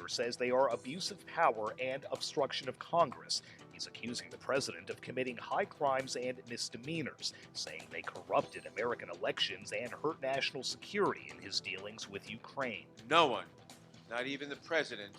says they are abuse of power and obstruction of Congress. He's accusing the president of committing high crimes and misdemeanors, saying they corrupted American elections and hurt national security in his dealings with Ukraine. No one, not even the president,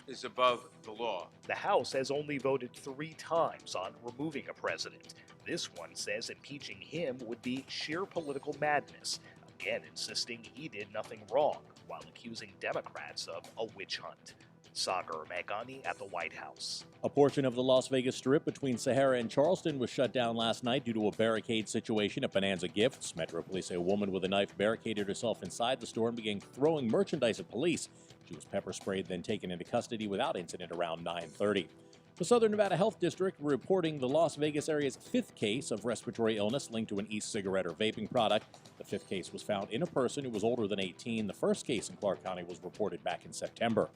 is above the law. The House has only voted 3 times on removing a president. This one says impeaching him would be sheer political madness, again insisting he did nothing wrong, while accusing Democrats of a witch hunt. Sagar Meghani at the White House. A portion of the Las Vegas Strip between Sahara and Charleston was shut down last night due to a barricade situation at Bonanza Gifts. Metro police say a woman with a knife barricaded herself inside the store and began throwing merchandise at police. She was pepper sprayed, then taken into custody without incident around 9:30. The Southern Nevada Health District reporting the Las Vegas area's 5th case of respiratory illness linked to an e-cigarette or vaping product. The 5th case was found in a person who was older than 18. The first case in Clark County was reported back in September.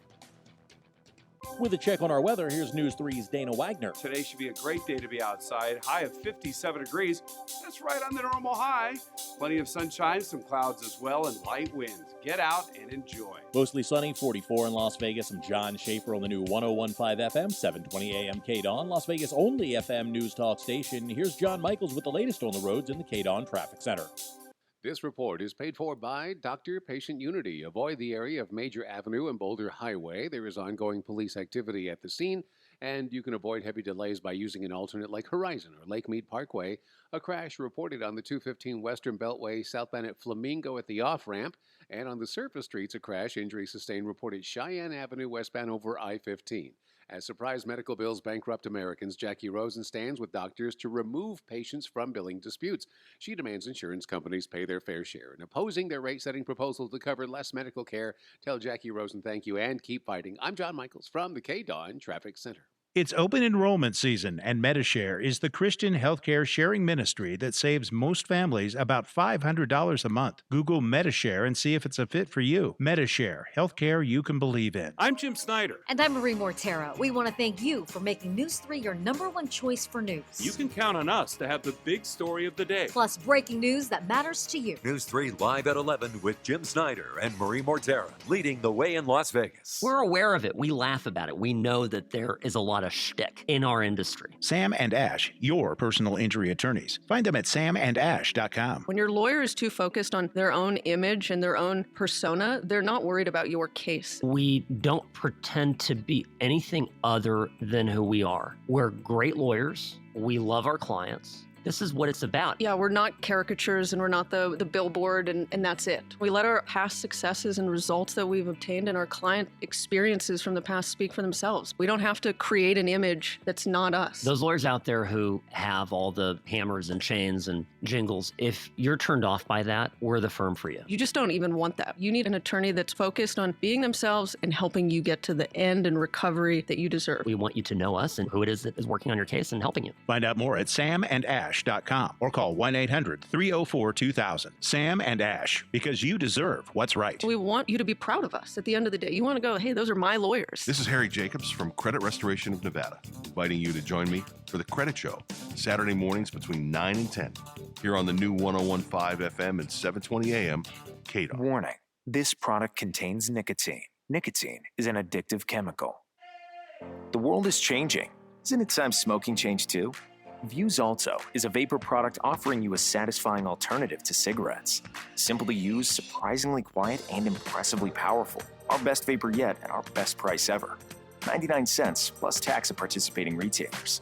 With a check on our weather, here's News 3's Dana Wagner. Today should be a great day to be outside. High of 57 degrees. That's right on the normal high. Plenty of sunshine, some clouds as well, and light winds. Get out and enjoy. Mostly sunny, 44 in Las Vegas. I'm John Shapiro on the new 101.5 FM, 720 AM KDAWN, Las Vegas' only FM news talk station. Here's John Michaels with the latest on the roads in the KDAWN Traffic Center. This report is paid for by Doctor-Patient Unity. Avoid the area of Major Avenue and Boulder Highway. There is ongoing police activity at the scene, and you can avoid heavy delays by using an alternate like Horizon or Lake Mead Parkway. A crash reported on the 215 Western Beltway southbound at Flamingo at the off-ramp, and on the surface streets, a crash injury sustained reported Cheyenne Avenue westbound over I-15. As surprise medical bills bankrupt Americans, Jackie Rosen stands with doctors to remove patients from billing disputes. She demands insurance companies pay their fair share. And opposing their rate-setting proposal to cover less medical care, tell Jackie Rosen thank you and keep fighting. I'm John Michaels from the KDAWN Traffic Center. It's open enrollment season, and Medishare is the Christian healthcare sharing ministry that saves most families about $500 a month. Google Medishare and see if it's a fit for you. Medishare, healthcare you can believe in. I'm Jim Snyder. And I'm Marie Mortera. We want to thank you for making News 3 your #1 choice for news. You can count on us to have the big story of the day. Plus breaking news that matters to you. News 3 live at 11 with Jim Snyder and Marie Mortera, leading the way in Las Vegas. We're aware of it. We laugh about it. We know that there is a lot of shtick in our industry. Sam and Ash, your personal injury attorneys. Find them at samandash.com. When your lawyer is too focused on their own image and their own persona, they're not worried about your case. We don't pretend to be anything other than who we are. We're great lawyers. We love our clients. This is what it's about. Yeah, we're not caricatures and we're not the billboard and that's it. We let our past successes and results that we've obtained and our client experiences from the past speak for themselves. We don't have to create an image that's not us. Those lawyers out there who have all the hammers and chains and jingles, if you're turned off by that, we're the firm for you. You just don't even want that. You need an attorney that's focused on being themselves and helping you get to the end and recovery that you deserve. We want you to know us and who it is that is working on your case and helping you. Find out more at samandash.com or call 1-800-304-2000. Sam and Ash, because you deserve what's right. We want you to be proud of us at the end of the day. You want to go, hey, those are my lawyers. This is Harry Jacobs from Credit Restoration of Nevada, inviting you to join me for the Credit Show, Saturday mornings between 9 and 10, here on the new 101.5 FM and 720 AM, KDAWN. Warning, this product contains nicotine. Nicotine is an addictive chemical. The world is changing. Isn't it time smoking changed too? Vuse Alto is a vapor product offering you a satisfying alternative to cigarettes. Simple to use, surprisingly quiet, and impressively powerful. Our best vapor yet and our best price ever. 99 cents plus tax at participating retailers.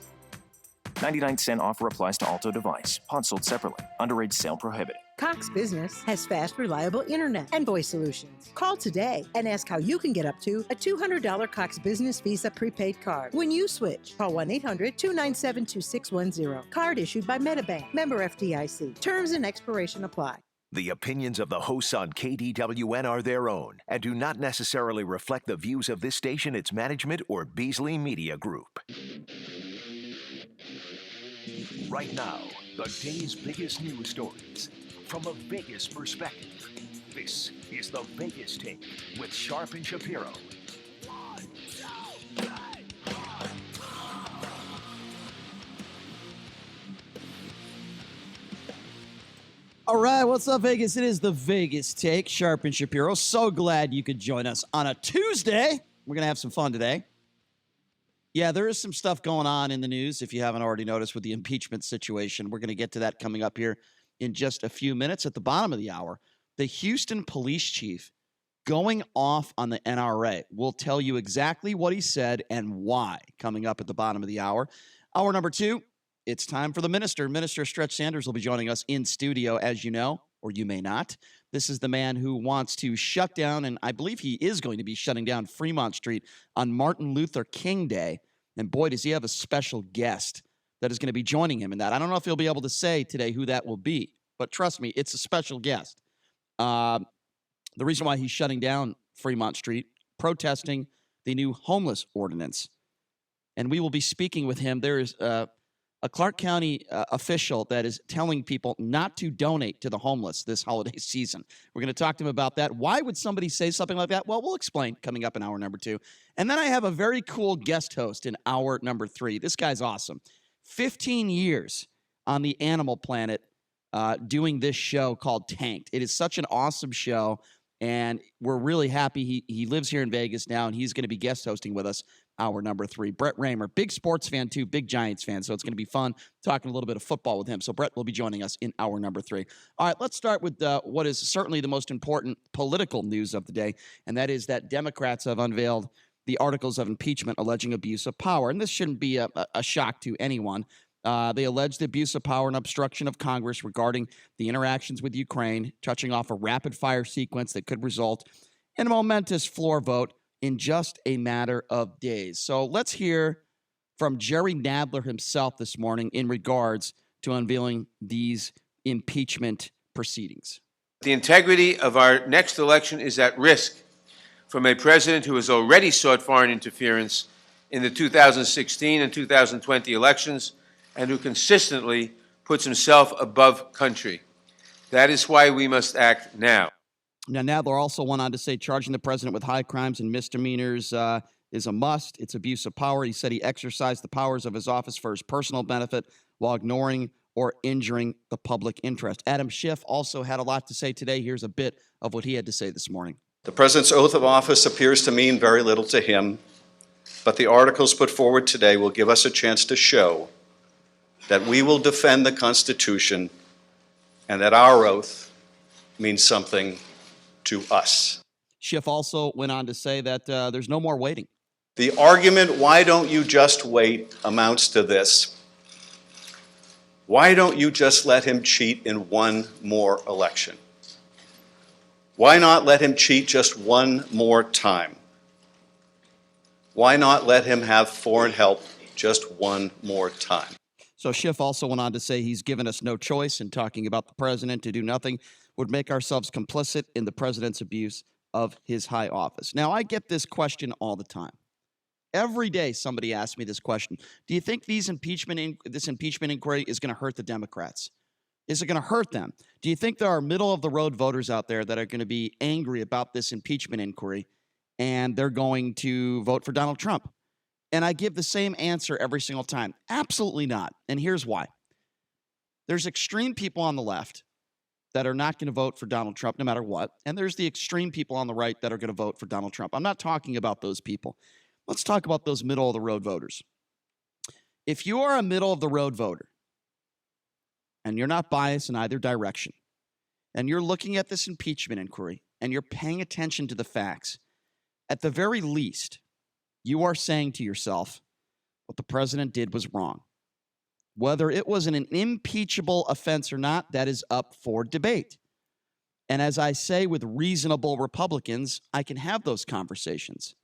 99-cent offer applies to Alto device. Pod sold separately. Underage sale prohibited. Cox Business has fast, reliable internet and voice solutions. Call today and ask how you can get up to a $200 Cox Business Visa prepaid card when you switch. Call 1-800-297-2610. Card issued by MetaBank. Member FDIC. Terms and expiration apply. The opinions of the hosts on KDWN are their own and do not necessarily reflect the views of this station, its management, or Beasley Media Group. Right now, the day's biggest news stories from a Vegas perspective. This is the Vegas Take with Sharp and Shapiro. All right, what's up, Vegas? It is the Vegas Take, Sharp and Shapiro. So glad you could join us on a Tuesday. We're going to have some fun today. Yeah, there is some stuff going on in the news, if you haven't already noticed, with the impeachment situation. We're going to get to that coming up here in just a few minutes. At the bottom of the hour, the Houston police chief going off on the NRA. We'll tell you exactly what he said and why coming up at the bottom of the hour. Hour number 2, it's time for the minister. Minister Stretch Sanders will be joining us in studio, as you know, or you may not. This is the man who wants to shut down, and I believe he is going to be shutting down Fremont Street on Martin Luther King Day. And boy, does he have a special guest that is going to be joining him in that. I don't know if he'll be able to say today who that will be, but trust me, it's a special guest. The reason why he's shutting down Fremont Street, protesting the new homeless ordinance. And we will be speaking with him. There is a Clark County official that is telling people not to donate to the homeless this holiday season. We're going to talk to him about that. Why would somebody say something like that? Well, we'll explain coming up in hour number 2. And then I have a very cool guest host in hour number 3. This guy's awesome. 15 years on the Animal Planet doing this show called Tanked. It is such an awesome show, and we're really happy. He lives here in Vegas now, and he's going to be guest hosting with us hour number 3. Brett Raymer, big sports fan too, big Giants fan, so it's going to be fun talking a little bit of football with him. So Brett will be joining us in hour number 3. All right, let's start with what is certainly the most important political news of the day, and that is that Democrats have unveiled the articles of impeachment alleging abuse of power. And this shouldn't be a shock to anyone. They allege the abuse of power and obstruction of Congress regarding the interactions with Ukraine, touching off a rapid-fire sequence that could result in a momentous floor vote in just a matter of days. So let's hear from Jerry Nadler himself this morning in regards to unveiling these impeachment proceedings. The integrity of our next election is at risk from a president who has already sought foreign interference in the 2016 and 2020 elections and who consistently puts himself above country. That is why we must act now. Now, Nadler also went on to say charging the president with high crimes and misdemeanors is a must. It's abuse of power. He said he exercised the powers of his office for his personal benefit while ignoring or injuring the public interest. Adam Schiff also had a lot to say today. Here's a bit of what he had to say this morning. The president's oath of office appears to mean very little to him, but the articles put forward today will give us a chance to show that we will defend the Constitution and that our oath means something to us. Schiff also went on to say that there's no more waiting. The argument, why don't you just wait, amounts to this. Why don't you just let him cheat in one more election? Why not let him cheat just one more time? Why not let him have foreign help just one more time? So Schiff also went on to say he's given us no choice in talking about the president. To do nothing would make ourselves complicit in the president's abuse of his high office. Now, I get this question all the time. Every day somebody asks me this question. Do you think this impeachment inquiry is going to hurt the Democrats? Is it going to hurt them? Do you think there are middle-of-the-road voters out there that are going to be angry about this impeachment inquiry and they're going to vote for Donald Trump? And I give the same answer every single time. Absolutely not. And here's why. There's extreme people on the left that are not going to vote for Donald Trump no matter what. And there's the extreme people on the right that are going to vote for Donald Trump. I'm not talking about those people. Let's talk about those middle-of-the-road voters. If you are a middle-of-the-road voter and you're not biased in either direction, and you're looking at this impeachment inquiry and you're paying attention to the facts, at the very least, you are saying to yourself, what the president did was wrong. Whether it was an impeachable offense or not, that is up for debate. And as I say with reasonable Republicans, I can have those conversations.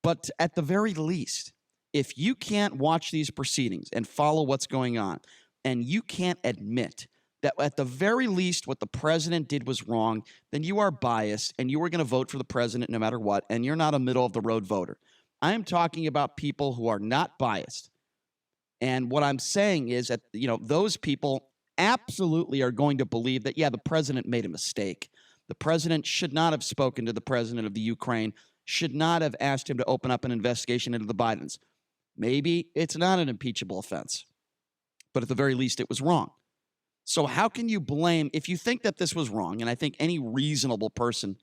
But at the very least, if you can't watch these proceedings and follow what's going on, and you can't admit that at the very least what the president did was wrong, then you are biased and you are going to vote for the president no matter what, and you're not a middle-of-the-road voter. I am talking about people who are not biased. And what I'm saying is that, those people absolutely are going to believe that, yeah, the president made a mistake. The president should not have spoken to the president of the Ukraine, should not have asked him to open up an investigation into the Bidens. Maybe it's not an impeachable offense, but at the very least it was wrong. So how can you blame, if you think that this was wrong, and I think any reasonable person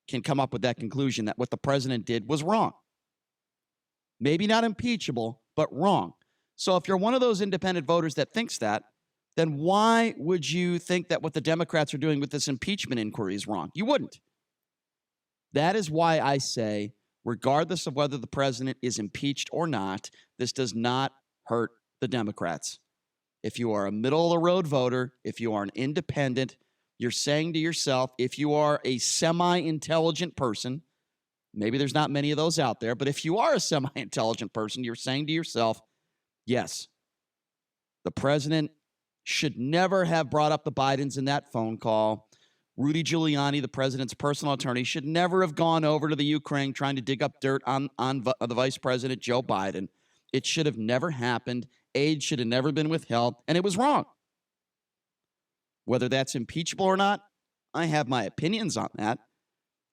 can come up with that conclusion that what the president did was wrong. Maybe not impeachable, but wrong. So if you're one of those independent voters that thinks that, then why would you think that what the Democrats are doing with this impeachment inquiry is wrong? You wouldn't. That is why I say, regardless of whether the president is impeached or not, this does not hurt the Democrats. If you are a middle-of-the-road voter, if you are an independent, you're saying to yourself, if you are a semi-intelligent person, maybe there's not many of those out there, but if you are a semi-intelligent person, you're saying to yourself, yes, the president should never have brought up the Bidens in that phone call. Rudy Giuliani, the president's personal attorney, should never have gone over to the Ukraine trying to dig up dirt on the vice president, Joe Biden. It should have never happened. Aid should have never been withheld, and it was wrong. Whether that's impeachable or not, I have my opinions on that.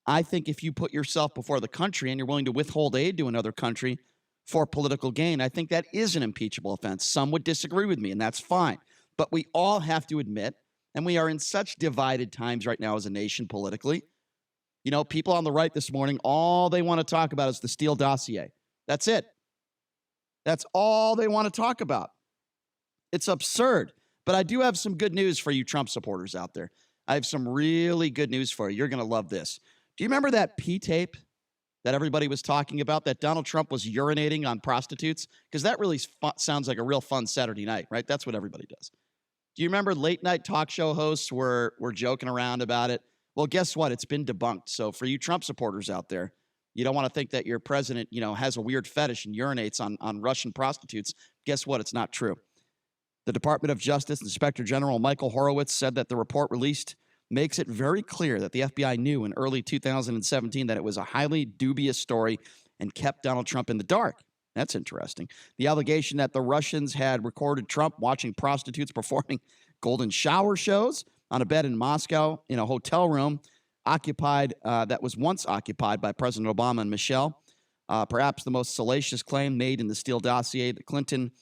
I think if you put yourself before the country and you're willing to withhold aid to another country for political gain, I think that is an impeachable offense. Some would disagree with me, and that's fine. But we all have to admit, and we are in such divided times right now as a nation politically. You know, people on the right this morning, all they want to talk about is the Steele dossier. That's it. That's all they want to talk about. It's absurd. But I do have some good news for you Trump supporters out there. I have some really good news for you. You're going to love this. Do you remember that P-tape that everybody was talking about, that Donald Trump was urinating on prostitutes? Because that really sounds like a real fun Saturday night, right? That's what everybody does. Do you remember late-night talk show hosts were joking around about it? Well, guess what? It's been debunked. So for you Trump supporters out there, you don't want to think that your president, has a weird fetish and urinates on Russian prostitutes. Guess what? It's not true. The Department of Justice Inspector General Michael Horowitz said that the report released makes it very clear that the FBI knew in early 2017 that it was a highly dubious story and kept Donald Trump in the dark. That's interesting. The allegation that the Russians had recorded Trump watching prostitutes performing golden shower shows on a bed in Moscow in a hotel room that was once occupied by President Obama and Michelle. Perhaps the most salacious claim made in the Steele dossier, the Clinton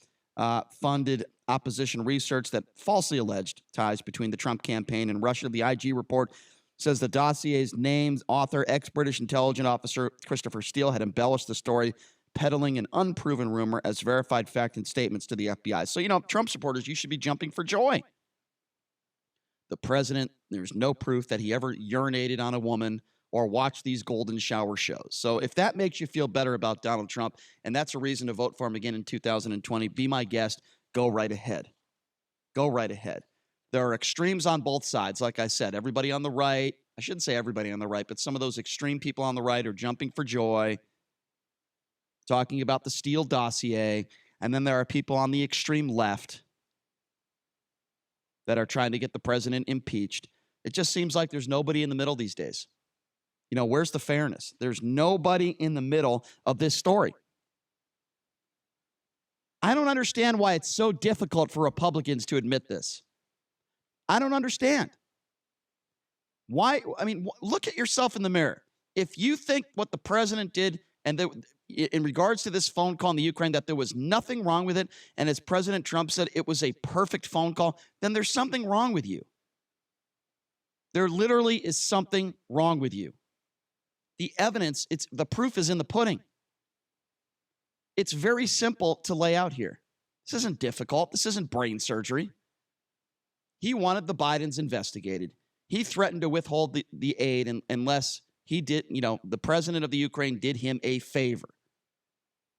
funded opposition research that falsely alleged ties between the Trump campaign and Russia. The IG report says the dossier's named author, ex-British intelligence officer Christopher Steele, had embellished the story, peddling an unproven rumor as verified fact in statements to the FBI. So, Trump supporters, you should be jumping for joy. The president, there's no proof that he ever urinated on a woman or watched these golden shower shows. So if that makes you feel better about Donald Trump, and that's a reason to vote for him again in 2020, be my guest. Go right ahead. Go right ahead. There are extremes on both sides. Like I said, everybody on the right, I shouldn't say everybody on the right, but some of those extreme people on the right are jumping for joy, talking about the Steele dossier. And then there are people on the extreme left that are trying to get the president impeached. It just seems like there's nobody in the middle these days. Where's the fairness? There's nobody in the middle of this story. I don't understand why it's so difficult for Republicans to admit this. I don't understand. Why? Look at yourself in the mirror. If you think what the president did, and in regards to this phone call in the Ukraine, that there was nothing wrong with it, and as President Trump said, it was a perfect phone call, then there's something wrong with you. There literally is something wrong with you. The evidence, the proof is in the pudding. It's very simple to lay out here. This isn't difficult. This isn't brain surgery. He wanted the Bidens investigated. He threatened to withhold the aid unless he did, the president of the Ukraine did him a favor.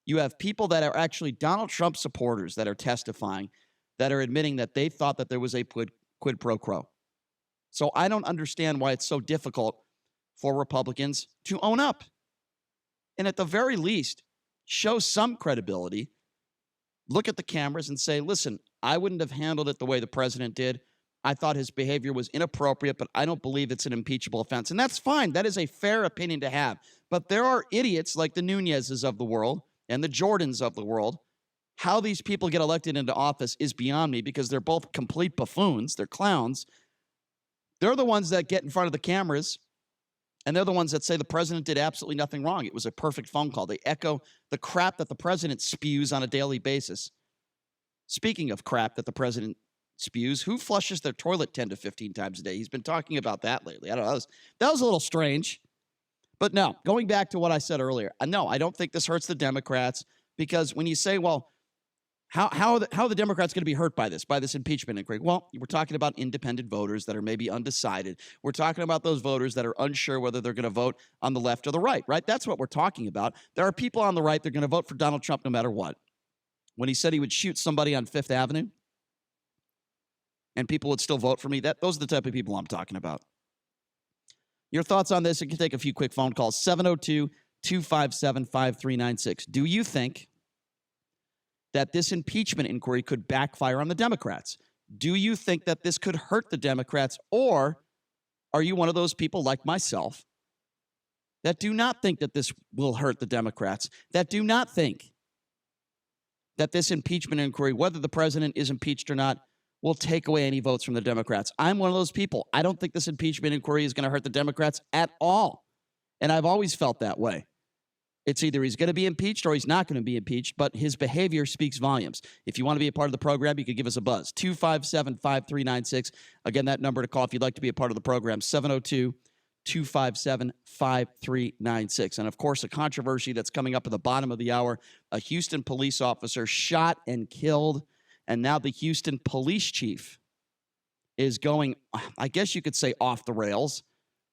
You have people that are actually Donald Trump supporters that are testifying, that are admitting that they thought that there was a quid pro quo. So I don't understand why it's so difficult for Republicans to own up. And at the very least, show some credibility. Look at the cameras and say, listen, I wouldn't have handled it the way the president did. I thought his behavior was inappropriate, but I don't believe it's an impeachable offense. And that's fine. That is a fair opinion to have. But there are idiots like the Nunez's of the world and the Jordans of the world. How these people get elected into office is beyond me, because they're both complete buffoons. They're clowns. They're the ones that get in front of the cameras, and they're the ones that say the president did absolutely nothing wrong. It was a perfect phone call. They echo the crap that the president spews on a daily basis. Speaking of crap that the president spews, who flushes their toilet 10 to 15 times a day? He's been talking about that lately. I don't know. That was a little strange. But no, going back to what I said earlier, no, I don't think this hurts the Democrats, because when you say, well, how are the Democrats going to be hurt by this impeachment inquiry? Well, we're talking about independent voters that are maybe undecided. We're talking about those voters that are unsure whether they're going to vote on the left or the right, right? That's what we're talking about. There are people on the right that are going to vote for Donald Trump no matter what. When he said he would shoot somebody on Fifth Avenue and people would still vote for me, those are the type of people I'm talking about. Your thoughts on this? You can take a few quick phone calls. 702-257-5396. Do you think that this impeachment inquiry could backfire on the Democrats? Do you think that this could hurt the Democrats? Or are you one of those people like myself that do not think that this will hurt the Democrats, that do not think that this impeachment inquiry, whether the president is impeached or not, will take away any votes from the Democrats? I'm one of those people. I don't think this impeachment inquiry is going to hurt the Democrats at all. And I've always felt that way. It's either he's going to be impeached or he's not going to be impeached, but his behavior speaks volumes. If you want to be a part of the program, you could give us a buzz. 257-5396. Again, that number to call if you'd like to be a part of the program, 702-257-5396. And, of course, a controversy that's coming up at the bottom of the hour. A Houston police officer shot and killed, and now the Houston police chief is going, I guess you could say, off the rails.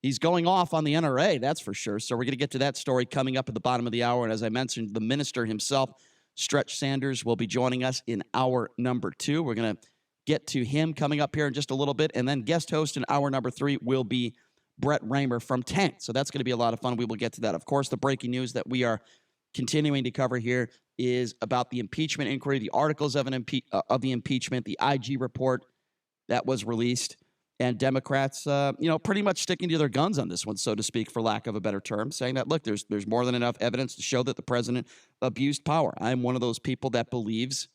He's going off on the NRA, that's for sure. So we're going to get to that story coming up at the bottom of the hour. And as I mentioned, the minister himself, Stretch Sanders, will be joining us in hour number 2. We're going to get to him coming up here in just a little bit. And then guest host in hour number 3 will be Brett Raymer from Tank. So that's going to be a lot of fun. We will get to that. Of course, the breaking news that we are continuing to cover here is about the impeachment inquiry, the articles of the impeachment, the IG report that was released. And Democrats, pretty much sticking to their guns on this one, so to speak, for lack of a better term, saying that, look, there's more than enough evidence to show that the president abused power. I'm one of those people that believes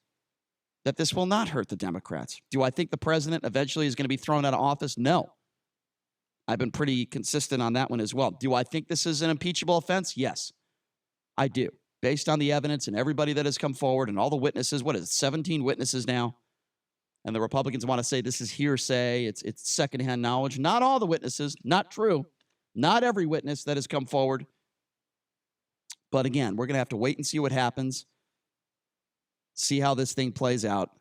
that this will not hurt the Democrats. Do I think the president eventually is going to be thrown out of office? No. I've been pretty consistent on that one as well. Do I think this is an impeachable offense? Yes, I do. Based on the evidence and everybody that has come forward and all the witnesses, what is it, 17 witnesses now? And the Republicans want to say this is hearsay, it's secondhand knowledge. Not all the witnesses, not true. Not every witness that has come forward. But again, we're going to have to wait and see what happens, see how this thing plays out.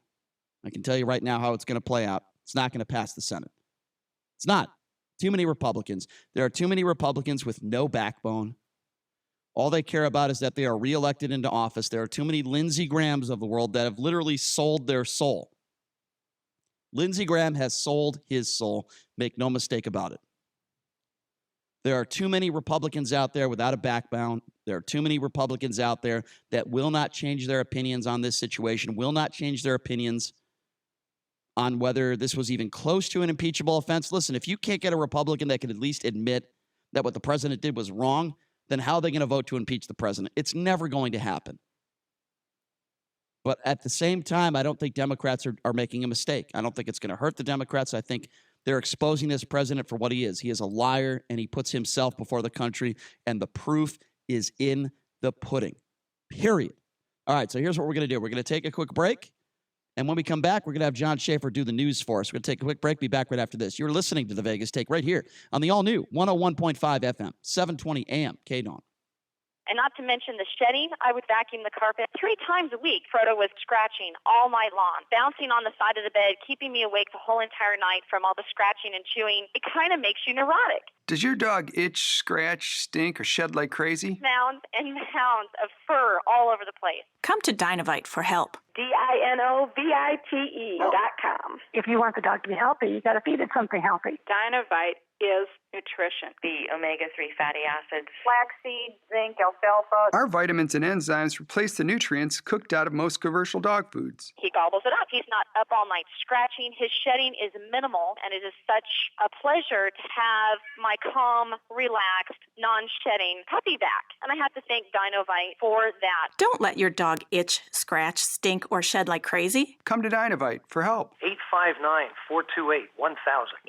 I can tell you right now how it's going to play out. It's not going to pass the Senate. It's not. Too many Republicans. There are too many Republicans with no backbone. All they care about is that they are reelected into office. There are too many Lindsey Grahams of the world that have literally sold their soul. Lindsey Graham has sold his soul. Make no mistake about it. There are too many Republicans out there without a backbone. There are too many Republicans out there that will not change their opinions on this situation, will not change their opinions on whether this was even close to an impeachable offense. Listen, if you can't get a Republican that can at least admit that what the president did was wrong, then how are they going to vote to impeach the president? It's never going to happen. But at the same time, I don't think Democrats are making a mistake. I don't think it's going to hurt the Democrats. I think they're exposing this president for what he is. He is a liar, and he puts himself before the country, and the proof is in the pudding, period. All right, so here's what we're going to do. We're going to take a quick break, and when we come back, we're going to have John Schaefer do the news for us. We're going to take a quick break, be back right after this. You're listening to The Vegas Take right here on the all-new 101.5 FM, 720 AM, KDON. And not to mention the shedding, I would vacuum the carpet 3 times a week. Frodo was scratching all night long, bouncing on the side of the bed, keeping me awake the whole entire night from all the scratching and chewing. It kind of makes you neurotic. Does your dog itch, scratch, stink, or shed like crazy? Mounds and mounds of fur all over the place. Come to Dinovite for help. DINOVITE.com. If you want the dog to be healthy, you got to feed it something healthy. Dinovite is nutrition. The omega-3 fatty acids. Flaxseed, zinc, alfalfa. Our vitamins and enzymes replace the nutrients cooked out of most commercial dog foods. He gobbles it up. He's not up all night scratching. His shedding is minimal, and it is such a pleasure to have my calm, relaxed, non-shedding puppy back. And I have to thank Dinovite for that. Don't let your dog itch, scratch, stink, or shed like crazy. Come to Dinovite for help. 859-428-1000.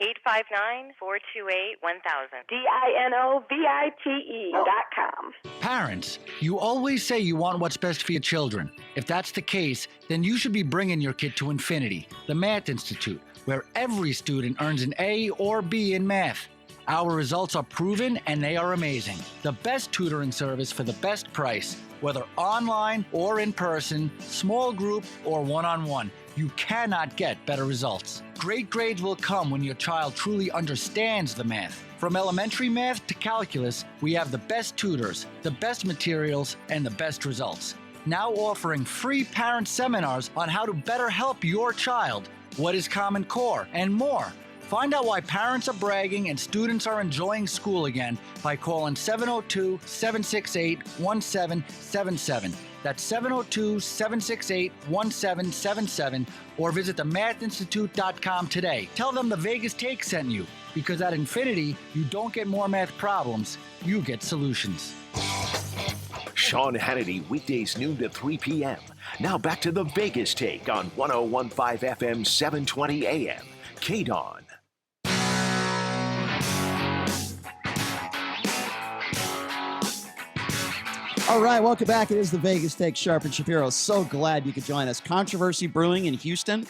859-428-1000. DINOVITE.com. Parents, you always say you want what's best for your children. If that's the case, then you should be bringing your kid to Infinity, the Math Institute, where every student earns an A or B in math. Our results are proven and they are amazing. The best tutoring service for the best price, whether online or in person, small group or one-on-one. You cannot get better results. Great grades will come when your child truly understands the math. From elementary math to calculus, we have the best tutors, the best materials, and the best results. Now offering free parent seminars on how to better help your child, what is Common Core, and more. Find out why parents are bragging and students are enjoying school again by calling 702-768-1777. That's 702-768-1777, or visit themathinstitute.com today. Tell them the Vegas Take sent you, because at Infinity, you don't get more math problems, you get solutions. Sean Hannity, weekdays noon to 3 p.m. Now back to the Vegas Take on 101.5 FM, 720 AM. KDON. All right, welcome back. It is the Vegas Take, Sharp and Shapiro. So glad you could join us. Controversy brewing in Houston.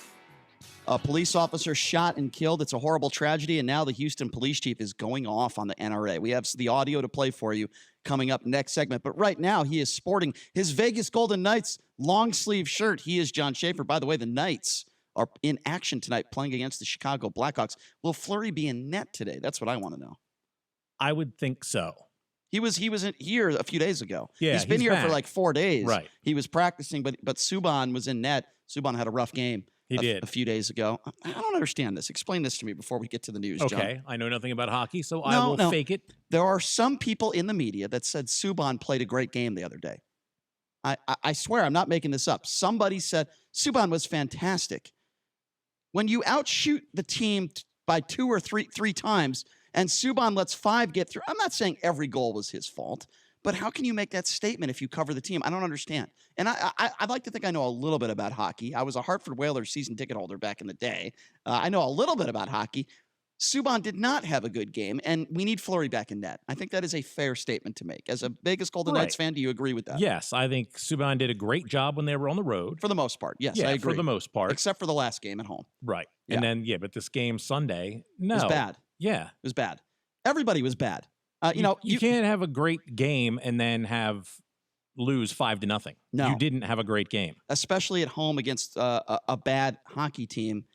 A police officer shot and killed. It's a horrible tragedy, and now the Houston police chief is going off on the NRA. We have the audio to play for you coming up next segment. But right now, he is sporting his Vegas Golden Knights long-sleeve shirt. He is John Schaefer. By the way, the Knights are in action tonight playing against the Chicago Blackhawks. Will Fleury be in net today? That's what I want to know. I would think so. He was here a few days ago. Yeah, he's been here back for like 4 days. Right. He was practicing, but Subban was in net. Subban had a rough game. He did. A few days ago. I don't understand this. Explain this to me before we get to the news, John. Okay, I know nothing about hockey, so I will fake it. There are some people in the media that said Subban played a great game the other day. I swear, I'm not making this up. Somebody said Subban was fantastic. When you outshoot the team by two or three times, and Subban lets 5 get through, I'm not saying every goal was his fault, but how can you make that statement if you cover the team? I don't understand. And I'd like to think I know a little bit about hockey. I was a Hartford Whalers season ticket holder back in the day. I know a little bit about hockey. Subban did not have a good game, and we need Fleury back in net. I think that is a fair statement to make. As a Vegas Golden Knights fan, do you agree with that? Yes, I think Subban did a great job when they were on the road. For the most part, yes, yeah, I agree. for the most part. Except for the last game at home. Right. And then, but this game Sunday, no. It was bad. Yeah. It was bad. Everybody was bad. You can't have a great game and then lose 5-0. No. You didn't have a great game. Especially at home against a bad hockey team.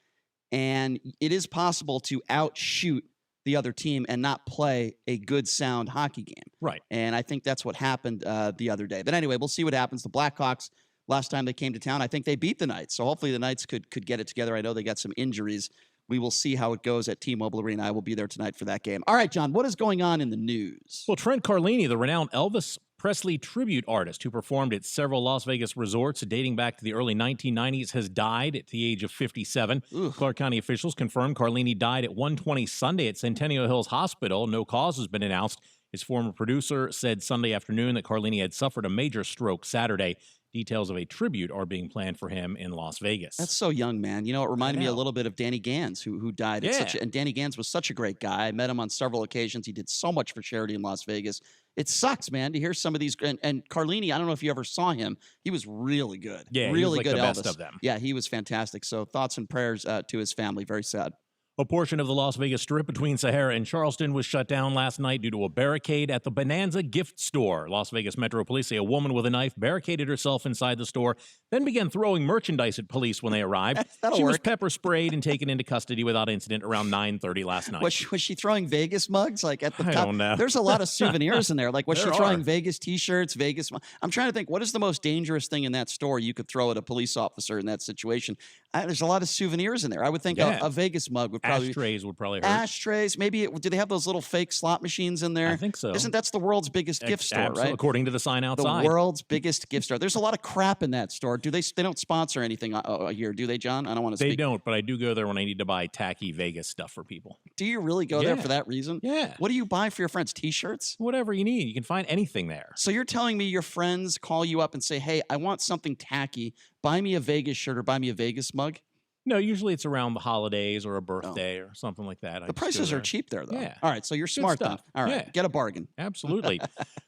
And it is possible to outshoot the other team and not play a good, sound hockey game. Right. And I think that's what happened the other day. But anyway, we'll see what happens. The Blackhawks, last time they came to town, I think they beat the Knights. So hopefully the Knights could get it together. I know they got some injuries. We will see how it goes at T-Mobile Arena. I will be there tonight for that game. All right, John, what is going on in the news? Well, Trent Carlini, the renowned Elvis Presley tribute artist who performed at several Las Vegas resorts dating back to the early 1990s, has died at the age of 57. Clark County officials confirmed Carlini died at 1:20 Sunday at Centennial Hills Hospital. No cause has been announced. His former producer said Sunday afternoon that Carlini had suffered a major stroke Saturday. Details of a tribute are being planned for him in Las Vegas. That's so young, man. You know, it reminded me a little bit of Danny Gans, who died. Yeah. And Danny Gans was such a great guy. I met him on several occasions. He did so much for charity in Las Vegas. It sucks, man, to hear some of these. And Carlini, I don't know if you ever saw him. He was really good. Yeah, really he was like good the Elvis. best of them. Yeah, he was fantastic. So thoughts and prayers to his family. Very sad. A portion of the Las Vegas Strip between Sahara and Charleston was shut down last night due to a barricade at the Bonanza gift store. Las Vegas Metro Police say a woman with a knife barricaded herself inside the store, then began throwing merchandise at police when they arrived. She was pepper sprayed and taken into custody without incident around 9:30 last night. Was she throwing Vegas mugs like at the top? I don't know. There's a lot of souvenirs in there. Like was she There throwing are. Vegas T-shirts, Vegas? I'm trying to think. What is the most dangerous thing in that store you could throw at a police officer in that situation? There's a lot of souvenirs in there. I would think Yeah. a Vegas mug would probably Ashtrays would probably hurt. ashtrays. Maybe do they have those little fake slot machines in there? I think so. That's the world's biggest gift store, Absolutely, right? according to the sign outside. The world's biggest gift store. There's a lot of crap in that store. They don't sponsor anything here, do they, John? I don't want to They speak. don't, but I do go there when I need to buy tacky Vegas stuff for people. Do you really go there Yeah. for that reason? Yeah. What do you buy for your friends? T-shirts? Whatever you need. You can find anything there. So you're telling me your friends call you up and say, hey, I want something tacky. Buy me a Vegas shirt or buy me a Vegas mug? No, usually it's around the holidays or a birthday or something like that. The prices are cheap there, though. Yeah. All right, so you're smart then. stuff. All right, Yeah. get a bargain. Absolutely.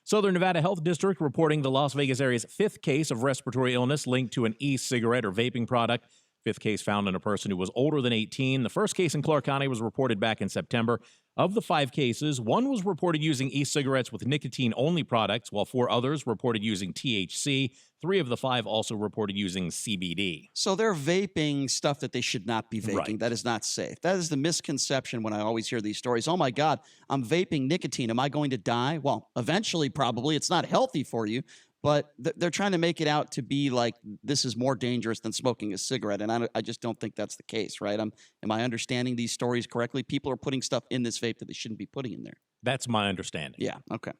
Southern Nevada Health District reporting the Las Vegas area's 5th case of respiratory illness linked to an e-cigarette or vaping product. 5th case found in a person who was older than 18. The first case in Clark County was reported back in September. Of the 5 cases, 1 was reported using e-cigarettes with nicotine-only products, while 4 others reported using THC. 3 of the 5 also reported using CBD. So they're vaping stuff that they should not be vaping. Right. That is not safe. That is the misconception when I always hear these stories. Oh my God, I'm vaping nicotine. Am I going to die? Well, eventually, probably. It's not healthy for you, but they're trying to make it out to be like this is more dangerous than smoking a cigarette. And I just don't think that's the case, right? Am I understanding these stories correctly? People are putting stuff in this vape that they shouldn't be putting in there. That's my understanding. Yeah, okay.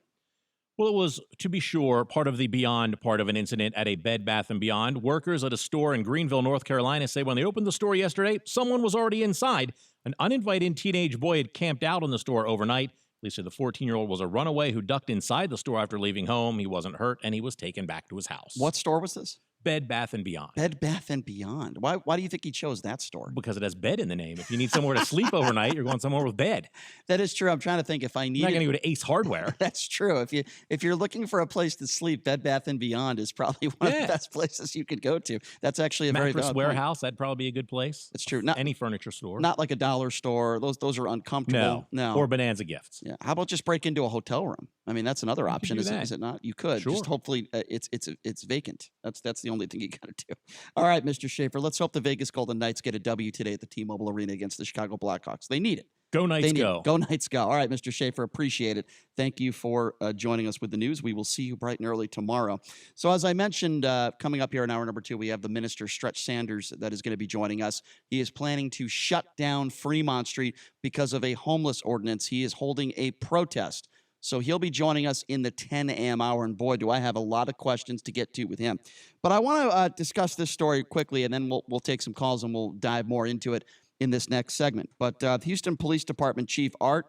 Well, it was, to be sure, part of an incident at a Bed Bath & Beyond. Workers at a store in Greenville, North Carolina say when they opened the store yesterday, someone was already inside. An uninvited teenage boy had camped out in the store overnight. Police say the 14-year-old was a runaway who ducked inside the store after leaving home. He wasn't hurt, and he was taken back to his house. What store was this? Bed Bath & Beyond. Bed Bath & Beyond. Why do you think he chose that store? Because it has bed in the name. If you need somewhere to sleep overnight, you're going somewhere with bed. That is true. I'm trying to think if I need. You're not going to go to Ace Hardware. That's true. If you're looking for a place to sleep, Bed Bath & Beyond is probably one of the best places you could go to. That's actually a very Mattress valid Warehouse. That'd probably be a good place. It's true. Not any furniture store. Not like a dollar store. Those are uncomfortable. No. Or Bonanza Gifts. Yeah. How about just break into a hotel room? I mean, that's another option, is it not? You could. Sure. Just hopefully it's vacant. That's the only thing you got to do. All right, Mr. Schaefer, let's hope the Vegas Golden Knights get a W today at the T-Mobile Arena against the Chicago Blackhawks. They need it. Go Knights, go. Go Knights, go. All right, Mr. Schaefer, appreciate it. Thank you for joining us with the news. We will see you bright and early tomorrow. So as I mentioned, coming up here in hour number 2, we have the Minister Stretch Sanders that is going to be joining us. He is planning to shut down Fremont Street because of a homeless ordinance. He is holding a protest. So he'll be joining us in the 10 a.m. hour, and boy, do I have a lot of questions to get to with him. But I want to discuss this story quickly, and then we'll take some calls and we'll dive more into it in this next segment. But the Houston Police Department Chief Art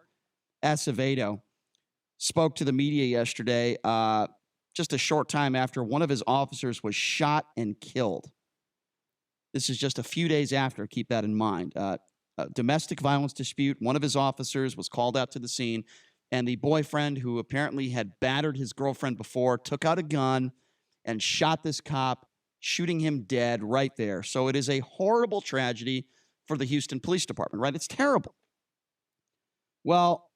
Acevedo spoke to the media yesterday just a short time after one of his officers was shot and killed. This is just a few days after, keep that in mind. A domestic violence dispute, one of his officers was called out to the scene, and the boyfriend, who apparently had battered his girlfriend before, took out a gun and shot this cop, shooting him dead right there. So it is a horrible tragedy for the Houston Police Department, right? It's terrible. Well,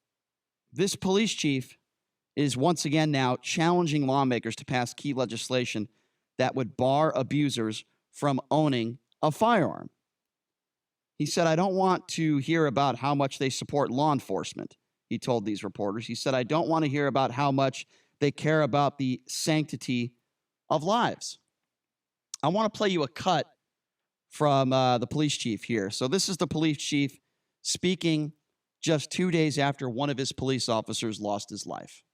this police chief is once again now challenging lawmakers to pass key legislation that would bar abusers from owning a firearm. He said, I don't want to hear about how much they support law enforcement, he told these reporters. He said, I don't want to hear about how much they care about the sanctity of lives. I want to play you a cut from the police chief here. So this is the police chief speaking just 2 days after one of his police officers lost his life.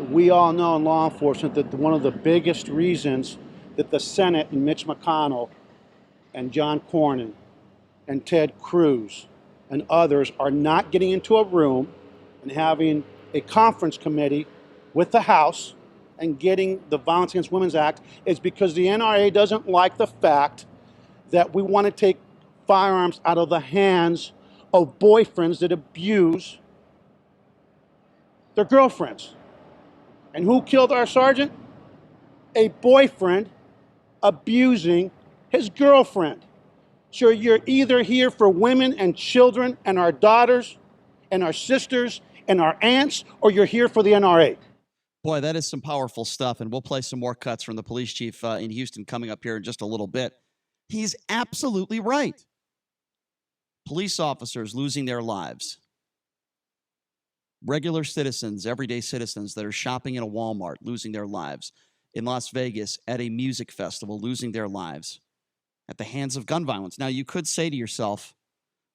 We all know in law enforcement that one of the biggest reasons that the Senate and Mitch McConnell and John Cornyn and Ted Cruz and others are not getting into a room and having a conference committee with the House and getting the Violence Against Women's Act is because the NRA doesn't like the fact that we want to take firearms out of the hands of boyfriends that abuse their girlfriends. And who killed our sergeant? A boyfriend abusing his girlfriend. So you're either here for women and children and our daughters and our sisters and our aunts, or you're here for the NRA. Boy, that is some powerful stuff, and we'll play some more cuts from the police chief in Houston coming up here in just a little bit. He's absolutely right. Police officers losing their lives. Regular citizens, everyday citizens that are shopping in a Walmart losing their lives. In Las Vegas at a music festival losing their lives at the hands of gun violence. Now, you could say to yourself,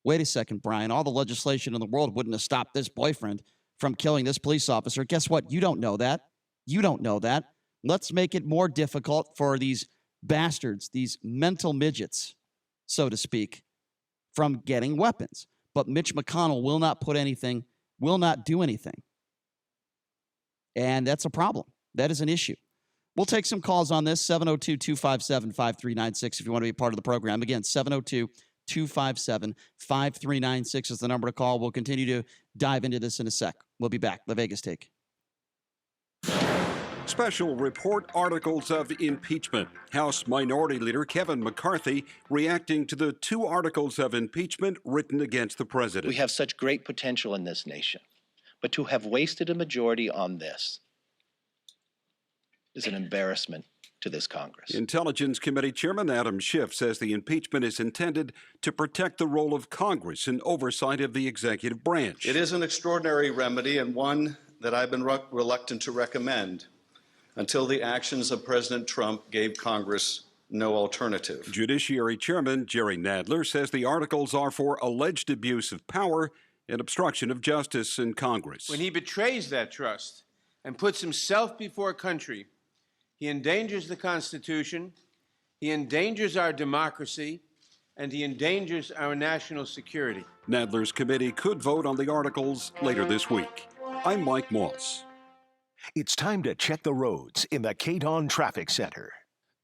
wait a second, Brian, all the legislation in the world wouldn't have stopped this boyfriend from killing this police officer. Guess what? You don't know that. You don't know that. Let's make it more difficult for these bastards, these mental midgets, so to speak, from getting weapons. But Mitch McConnell will not do anything. And that's a problem. That is an issue. We'll take some calls on this, 702-257-5396 if you want to be a part of the program. Again, 702-257-5396 is the number to call. We'll continue to dive into this in a sec. We'll be back. The Vegas Take. Special report articles of impeachment. House Minority Leader Kevin McCarthy reacting to the 2 articles of impeachment written against the president. We have such great potential in this nation, but to have wasted a majority on this is an embarrassment to this Congress. Intelligence Committee Chairman Adam Schiff says the impeachment is intended to protect the role of Congress in oversight of the executive branch. It is an extraordinary remedy and one that I've been reluctant to recommend until the actions of President Trump gave Congress no alternative. Judiciary Chairman Jerry Nadler says the articles are for alleged abuse of power and obstruction of justice in Congress. When he betrays that trust and puts himself before a country, he endangers the Constitution, he endangers our democracy, and he endangers our national security. Nadler's committee could vote on the articles later this week. I'm Mike Moss. It's time to check the roads in the KDON Traffic Center.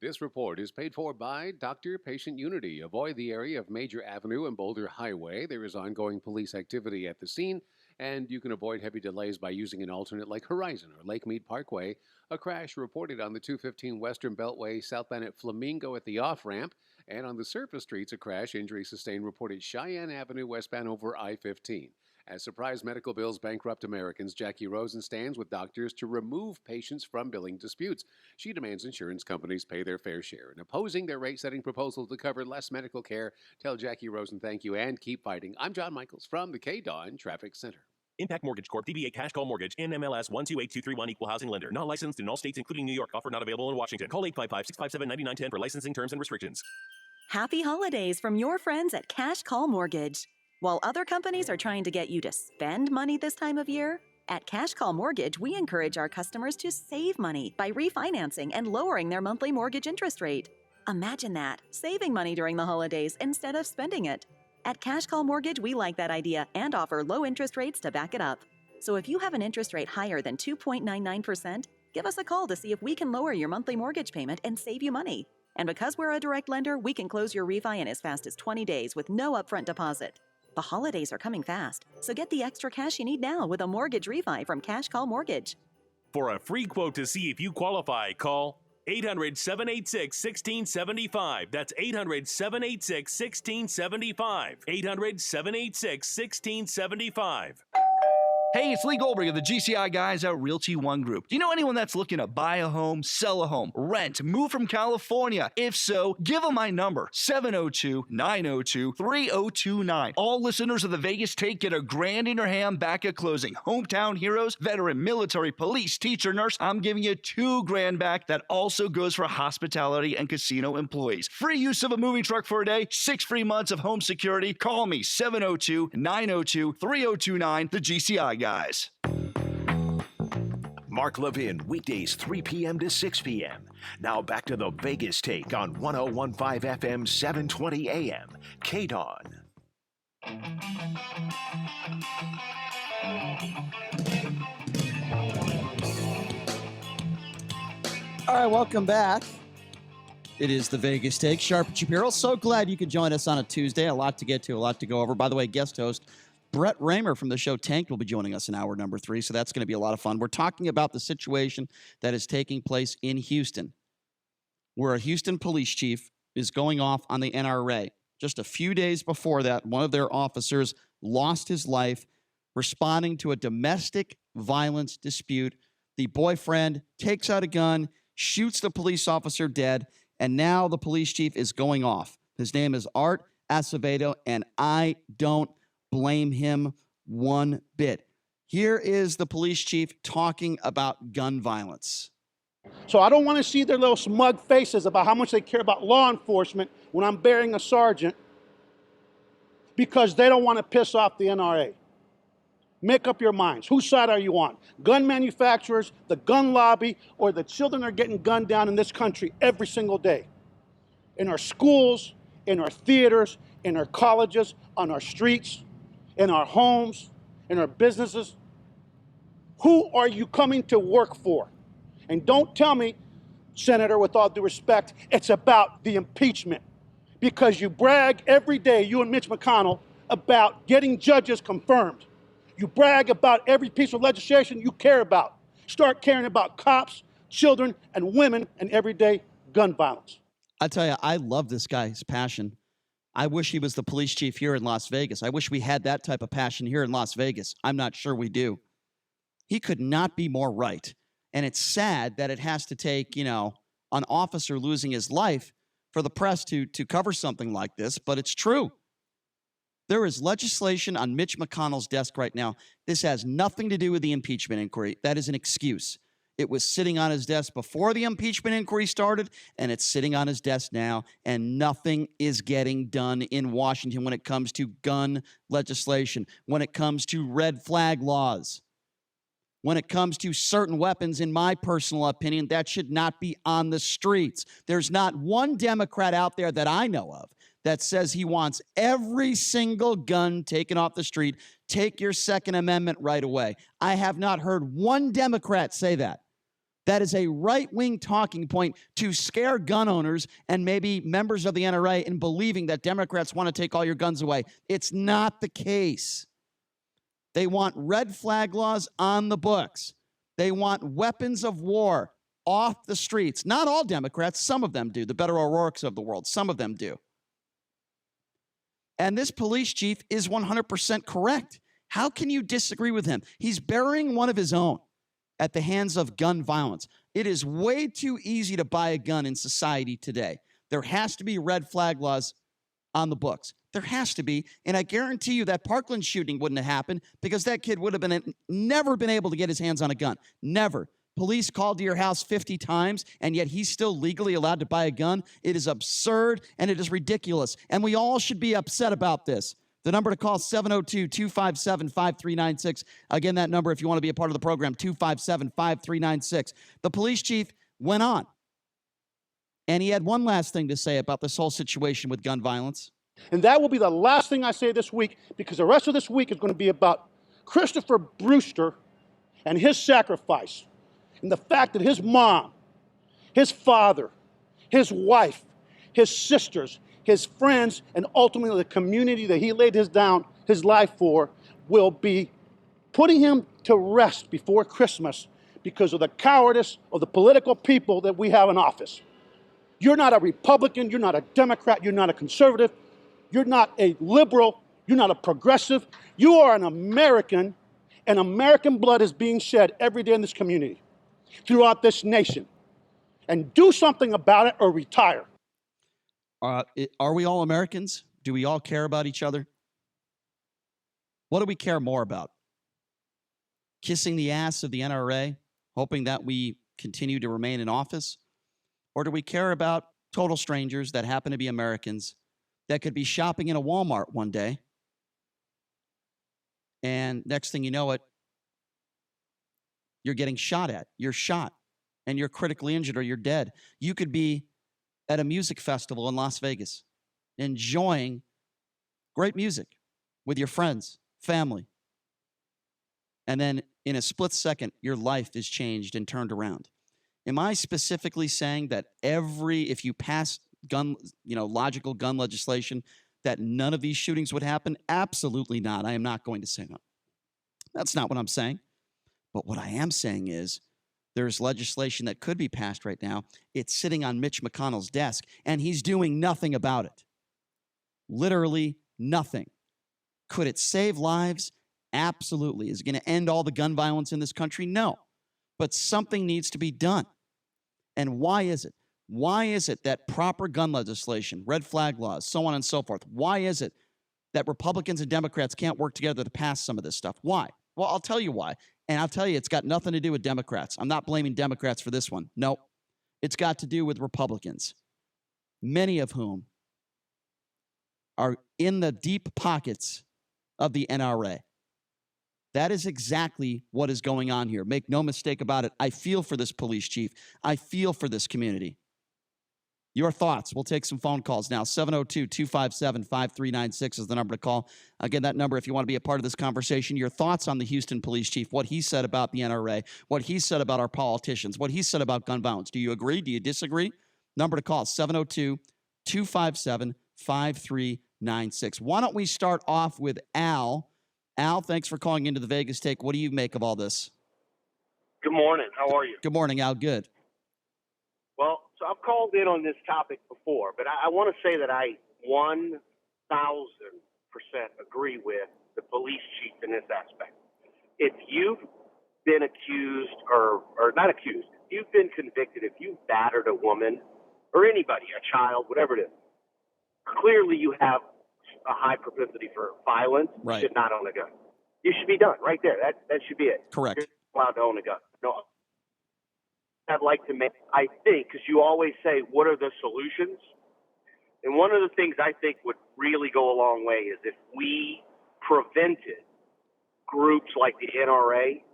This report is paid for by Doctor-Patient Unity. Avoid the area of Major Avenue and Boulder Highway. There is ongoing police activity at the scene, and you can avoid heavy delays by using an alternate like Horizon or Lake Mead Parkway. A crash reported on the 215 Western Beltway southbound at Flamingo at the off-ramp, and on the surface streets, a crash injury sustained reported Cheyenne Avenue westbound over I-15. As surprise medical bills bankrupt Americans, Jackie Rosen stands with doctors to remove patients from billing disputes. She demands insurance companies pay their fair share. And opposing their rate-setting proposal to cover less medical care, tell Jackie Rosen thank you and keep fighting. I'm John Michaels from the KDON Traffic Center. Impact Mortgage Corp. DBA Cash Call Mortgage. NMLS 128231. Equal housing lender. Not licensed in all states, including New York. Offer not available in Washington. Call 855-657-9910 for licensing terms and restrictions. Happy holidays from your friends at Cash Call Mortgage. While other companies are trying to get you to spend money this time of year, at Cash Call Mortgage, we encourage our customers to save money by refinancing and lowering their monthly mortgage interest rate. Imagine that, saving money during the holidays instead of spending it. At Cash Call Mortgage, we like that idea and offer low interest rates to back it up. So if you have an interest rate higher than 2.99%, give us a call to see if we can lower your monthly mortgage payment and save you money. And because we're a direct lender, we can close your refi in as fast as 20 days with no upfront deposit. The holidays are coming fast, so get the extra cash you need now with a mortgage refi from Cash Call Mortgage. For a free quote to see if you qualify, call 800-786-1675. That's 800-786-1675. 800-786-1675. Hey, it's Lee Goldberg of the GCI guys at Realty One Group. Do you know anyone that's looking to buy a home, sell a home, rent, move from California? If so, give them my number, 702-902-3029. All listeners of the Vegas Take get $1,000 in your hand back at closing. Hometown heroes, veteran, military, police, teacher, nurse, I'm giving you $2,000 back. That also goes for hospitality and casino employees. Free use of a moving truck for a day, 6 free months of home security. Call me, 702-902-3029, the GCI guys. Mark Levin, weekdays 3 p.m. to 6 p.m. Now back to the Vegas Take on 101.5 FM, 720 AM. KDON. All right, welcome back. It is the Vegas Take. Sharp and Shapiro. So glad you could join us on a Tuesday. A lot to get to, a lot to go over. By the way, guest host Brett Raymer from the show Tanked will be joining us in hour number 3, so that's going to be a lot of fun. We're talking about the situation that is taking place in Houston, where a Houston police chief is going off on the NRA. Just a few days before that, one of their officers lost his life responding to a domestic violence dispute. The boyfriend takes out a gun, shoots the police officer dead, and now the police chief is going off. His name is Art Acevedo, and I don't blame him one bit. Here is the police chief talking about gun violence. So I don't want to see their little smug faces about how much they care about law enforcement when I'm burying a sergeant because they don't want to piss off the NRA. Make up your minds. Whose side are you on? Gun manufacturers, the gun lobby, or the children are getting gunned down in this country every single day? In our schools, in our theaters, in our colleges, on our streets, in our homes, in our businesses. Who are you coming to work for? And don't tell me, Senator, with all due respect, it's about the impeachment. Because you brag every day, you and Mitch McConnell, about getting judges confirmed. You brag about every piece of legislation you care about. Start caring about cops, children and women and everyday gun violence. I tell you, I love this guy's passion. I wish he was the police chief here in Las Vegas. I wish we had that type of passion here in Las Vegas. I'm not sure we do. He could not be more right. And it's sad that it has to take, an officer losing his life for the press to cover something like this, but it's true. There is legislation on Mitch McConnell's desk right now. This has nothing to do with the impeachment inquiry. That is an excuse. It was sitting on his desk before the impeachment inquiry started, and it's sitting on his desk now, and nothing is getting done in Washington when it comes to gun legislation, when it comes to red flag laws, when it comes to certain weapons, in my personal opinion, that should not be on the streets. There's not one Democrat out there that I know of that says he wants every single gun taken off the street. Take your Second Amendment right away. I have not heard one Democrat say that. That is a right-wing talking point to scare gun owners and maybe members of the NRA in believing that Democrats want to take all your guns away. It's not the case. They want red flag laws on the books. They want weapons of war off the streets. Not all Democrats. Some of them do. The Beto O'Rourke's of the world. Some of them do. And this police chief is 100% correct. How can you disagree with him? He's burying one of his own at the hands of gun violence. It is way too easy to buy a gun in society today. There has to be red flag laws on the books. There has to be. And I guarantee you that Parkland shooting wouldn't have happened because that kid would have never been able to get his hands on a gun. Never. Police called to your house 50 times, and yet he's still legally allowed to buy a gun. It is absurd, and it is ridiculous. And we all should be upset about this. The number to call is 702-257-5396. Again, that number, if you want to be a part of the program, 257-5396. The police chief went on, and he had one last thing to say about this whole situation with gun violence. And that will be the last thing I say this week, because the rest of this week is going to be about Christopher Brewster and his sacrifice, and the fact that his mom, his father, his wife, his sisters, his friends, and ultimately the community that he laid his life for will be putting him to rest before Christmas because of the cowardice of the political people that we have in office. You're not a Republican, you're not a Democrat, you're not a conservative, you're not a liberal, you're not a progressive. You are an American, and American blood is being shed every day in this community, throughout this nation. And do something about it or retire. Are we all Americans? Do we all care about each other? What do we care more about? Kissing the ass of the NRA, hoping that we continue to remain in office? Or do we care about total strangers that happen to be Americans that could be shopping in a Walmart one day, and next thing you know it, you're getting shot at. You're shot, and you're critically injured, or you're dead. You could be at a music festival in Las Vegas, enjoying great music with your friends, family, and then in a split second, your life is changed and turned around. Am I specifically saying that if you pass logical gun legislation, that none of these shootings would happen? Absolutely not. I am not going to say that. That's not what I'm saying. But what I am saying is there's legislation that could be passed right now. It's sitting on Mitch McConnell's desk, and he's doing nothing about it. Literally nothing. Could it save lives? Absolutely. Is it going to end all the gun violence in this country? No. But something needs to be done. And why is it? Why is it that proper gun legislation, red flag laws, so on and so forth, why is it that Republicans and Democrats can't work together to pass some of this stuff? Why? Well, I'll tell you why. And I'll tell you, it's got nothing to do with Democrats. I'm not blaming Democrats for this one. No, it's got to do with Republicans, many of whom are in the deep pockets of the NRA. That is exactly what is going on here. Make no mistake about it. I feel for this police chief. I feel for this community. Your thoughts. We'll take some phone calls now. 702-257-5396 is the number to call. Again, that number if you want to be a part of this conversation. Your thoughts on the Houston police chief, what he said about the NRA, what he said about our politicians, what he said about gun violence. Do you agree? Do you disagree? Number to call, 702-257-5396. Why don't we start off with Al? Al, thanks for calling into the Vegas Take. What do you make of all this? Good morning. How are you? Good morning, Al. Good. Well, so I've called in on this topic before, but I want to say that I 1,000% agree with the police chief in this aspect. If you've been accused or not accused, if you've been convicted, if you battered a woman or anybody, a child, whatever it is, clearly you have a high propensity for violence. Right. You should not own a gun. You should be done right there. That should be it. Correct. You're not allowed to own a gun. No. I'd like to make, I think, because you always say, what are the solutions? And one of the things I think would really go a long way is if we prevented groups like the NRA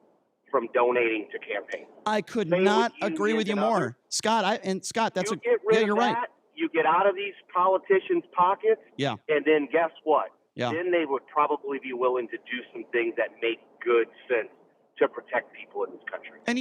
from donating to campaigns. I could not agree with you more. Scott, that's you get rid of you're that, right. You get out of these politicians' pockets, Yeah. and then guess what? Yeah. Then they would probably be willing to do some things that make good sense to protect people in this country. And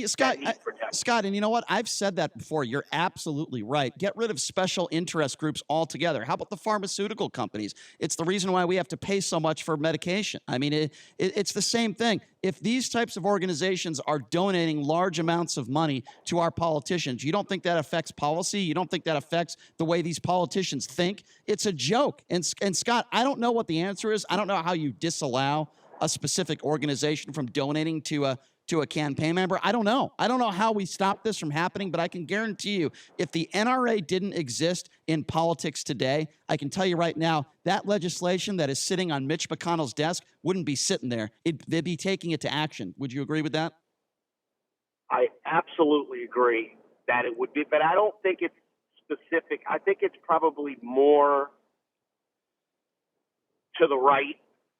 Scott, and you know what? I've said that before. You're absolutely right. Get rid of special interest groups altogether. How about the pharmaceutical companies? It's the reason why we have to pay so much for medication. I mean, it's the same thing. If these types of organizations are donating large amounts of money to our politicians, you don't think that affects policy? You don't think that affects the way these politicians think? It's a joke. And Scott, I don't know what the answer is. I don't know how you disallow a specific organization from donating to a campaign member. I don't know. I don't know how we stop this from happening, but I can guarantee you, if the NRA didn't exist in politics today, I can tell you right now, that legislation that is sitting on Mitch McConnell's desk wouldn't be sitting there. They'd be taking it to action. Would you agree with that? I absolutely agree that it would be, but I don't think it's specific. I think it's probably more to the right,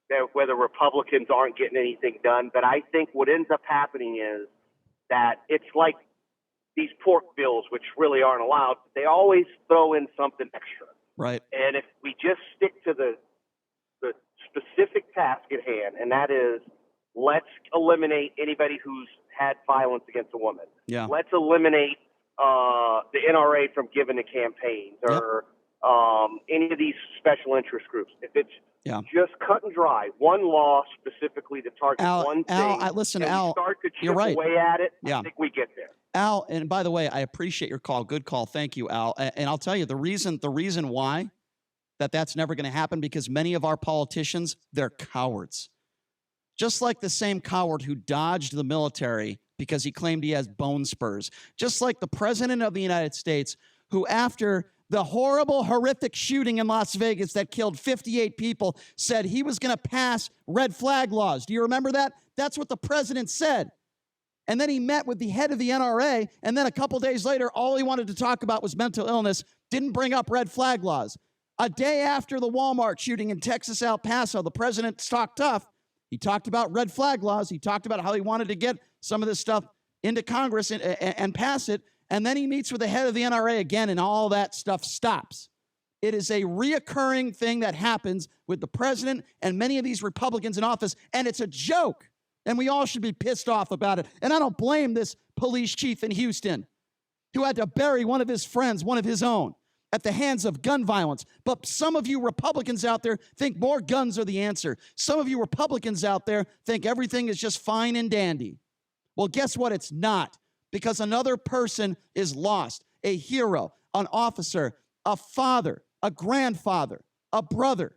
that whether Republicans aren't getting anything done. But I think what ends up happening is that it's like these pork bills, which really aren't allowed. They always throw in something extra. Right. And if we just stick to the specific task at hand, and that is let's eliminate anybody who's had violence against a woman. Yeah. Let's eliminate the NRA from giving to campaigns or any of these special interest groups. If it's just cut and dry, one law specifically to target one thing. Al, listen, and Al, we start to chip you're right. away at it. Yeah. I think we get there. Al, and by the way, I appreciate your call. Good call. Thank you, Al. And I'll tell you the reason why that's never going to happen, because many of our politicians, they're cowards. Just like the same coward who dodged the military because he claimed he has bone spurs. Just like the president of the United States, who after the horrible, horrific shooting in Las Vegas that killed 58 people, said he was going to pass red flag laws. Do you remember that? That's what the president said. And then he met with the head of the NRA, and then a couple days later, all he wanted to talk about was mental illness, didn't bring up red flag laws. A day after the Walmart shooting in Texas, El Paso, the president talked tough. He talked about red flag laws. He talked about how he wanted to get some of this stuff into Congress and pass it. And then he meets with the head of the NRA again, and all that stuff stops. It is a reoccurring thing that happens with the president and many of these Republicans in office, and it's a joke. And we all should be pissed off about it. And I don't blame this police chief in Houston who had to bury one of his friends, one of his own, at the hands of gun violence. But some of you Republicans out there think more guns are the answer. Some of you Republicans out there think everything is just fine and dandy. Well, guess what? It's not. Because another person is lost, a hero, an officer, a father, a grandfather, a brother.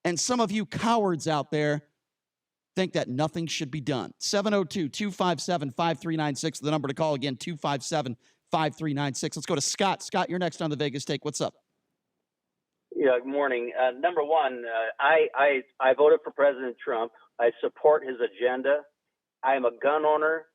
And some of you cowards out there think that nothing should be done. 702-257-5396, the number to call again, 257-5396. Let's go to Scott. Scott, you're next on the Vegas Take. What's up? Yeah, good morning. Number one, I voted for President Trump. I support his agenda. I am a gun owner.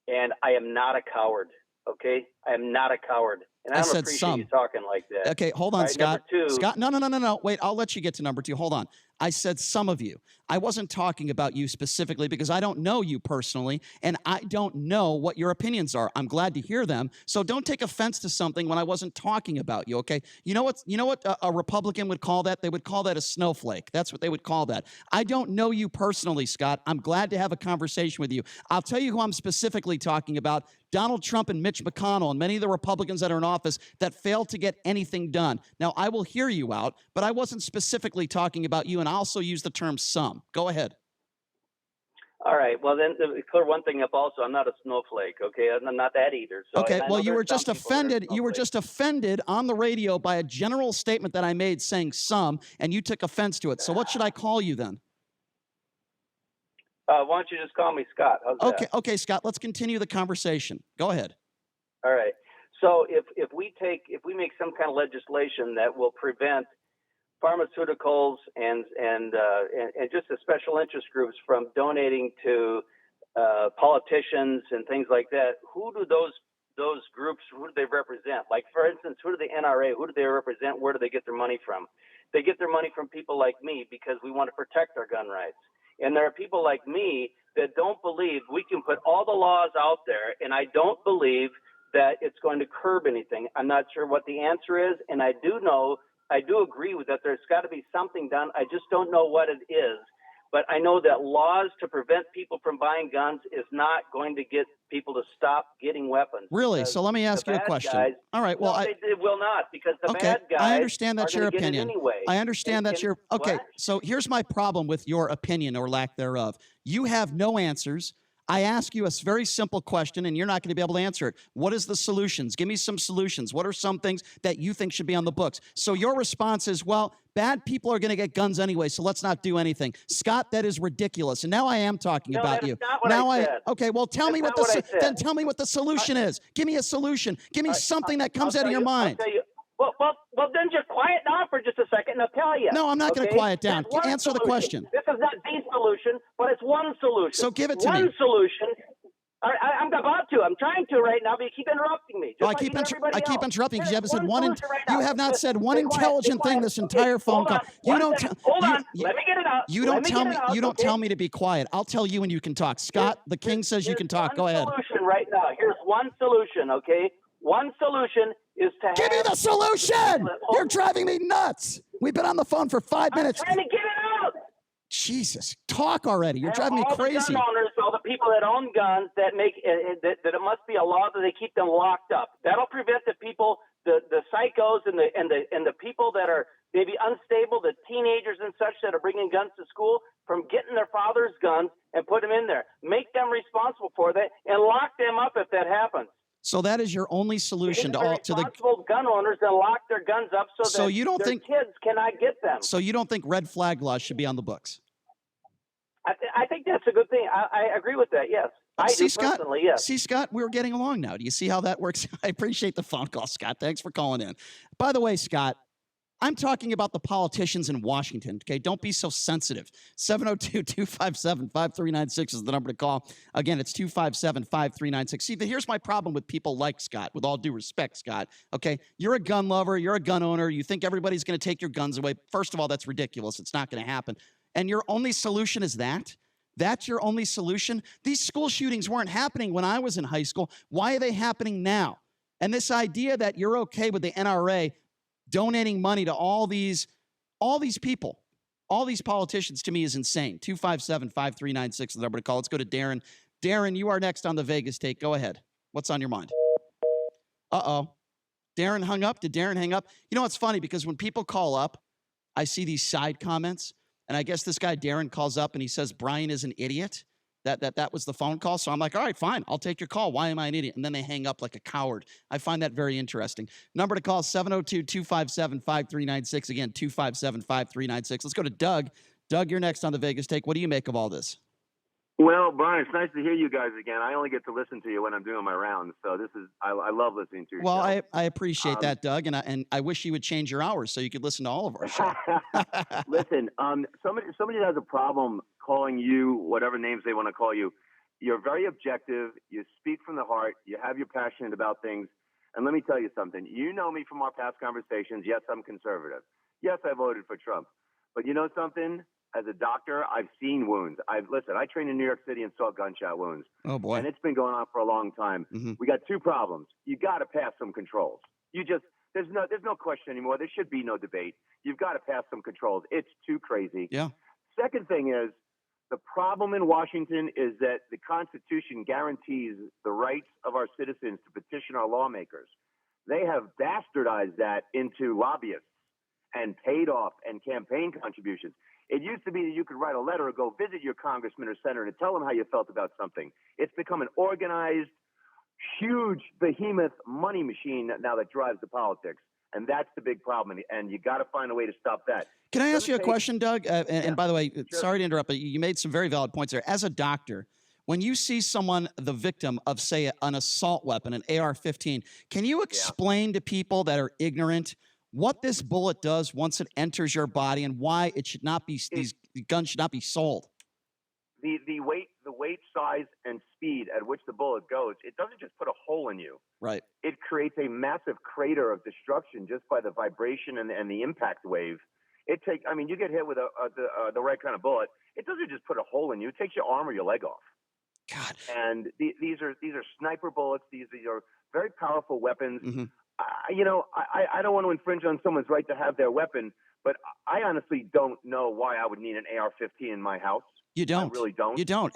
And I am not a coward, okay? I am not a coward. And I don't appreciate you talking like that. Okay, hold on, right, Scott. Number two, Scott, no. Wait, I'll let you get to number two. Hold on. I said some of you. I wasn't talking about you specifically because I don't know you personally, and I don't know what your opinions are. I'm glad to hear them. So don't take offense to something when I wasn't talking about you, okay? You know what a Republican would call that? They would call that a snowflake. That's what they would call that. I don't know you personally, Scott. I'm glad to have a conversation with you. I'll tell you who I'm specifically talking about. Donald Trump and Mitch McConnell and many of the Republicans that are in office that failed to get anything done. Now, I will hear you out, but I wasn't specifically talking about you, and I also use the term some. Go ahead. All right. Well, then to clear one thing up also, I'm not a snowflake, okay? I'm not that either. So, Okay, and I well, know you were there's some just people that are offended. You were snowflakes. just offended on the radio by a general statement that I made saying some, and you took offense to it. So what should I call you then? Why don't you just call me Scott? How's Okay, that? okay, Scott, let's continue the conversation. Go ahead. All right. So if we make some kind of legislation that will prevent pharmaceuticals and just the special interest groups from donating to politicians and things like that, who do those groups, who do they represent? Like, for instance, who do the NRA, who do they represent? Where do they get their money from? They get their money from people like me because we want to protect our gun rights. And there are people like me that don't believe we can put all the laws out there, and I don't believe that it's going to curb anything. I'm not sure what the answer is, and I do agree with that there's got to be something done. I just don't know what it is. But I know that laws to prevent people from buying guns is not going to get people to stop getting weapons. Really? So let me ask you a question. All right. Well, they will not, because the okay, bad guys I understand that's are your gonna get it opinion. anyway. I understand that's your okay. What? So here's my problem with your opinion or lack thereof. You have no answers. I ask you a very simple question, and you're not going to be able to answer it. What is the solutions? Give me some solutions. What are some things that you think should be on the books? So your response is, well, bad people are going to get guns anyway, so let's not do anything. Scott, that is ridiculous. And now I am talking about you. Not what now I said. okay, well, tell me That's what not what I said. then tell me what the solution is. Give me a solution. Give me something that comes out of your mind. I'll tell you. Well, then just quiet down for just a second, and I'll tell you. No, I'm not going to quiet down. There's one Answer the solution. question. This is not the solution, but it's one solution. So give it to me. One solution. I'm about to. I'm trying to right now, but you keep interrupting me. I keep interrupting because you haven't said one. You have not said one intelligent thing this entire phone call. You don't. Hold on. Let me get it out. You don't tell me. You don't tell me to be quiet. I'll tell you when you can talk. Scott, the king says you can talk. Go ahead. Solution right now. Here's one solution. Okay. One solution is to give me the solution. You're driving me nuts. We've been on the phone for 5 minutes. I'm trying to get it out. Jesus, talk already. You're driving me crazy. All the gun owners, all the people that own guns, that make that it must be a law that they keep them locked up. That'll prevent the people, the psychos and the people that are maybe unstable, the teenagers and such that are bringing guns to school, from getting their father's guns and put them in there. Make them responsible for that and lock them up if that happens. So that is your only solution to the responsible gun owners and lock their guns up so that you don't their think kids cannot get them. So you don't think red flag laws should be on the books? I think that's a good thing. I agree with that. Yes, I do personally. Yes. See, Scott, we're getting along now. Do you see how that works? I appreciate the phone call, Scott. Thanks for calling in. By the way, Scott, I'm talking about the politicians in Washington, okay? Don't be so sensitive. 702-257-5396 is the number to call. Again, it's 257-5396. See, here's my problem with people like Scott, with all due respect, Scott, okay? You're a gun lover. You're a gun owner. You think everybody's going to take your guns away. First of all, that's ridiculous. It's not going to happen. And your only solution is that? That's your only solution? These school shootings weren't happening when I was in high school. Why are they happening now? And this idea that you're okay with the NRA donating money to all these people, all these politicians, to me is insane. 257-5396 is the number to call. Let's go to Darren. Darren, you are next on the Vegas Take. Go ahead. What's on your mind? Uh-oh. Darren hung up. Did Darren hang up? You know, it's funny because when people call up, I see these side comments, and I guess this guy Darren calls up and he says Brian is an idiot. That was the phone call. So I'm like, all right, fine. I'll take your call. Why am I an idiot? And then they hang up like a coward. I find that very interesting. Number to call, 702-257-5396. Again, 257-5396. Let's go to Doug. Doug, you're next on the Vegas Take. What do you make of all this? Well, Brian, it's nice to hear you guys again. I only get to listen to you when I'm doing my rounds, so I love listening to you. Well, I appreciate that, Doug, and I wish you would change your hours so you could listen to all of our show. Listen, somebody has a problem calling you whatever names they want to call you. You're very objective. You speak from the heart. You have your passion about things. And let me tell you something. You know me from our past conversations. Yes, I'm conservative. Yes, I voted for Trump. But you know something? As a doctor, I've seen wounds. I trained in New York City and saw gunshot wounds. Oh, boy. And it's been going on for a long time. Mm-hmm. We got two problems. You got to pass some controls. There's no question anymore. There should be no debate. You've got to pass some controls. It's too crazy. Yeah. Second thing is, the problem in Washington is that the Constitution guarantees the rights of our citizens to petition our lawmakers. They have bastardized that into lobbyists and paid off and campaign contributions. It used to be that you could write a letter or go visit your congressman or senator and tell them how you felt about something. It's become an organized, huge, behemoth money machine now that drives the politics. And that's the big problem. And you got to find a way to stop that. Can I ask you a question, Doug? And by the way, Sure. sorry to interrupt, but you made some very valid points there. As a doctor, when you see someone, the victim of, say, an assault weapon, an AR-15, can you explain to people that are ignorant what this bullet does once it enters your body and why it should not be, these guns should not be sold? The weight, size, and speed at which the bullet goes, it doesn't just put a hole in you. Right. It creates a massive crater of destruction just by the vibration and the impact wave. You get hit with the right kind of bullet. It doesn't just put a hole in you. It takes your arm or your leg off. God. And these are sniper bullets. These are very powerful weapons. Mm-hmm. I don't want to infringe on someone's right to have their weapon, but I honestly don't know why I would need an AR-15 in my house. You don't. I really don't. You don't.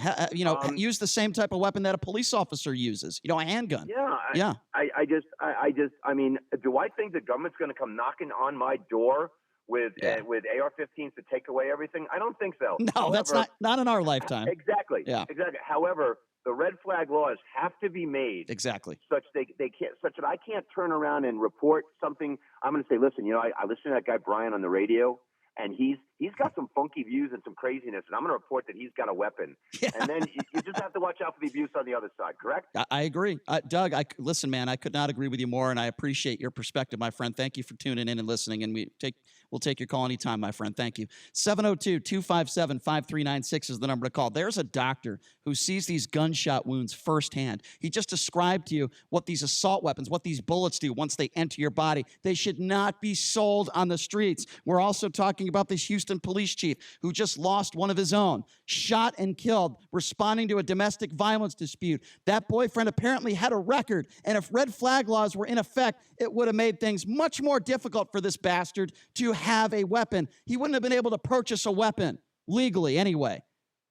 Use the same type of weapon that a police officer uses. A handgun. Yeah. I mean, do I think the government's going to come knocking on my door with AR-15s to take away everything? I don't think so. No, However, that's not in our lifetime. Exactly. Yeah. Exactly. However, the red flag laws have to be made exactly such they can't, such that I can't turn around and report something. I'm going to say, listen, I listen to that guy Brian on the radio, and he's got some funky views and some craziness, and I'm going to report that he's got a weapon. Yeah. And then you just have to watch out for the abuse on the other side, correct? I agree. Doug, listen, man, I could not agree with you more, and I appreciate your perspective, my friend. Thank you for tuning in and listening, and we'll take your call anytime, my friend. Thank you. 702-257-5396 is the number to call. There's a doctor who sees these gunshot wounds firsthand. He just described to you what these assault weapons, what these bullets do once they enter your body. They should not be sold on the streets. We're also talking about this Houston police chief who just lost one of his own, shot and killed, responding to a domestic violence dispute. That boyfriend apparently had a record, and if red flag laws were in effect, it would have made things much more difficult for this bastard to have a weapon. He wouldn't have been able to purchase a weapon legally anyway.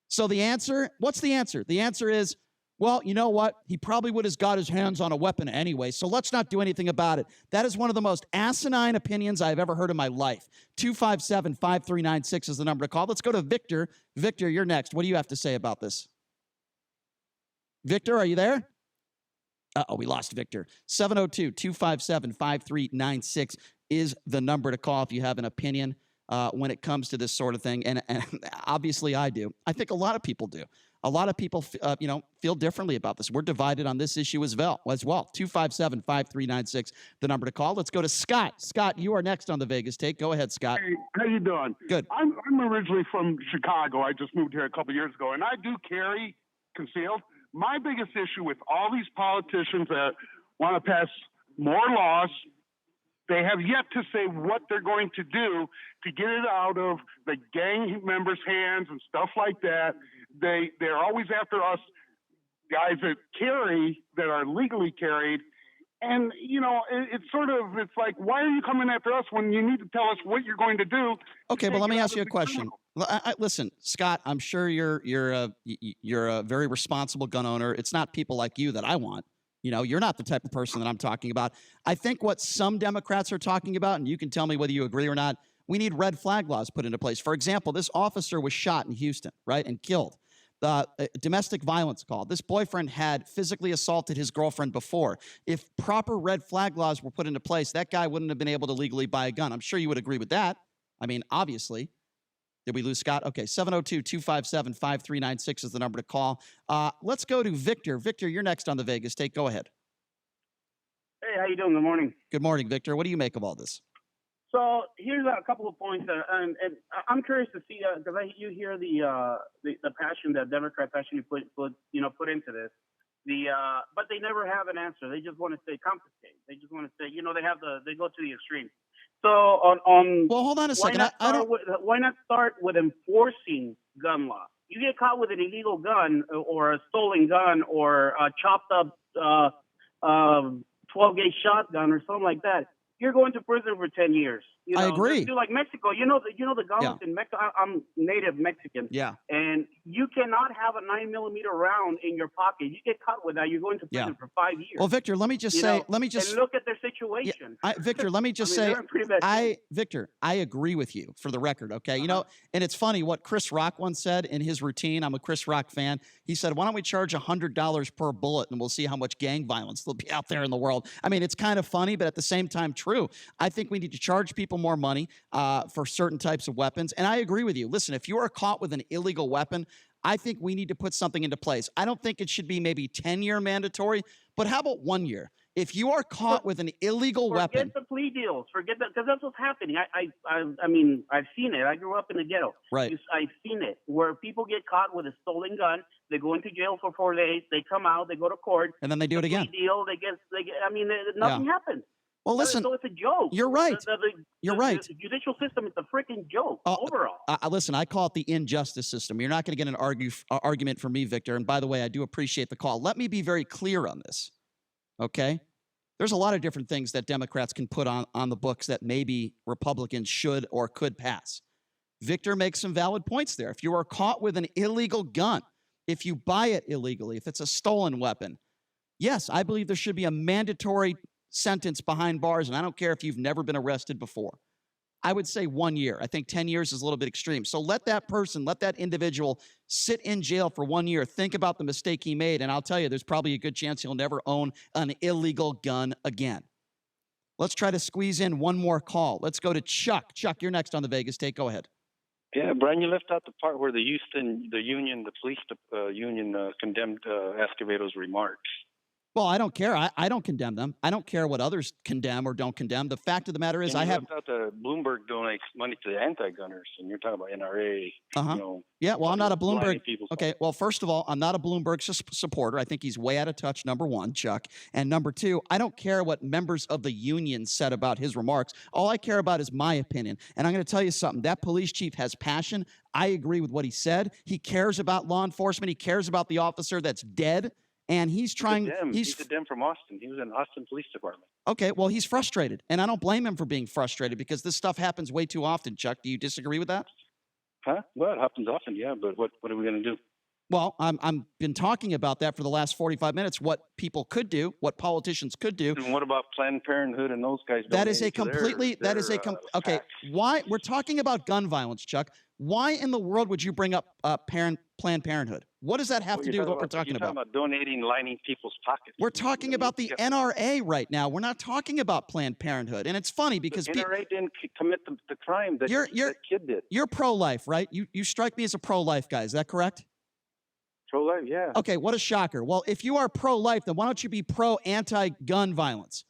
So the answer, what's the answer? The answer is, well, you know what? He probably would have got his hands on a weapon anyway, so let's not do anything about it. That is one of the most asinine opinions I've ever heard in my life. 257-5396 is the number to call. Let's go to Victor. Victor, you're next. What do you have to say about this? Victor, are you there? Uh-oh, we lost Victor. 702-257-5396 is the number to call if you have an opinion when it comes to this sort of thing. And obviously I do. I think a lot of people do. A lot of people, feel differently about this. We're divided on this issue as well. 257-5396, the number to call. Let's go to Scott. Scott, you are next on the Vegas Take. Go ahead, Scott. Hey, how you doing? Good. I'm originally from Chicago. I just moved here a couple years ago, and I do carry concealed. My biggest issue with all these politicians that want to pass more laws, they have yet to say what they're going to do to get it out of the gang members' hands and stuff like that. They're always after us guys that are legally carried. And, it's like, why are you coming after us when you need to tell us what you're going to do? Okay, but let me ask you a question. Listen, Scott, I'm sure you're a very responsible gun owner. It's not people like you that I want. You're not the type of person that I'm talking about. I think what some Democrats are talking about, and you can tell me whether you agree or not, we need red flag laws put into place. For example, this officer was shot in Houston, right, and killed. Domestic violence call. This boyfriend had physically assaulted his girlfriend before. If proper red flag laws were put into place, that guy wouldn't have been able to legally buy a gun. I'm sure you would agree with that. I mean, obviously. Did we lose Scott? Okay, 702-257-5396 is the number to call. Let's go to Victor. Victor, you're next on the Vegas Take. Go ahead. Hey, how you doing? Good morning. Good morning, Victor. What do you make of all this? So here's a couple of points, and I'm curious to see because you hear the passion that Democrats actually put into this. But they never have an answer. They just want to say confiscate. They just want to say they go to the extreme. So well, hold on a second. Why not start with enforcing gun law? You get caught with an illegal gun or a stolen gun or a chopped up 12-gauge shotgun or something like that. you're going to prison for 10 years. You know, I agree. Just do like Mexico. You know the guns in Mexico. I'm native Mexican. Yeah. And you cannot have a 9mm round in your pocket. You get caught with that, you're going to prison for 5 years. Well, Victor, let me just say, and look at their situation. Victor, let me just say, they're in pretty bad shape. Victor, I agree with you for the record. Okay. You know, and it's funny what Chris Rock once said in his routine. I'm a Chris Rock fan. He said, why don't we charge $100 per bullet and we'll see how much gang violence there'll be out there in the world. I mean, it's kind of funny, but at the same time, true. I think we need to charge people more money for certain types of weapons. And I agree with you. Listen, if you are caught with an illegal weapon, I think we need to put something into place. I don't think it should be maybe 10-year mandatory, but how about 1 year? If you are caught with an illegal weapon. Forget the plea deals. Forget that, because that's what's happening. I mean, I've seen it. I grew up in the ghetto. Right. I've seen it where people get caught with a stolen gun. They go into jail for 4 days. They come out. They go to court. And then they do it again. Plea deal. They get. I mean, nothing happens. Well, listen. So it's a joke. You're right. You're right. The judicial system is a freaking joke overall. Listen, I call it the injustice system. You're not going to get an argument from me, Victor. And by the way, I do appreciate the call. Let me be very clear on this. Okay? There's a lot of different things that Democrats can put on the books that maybe Republicans should or could pass. Victor makes some valid points there. If you are caught with an illegal gun, if you buy it illegally, if it's a stolen weapon, yes, I believe there should be a mandatory sentence behind bars, and I don't care if you've never been arrested before. I would say 1 year. I think 10 years is a little bit extreme. So let that person, let that individual sit in jail for 1 year. Think about the mistake he made, and I'll tell you, there's probably a good chance he'll never own an illegal gun again. Let's try to squeeze in one more call. Let's go to Chuck. Chuck, you're next on the Vegas Take. Go ahead. Yeah, Brian, you left out the part where the police union condemned Escobedo's remarks. Well, I don't care. I don't condemn them. I don't care what others condemn or don't condemn. The fact of the matter is, and you left out that Bloomberg donates money to the anti-gunners, and you're talking about NRA. Yeah, well, I'm not a Bloomberg. Okay, well, first of all, I'm not a Bloomberg supporter. I think he's way out of touch, number one, Chuck. And number two, I don't care what members of the union said about his remarks. All I care about is my opinion. And I'm going to tell you something. That police chief has passion. I agree with what he said. He cares about law enforcement. He cares about the officer that's dead. And he's trying. He's a Dem from Austin. He was in Austin Police Department. Okay, well, he's frustrated, and I don't blame him for being frustrated because this stuff happens way too often. Chuck, do you disagree with that? Huh? Well, it happens often, yeah. But what are we going to do? Well, I'm been talking about that for the last 45 minutes. What people could do, what politicians could do. And what about Planned Parenthood and those guys? That is a completely. Okay. Why we're talking about gun violence, Chuck? Why in the world would you bring up Planned Parenthood? What does that have to do with what we're talking about? You're talking about donating, lining people's pockets. We're talking about the NRA right now. We're not talking about Planned Parenthood. And it's funny because the NRA didn't commit the crime that that kid did. You're pro-life, right? You strike me as a pro-life guy. Is that correct? Pro-life, yeah. Okay, what a shocker. Well, if you are pro-life, then why don't you be pro-anti-gun violence?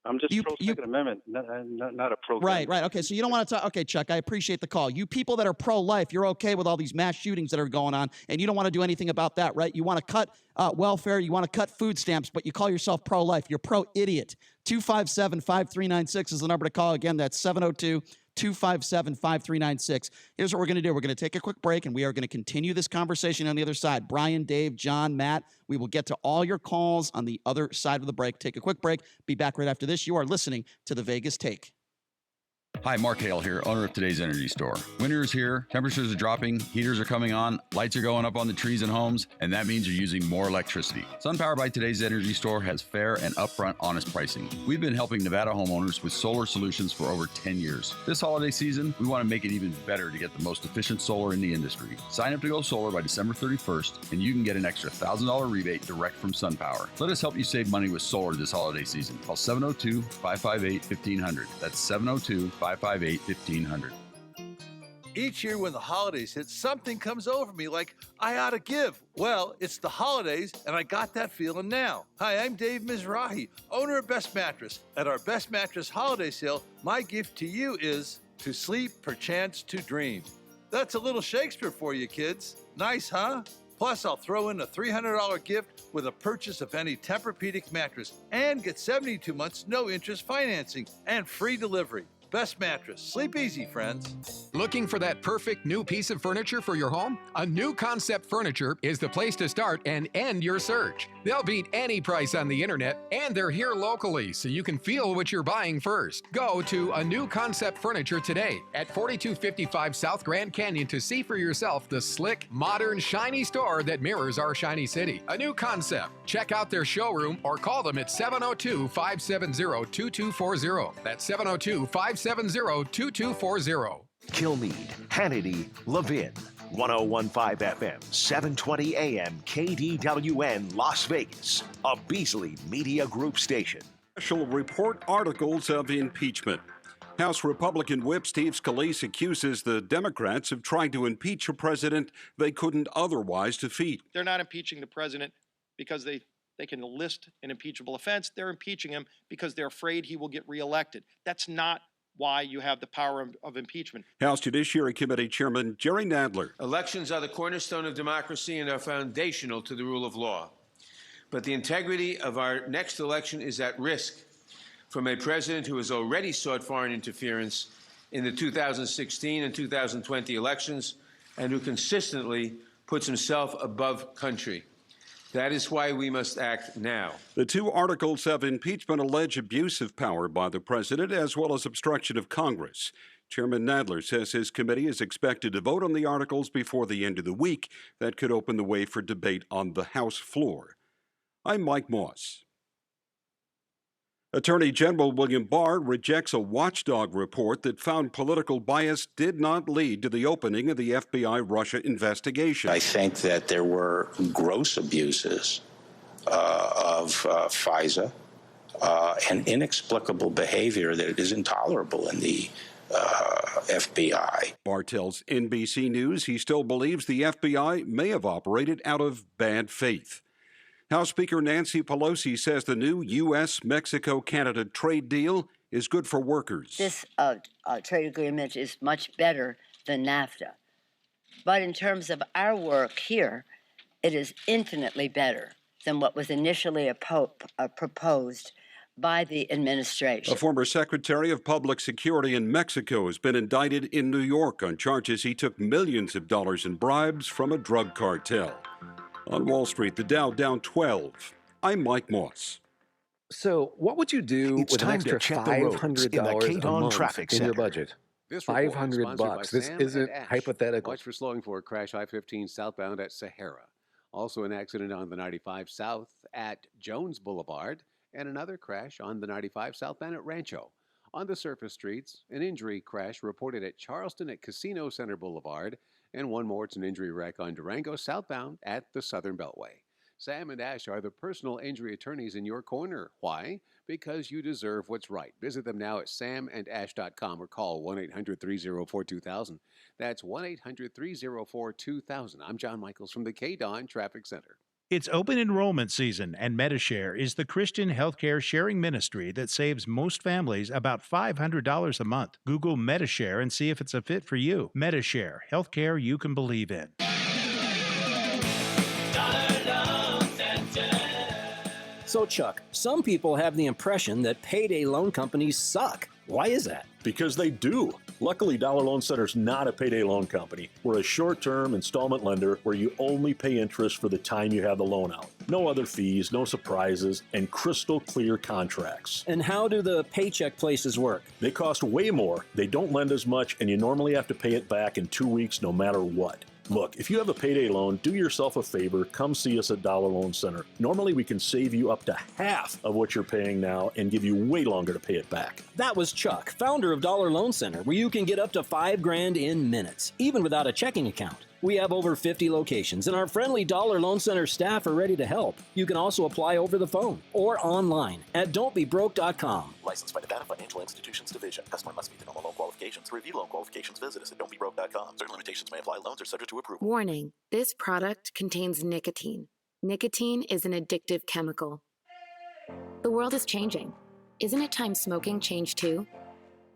I'm just pro-Second Amendment, not a pro. Right. Okay, so you don't want to talk. Okay, Chuck, I appreciate the call. You people that are pro-life, you're okay with all these mass shootings that are going on, and you don't want to do anything about that, right? You want to cut welfare, you want to cut food stamps, but you call yourself pro-life. You're pro-idiot. 257-5396 is the number to call. Again, that's 702-257-5396. Here's what we're going to do. We're going to take a quick break, and we are going to continue this conversation on the other side. Brian, Dave, John, Matt, we will get to all your calls on the other side of the break. Take a quick break. Be back right after this. You are listening to the Vegas Take. Hi, Mark Hale here, owner of Today's Energy Store. Winter is here, temperatures are dropping, heaters are coming on, lights are going up on the trees and homes, and that means you're using more electricity. SunPower by Today's Energy Store has fair and upfront honest pricing. We've been helping Nevada homeowners with solar solutions for over 10 years. This holiday season, we want to make it even better to get the most efficient solar in the industry. Sign up to go solar by December 31st, and you can get an extra $1,000 rebate direct from SunPower. Let us help you save money with solar this holiday season. Call 702-558-1500. That's 702-558-1500. Each year when the holidays hit, something comes over me like I ought to give. Well, it's the holidays, and I got that feeling now. Hi, I'm Dave Mizrahi, owner of Best Mattress. At our Best Mattress holiday sale, my gift to you is to sleep, perchance to dream. That's a little Shakespeare for you, kids. Nice, huh? Plus, I'll throw in a $300 gift with a purchase of any Tempur-Pedic mattress and get 72 months no interest financing and free delivery. Best Mattress. Sleep easy, friends. Looking for that perfect new piece of furniture for your home? A New Concept Furniture is the place to start and end your search. They'll beat any price on the internet, and they're here locally, so you can feel what you're buying first. Go to A New Concept Furniture today at 4255 South Grand Canyon to see for yourself the slick, modern, shiny store that mirrors our shiny city. A New Concept. Check out their showroom or call them at 702-570-2240. That's 702-570-2240. Kilmeade, Hannity, Levin. 1015 FM, 720 AM, KDWN, Las Vegas, a Beasley Media Group station. Special report articles of impeachment. House Republican Whip Steve Scalise accuses the Democrats of trying to impeach a president they couldn't otherwise defeat. They're not impeaching the president because they can list an impeachable offense. They're impeaching him because they're afraid he will get reelected. That's not why you have the power of impeachment. House Judiciary Committee Chairman Jerry Nadler. Elections are the cornerstone of democracy and are foundational to the rule of law. But the integrity of our next election is at risk from a president who has already sought foreign interference in the 2016 and 2020 elections and who consistently puts himself above country. That is why we must act now. The two articles of impeachment allege abuse of power by the president as well as obstruction of Congress. Chairman Nadler says his committee is expected to vote on the articles before the end of the week. That could open the way for debate on the House floor. I'm Mike Moss. Attorney General William Barr rejects a watchdog report that found political bias did not lead to the opening of the FBI Russia investigation. I think that there were gross abuses of FISA and inexplicable behavior that is intolerable in the FBI. Barr tells NBC News he still believes the FBI may have operated out of bad faith. House Speaker Nancy Pelosi says the new U.S. Mexico-Canada trade deal is good for workers. This trade agreement is much better than NAFTA. But in terms of our work here, it is infinitely better than what was initially proposed by the administration. A former Secretary of Public Security in Mexico has been indicted in New York on charges he took millions of dollars in bribes from a drug cartel. On Wall Street, the Dow down 12. I'm Mike Moss. So, what would you do with an extra $500 a month in your budget? $500. This isn't hypothetical. Watch for slowing for a crash I-15 southbound at Sahara. Also an accident on the 95 south at Jones Boulevard, and another crash on the 95 southbound at Rancho. On the surface streets, an injury crash reported at Charleston at Casino Center Boulevard, and one more, it's an injury wreck on Durango southbound at the Southern Beltway. Sam and Ash are the personal injury attorneys in your corner. Why? Because you deserve what's right. Visit them now at samandash.com or call 1-800-304-2000. That's 1-800-304-2000. I'm John Michaels from the KDON Traffic Center. It's open enrollment season, and Medishare is the Christian healthcare sharing ministry that saves most families about $500 a month. Google Medishare and see if it's a fit for you. Medishare, healthcare you can believe in. So, Chuck, some people have the impression that payday loan companies suck. Why is that? Because they do. Luckily, Dollar Loan Center's not a payday loan company. We're a short-term installment lender where you only pay interest for the time you have the loan out. No other fees, no surprises, and crystal clear contracts. And how do the paycheck places work? They cost way more, they don't lend as much, and you normally have to pay it back in 2 weeks no matter what. Look, if you have a payday loan, do yourself a favor, come see us at Dollar Loan Center. Normally we can save you up to half of what you're paying now and give you way longer to pay it back. That was Chuck, founder of Dollar Loan Center, where you can get up to $5,000 in minutes, even without a checking account. We have over 50 locations, and our friendly Dollar Loan Center staff are ready to help. You can also apply over the phone or online at don'tbebroke.com. Licensed by Nevada Financial Institutions Division. Customer must meet the normal loan qualifications. To review loan qualifications, visit us at don'tbebroke.com. Certain limitations may apply. Loans are subject to approval. Warning, this product contains nicotine. Nicotine is an addictive chemical. The world is changing. Isn't it time smoking changed too?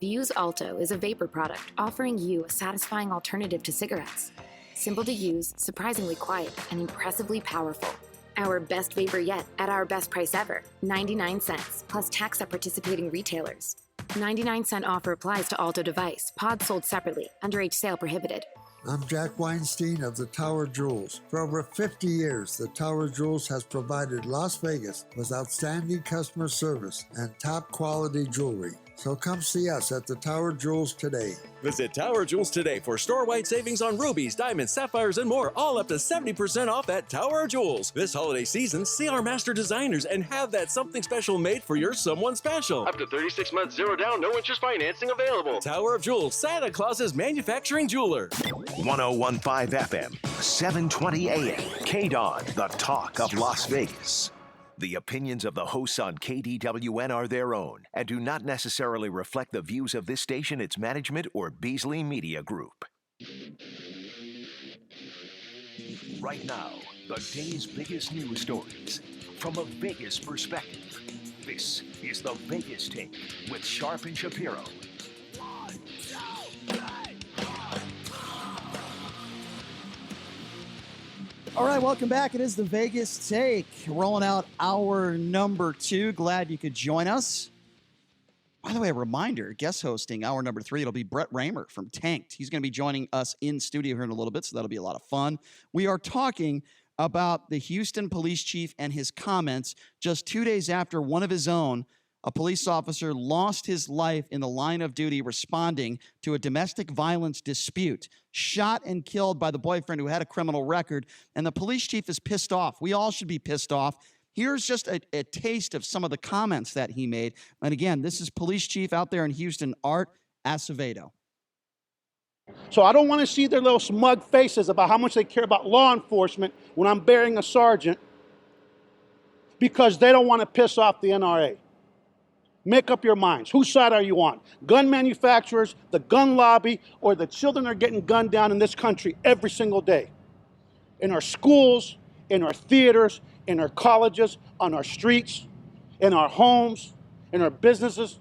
Vuse Alto is a vapor product offering you a satisfying alternative to cigarettes. Simple to use, surprisingly quiet, and impressively powerful. Our best vapor yet at our best price ever, 99 cents, plus tax at participating retailers. 99-cent offer applies to Alto device. Pods sold separately. Underage sale prohibited. I'm Jack Weinstein of the Tower Jewels. For over 50 years, the Tower Jewels has provided Las Vegas with outstanding customer service and top quality jewelry. So come see us at the Tower Jewels today. Visit Tower Jewels today for store-wide savings on rubies, diamonds, sapphires, and more, all up to 70% off at Tower Jewels. This holiday season, see our master designers and have that something special made for your someone special. Up to 36 months, 0 down, no interest financing available. Tower of Jewels, Santa Claus's manufacturing jeweler. 1015 FM, 720 AM, KDON, the talk of Las Vegas. The opinions of the hosts on KDWN are their own and do not necessarily reflect the views of this station, its management, or Beasley Media Group. Right now, the day's biggest news stories from a Vegas perspective. This is the Vegas Take with Sharp and Shapiro. All right, welcome back. It is the Vegas Take. Rolling out hour number 2. Glad you could join us. By the way, a reminder, guest hosting hour number 3, it'll be Brett Raymer from Tanked. He's going to be joining us in studio here in a little bit, so that'll be a lot of fun. We are talking about the Houston police chief and his comments just 2 days after one of his own, a police officer, lost his life in the line of duty responding to a domestic violence dispute, shot and killed by the boyfriend who had a criminal record, and the police chief is pissed off. We all should be pissed off. Here's just a taste of some of the comments that he made. And again, this is police chief out there in Houston, Art Acevedo. So I don't want to see their little smug faces about how much they care about law enforcement when I'm burying a sergeant because they don't want to piss off the NRA. Make up your minds. Whose side are you on? Gun manufacturers, the gun lobby, or the children are getting gunned down in this country every single day? In our schools, in our theaters, in our colleges, on our streets, in our homes, in our businesses.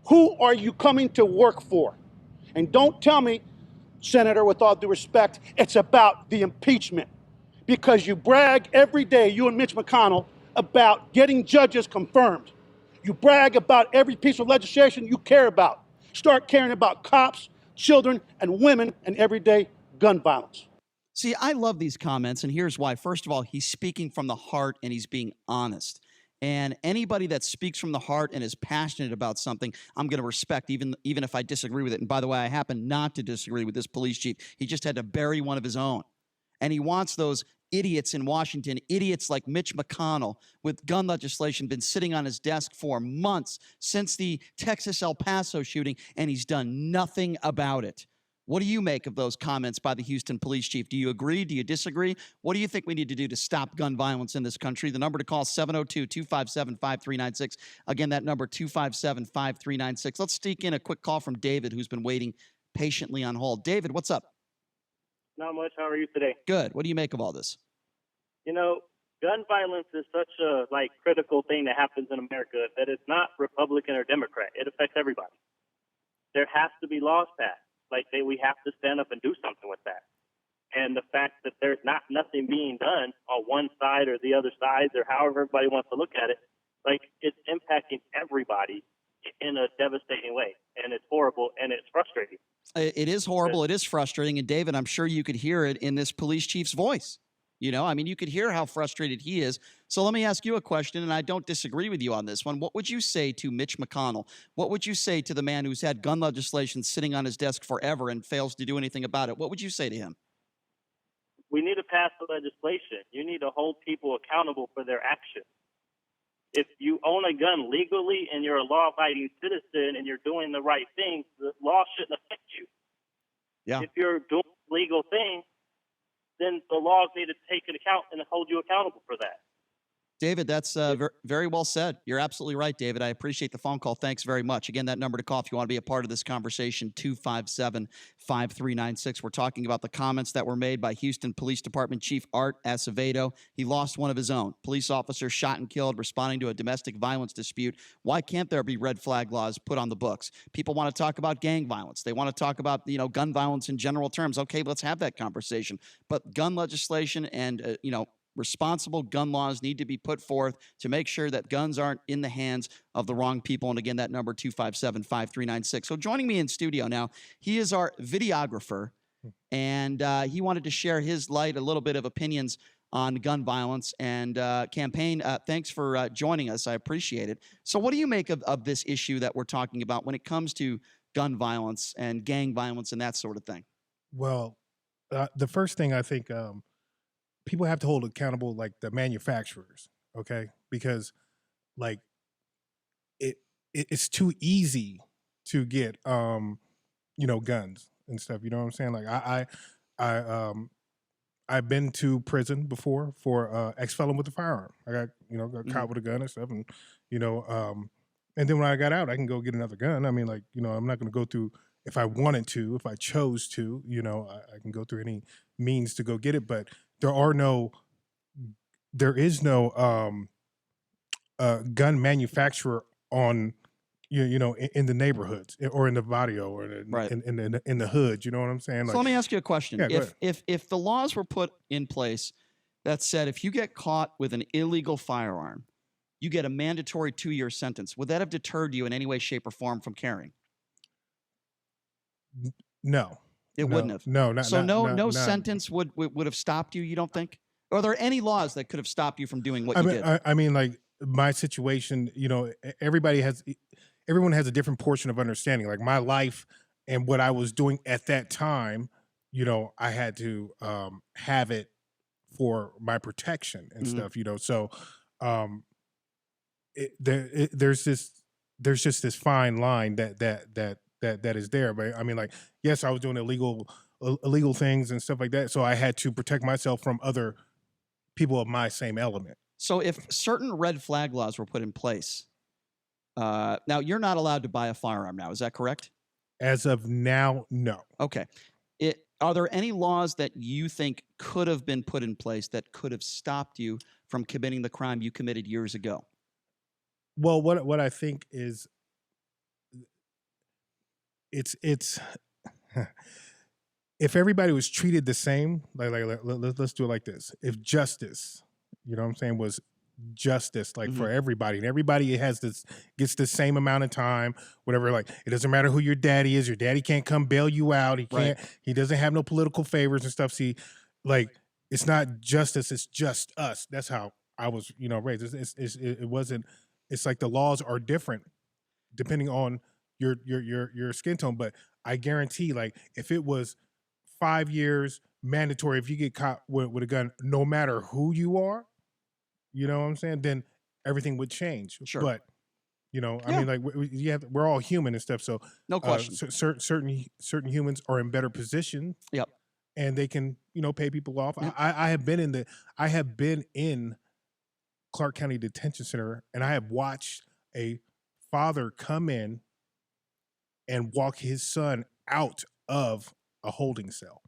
Who are you coming to work for? And don't tell me, Senator, with all due respect, it's about the impeachment. Because you brag every day, you and Mitch McConnell, about getting judges confirmed. You brag about every piece of legislation you care about. Start caring about cops, children, and women, and everyday gun violence. See, I love these comments, and here's why. First of all, he's speaking from the heart, and he's being honest. And anybody that speaks from the heart and is passionate about something, I'm going to respect, even if I disagree with it. And by the way, I happen not to disagree with this police chief. He just had to bury one of his own. And he wants those idiots in Washington, idiots like Mitch McConnell with gun legislation, been sitting on his desk for months since the Texas El Paso shooting, and he's done nothing about it. What do you make of those comments by the Houston police chief? Do you agree? Do you disagree? What do you think we need to do to stop gun violence in this country? The number to call, 702-257-5396. Again, that number, 257-5396. Let's sneak in a quick call from David, who's been waiting patiently on hold. David, what's up? Not much. How are you today? Good. What do you make of all this? You know, gun violence is such a critical thing that happens in America that it's not Republican or Democrat. It affects everybody. There has to be laws passed. We have to stand up and do something with that. And the fact that there's nothing being done on one side or the other side, or however everybody wants to look at it, it's impacting everybody in a devastating way. And it's horrible and it's frustrating. It is horrible. It is frustrating. And David, I'm sure you could hear it in this police chief's voice. You could hear how frustrated he is. So let me ask you a question, and I don't disagree with you on this one. What would you say to Mitch McConnell? What would you say to the man who's had gun legislation sitting on his desk forever and fails to do anything about it? What would you say to him? We need to pass the legislation. You need to hold people accountable for their actions. If you own a gun legally and you're a law-abiding citizen and you're doing the right thing, the law shouldn't affect you. Yeah. If you're doing legal things, then the laws need to take into account and hold you accountable for that. David, that's very well said. You're absolutely right, David. I appreciate the phone call. Thanks very much. Again, that number to call if you want to be a part of this conversation, 257-5396. We're talking about the comments that were made by Houston Police Department Chief Art Acevedo. He lost one of his own. Police officer shot and killed responding to a domestic violence dispute. Why can't there be red flag laws put on the books? People want to talk about gang violence. They want to talk about, gun violence in general terms. Okay, let's have that conversation. But gun legislation and, responsible gun laws need to be put forth to make sure that guns aren't in the hands of the wrong people. And again, that number 257-5396. So joining me in studio now, he is our videographer, and he wanted to share his light, a little bit of opinions on gun violence and campaign. Thanks for joining us. I appreciate it. So what do you make of this issue that we're talking about when it comes to gun violence and gang violence and that sort of thing? Well, the first thing I think people have to hold accountable, like the manufacturers, okay? Because like it's too easy to get guns and stuff. You know what I'm saying? Like I've been to prison before for ex-felon with a firearm. I got caught with a gun and stuff, and and then when I got out, I can go get another gun. I mean, like, I'm not going to go through, if I wanted to, if I chose to, I can go through any means to go get it. But there is no gun manufacturer on, in the neighborhoods or in the barrio or in the hood. You know what I'm saying? So let me ask you a question. Yeah, if the laws were put in place that said if you get caught with an illegal firearm, you get a mandatory 2-year sentence, would that have deterred you in any way, shape, or form from carrying? No. It wouldn't have. No sentence would have stopped you, you don't think? Or are there any laws that could have stopped you from doing what you did? I mean, like, my situation, everyone has a different portion of understanding. Like, my life and what I was doing at that time, I had to have it for my protection and stuff, so there's just this fine line that is there. But I mean, like, yes, I was doing illegal things and stuff like that, so I had to protect myself from other people of my same element. So if certain red flag laws were put in place, now you're not allowed to buy a firearm now, is that correct? As of now, no. Okay. Are there any laws that you think could have been put in place that could have stopped you from committing the crime you committed years ago? Well, what I think is it's if everybody was treated the same, let's do it like this. If justice, was justice, like, for everybody, and everybody gets the same amount of time, whatever. Like, it doesn't matter who your daddy is. Your daddy can't come bail you out. He doesn't have no political favors and stuff. See, like, it's not justice. It's just us. That's how I was, raised. It wasn't. It's like the laws are different depending on your skin tone. But I guarantee, like, if it was 5 years mandatory, if you get caught with a gun, no matter who you are, you know what I'm saying, then everything would change. Sure. But I mean, like, we're all human and stuff. So no question. Certain humans are in better position. Yep. And they can pay people off. Yep. I have been in Clark County Detention Center, and I have watched a father come in and walk his son out of a holding cell.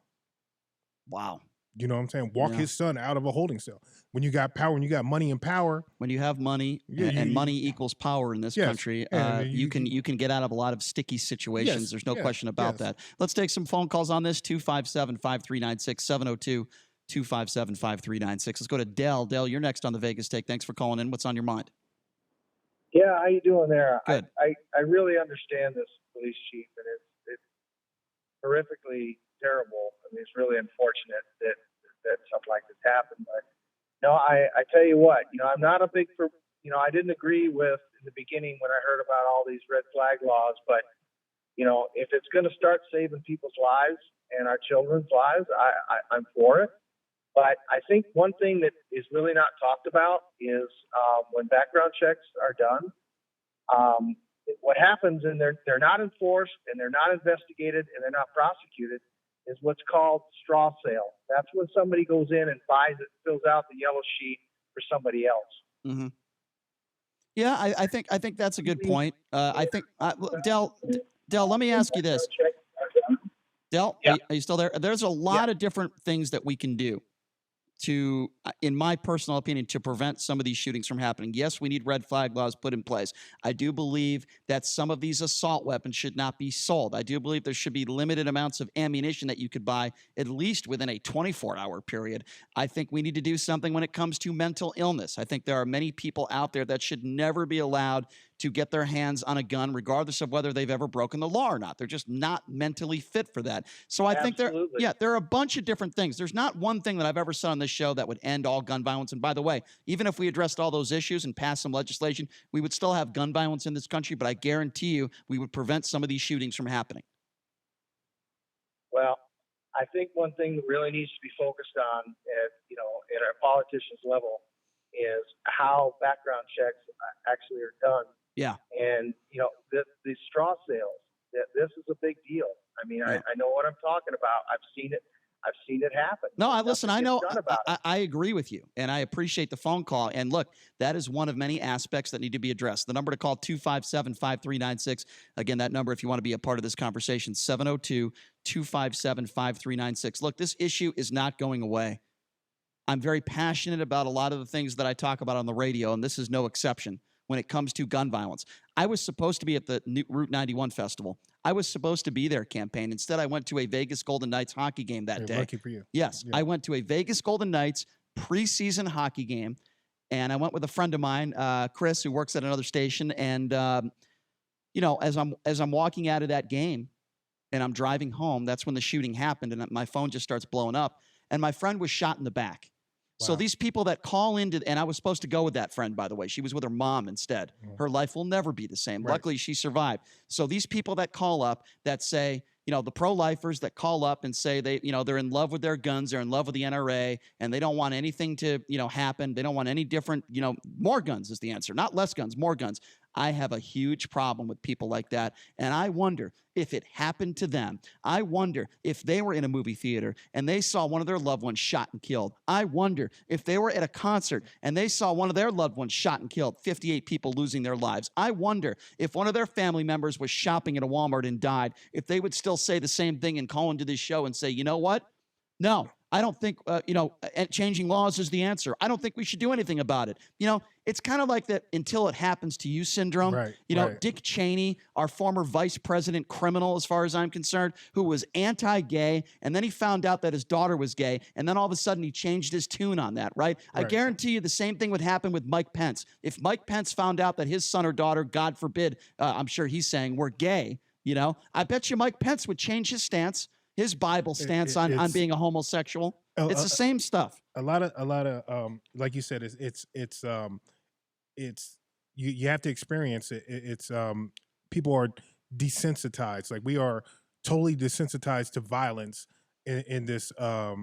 Wow. You know what I'm saying? Walk his son out of a holding cell. When you got power, when you got money and power. When you have money, and money equals power in this country, you can get out of a lot of sticky situations. Yes, There's no question about that. Let's take some phone calls on this. 257-5396, 702-257-5396. Let's go to Dell. Dell, you're next on the Vegas Take. Thanks for calling in. What's on your mind? Yeah, how you doing there? Good. I really understand this, police chief, and it's horrifically terrible. I mean, it's really unfortunate that something like this happened. But I tell you what, I'm not a big I didn't agree with in the beginning when I heard about all these red flag laws, but if it's going to start saving people's lives and our children's lives, I'm for it. But I think one thing that is really not talked about is when background checks are done, what happens, and they're not enforced and they're not investigated and they're not prosecuted, is what's called straw sale. That's when somebody goes in and buys it, fills out the yellow sheet for somebody else. Mm-hmm. Yeah, I think that's a good point. I think Dell, let me ask you this. Dell, are you still there? There's a lot of different things that we can do to, in my personal opinion, to prevent some of these shootings from happening. Yes, we need red flag laws put in place. I do believe that some of these assault weapons should not be sold. I do believe there should be limited amounts of ammunition that you could buy at least within a 24-hour period. I think we need to do something when it comes to mental illness. I think there are many people out there that should never be allowed to get their hands on a gun, regardless of whether they've ever broken the law or not. They're just not mentally fit for that. So I think there are a bunch of different things. There's not one thing that I've ever said on this show that would end all gun violence. And by the way, even if we addressed all those issues and passed some legislation, we would still have gun violence in this country, but I guarantee you we would prevent some of these shootings from happening. Well, I think one thing that really needs to be focused on at our politicians' level is how background checks actually are done. Yeah. And, the straw sales, this is a big deal. I mean, I know what I'm talking about. I've seen it happen. No, I know. About I agree with you, and I appreciate the phone call. And look, that is one of many aspects that need to be addressed. The number to call, 257-5396. Again, that number, if you want to be a part of this conversation, 702-257-5396. Look, this issue is not going away. I'm very passionate about a lot of the things that I talk about on the radio, and this is no exception when it comes to gun violence. I was supposed to be at the Route 91 Festival. I was supposed to be there campaign. Instead, I went to a Vegas Golden Knights hockey game that day. Lucky for you. Yes, yeah. I went to a Vegas Golden Knights preseason hockey game, and I went with a friend of mine, Chris, who works at another station. And as I'm walking out of that game, and I'm driving home, that's when the shooting happened, and my phone just starts blowing up. And my friend was shot in the back. Wow. So these people that call into, and I was supposed to go with that friend, by the way. She was with her mom instead. Her life will never be the same. Right. Luckily, she survived. So these people that call up that say, the pro-lifers that call up and say they're in love with their guns, they're in love with the NRA, and they don't want anything to, happen. They don't want any different, more guns is the answer. Not less guns, more guns. I have a huge problem with people like that. And I wonder if it happened to them. I wonder if they were in a movie theater and they saw one of their loved ones shot and killed. I wonder if they were at a concert and they saw one of their loved ones shot and killed, 58 people losing their lives. I wonder if one of their family members was shopping at a Walmart and died, if they would still say the same thing and call into this show and say, you know what? No, I don't think, changing laws is the answer. I don't think we should do anything about it. It's kind of like that until it happens to you syndrome. Right, right. Dick Cheney, our former vice president criminal, as far as I'm concerned, who was anti-gay, and then he found out that his daughter was gay, and then all of a sudden he changed his tune on that, right? I guarantee you the same thing would happen with Mike Pence. If Mike Pence found out that his son or daughter, God forbid, I'm sure he's saying, were gay, I bet you Mike Pence would change his stance. His Bible stance on being a homosexual. It's the same stuff. A lot of like you said, you have to experience it. It's people are desensitized. Like we are totally desensitized to violence in this day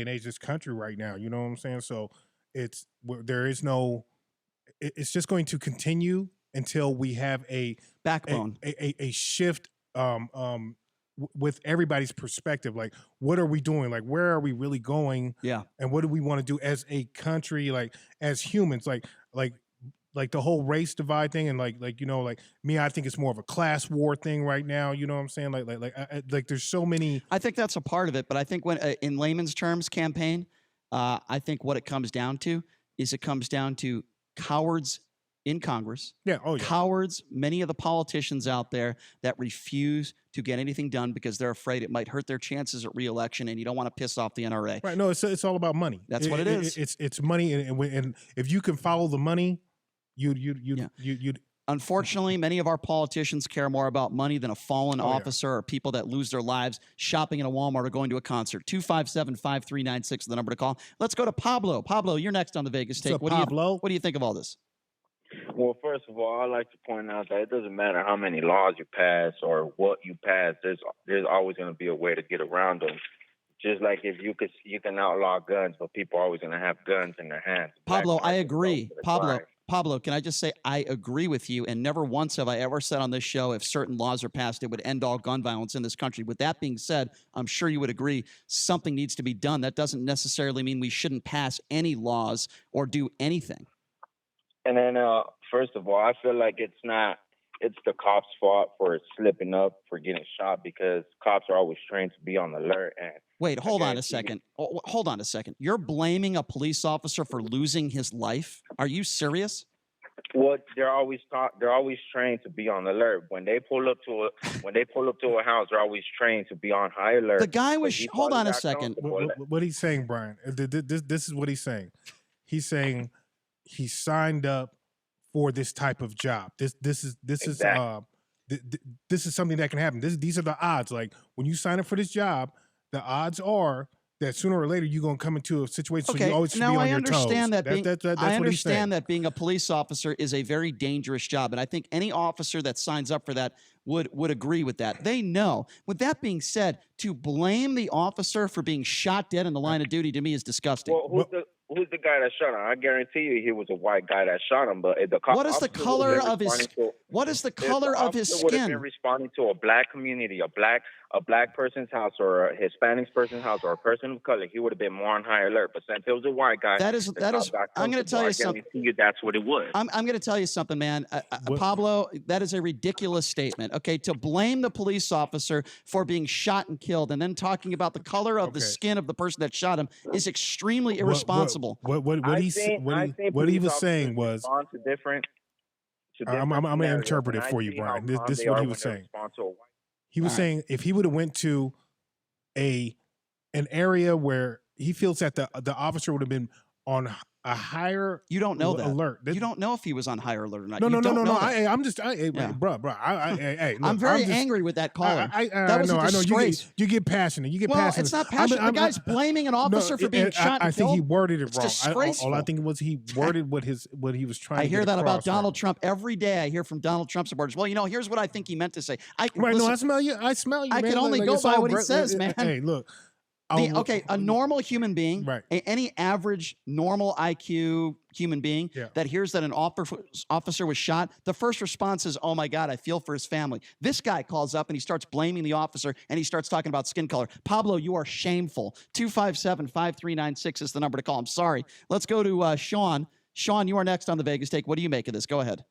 and age, this country right now. You know what I'm saying? So it's just going to continue until we have a backbone, a shift. With everybody's perspective, like what are we doing? Like where are we really going? Yeah. And what do we want to do as a country? Like as humans, like the whole race divide thing, and like me, I think it's more of a class war thing right now. You know what I'm saying? Like there's so many. I think that's a part of it, but I think when in layman's terms, campaign, I think what it comes down to is cowards in Congress. Yeah. Oh, yeah. Cowards, many of the politicians out there that refuse to get anything done because they're afraid it might hurt their chances at re-election, and you don't want to piss off the NRA. Right. No, it's all about money. That's what it is. It's money, and if you can follow the money, you'd. Unfortunately, many of our politicians care more about money than a fallen officer or people that lose their lives shopping in a Walmart or going to a concert. 257-5396 is the number to call. Let's go to Pablo. Pablo, you're next on the Vegas Take. What do you think of all this? Well, first of all, I like to point out that it doesn't matter how many laws you pass or what you pass. There's always going to be a way to get around them. Just like if you can outlaw guns, but people are always going to have guns in their hands. Pablo, I agree. Pablo, can I just say I agree with you, and never once have I ever said on this show if certain laws are passed, it would end all gun violence in this country. With that being said, I'm sure you would agree something needs to be done. That doesn't necessarily mean we shouldn't pass any laws or do anything. And then, first of all, I feel like it's not it's the cops' fault for slipping up, for getting shot, because cops are always trained to be on alert. And Wait, hold on a second. Hold on a second. You're blaming a police officer for losing his life? Are you serious? Well, they're always trained to be on alert. When they pull up to a house, they're always trained to be on high alert. The guy was. Hold on a second. What he's saying, Brian? This is what he's saying. He's saying he signed up for this type of job. This is something that can happen. These are the odds. Like when you sign up for this job, the odds are that sooner or later you're going to come into a situation. So you always should be on your toes. I understand that being a police officer is a very dangerous job, and I think any officer that signs up for that would agree with that. They know. With that being said, to blame the officer for being shot dead in the line of duty to me is disgusting. Well, who's the guy that shot him? I guarantee you, he was a white guy that shot him. But what is the color of his? What is the color of his skin? Would have been responding to a black community, a black person's house, or a Hispanic person's house, or a person of color. He would have been more on high alert. But since it was a white guy, that is. I'm going to tell you something. I guarantee you, that's what it was. I'm going to tell you something, man. Pablo, that is a ridiculous statement. Okay, to blame the police officer for being shot and killed, and then talking about the color of the skin of the person that shot him is extremely irresponsible. What he was saying was. I'm going to interpret it for you, Brian. This is what he was saying. He was saying if he would have went to an area where he feels that the officer would have been on a higher you don't know that alert. You don't know if he was on higher alert or not. No. Yeah. Bro. I'm very angry with that caller. That was a disgrace. You get passionate. It's not passionate. The guy's blaming an officer for being shot and killed. I think he worded it wrong. Disgraceful. All I think was he worded what he was trying to get I hear that about across. Donald Trump every day. I hear from Donald Trump supporters. Well, here's what I think he meant to say. I smell you. I can only go by what he says, man. Hey, look. A normal human being, right? Any average normal IQ human being that hears that an officer was shot, the first response is, "Oh my God, I feel for his family." This guy calls up and he starts blaming the officer and he starts talking about skin color. Pablo, you are shameful. 257-5396 is the number to call. I'm sorry. Let's go to Sean. Sean, you are next on the Vegas Take. What do you make of this? Go ahead.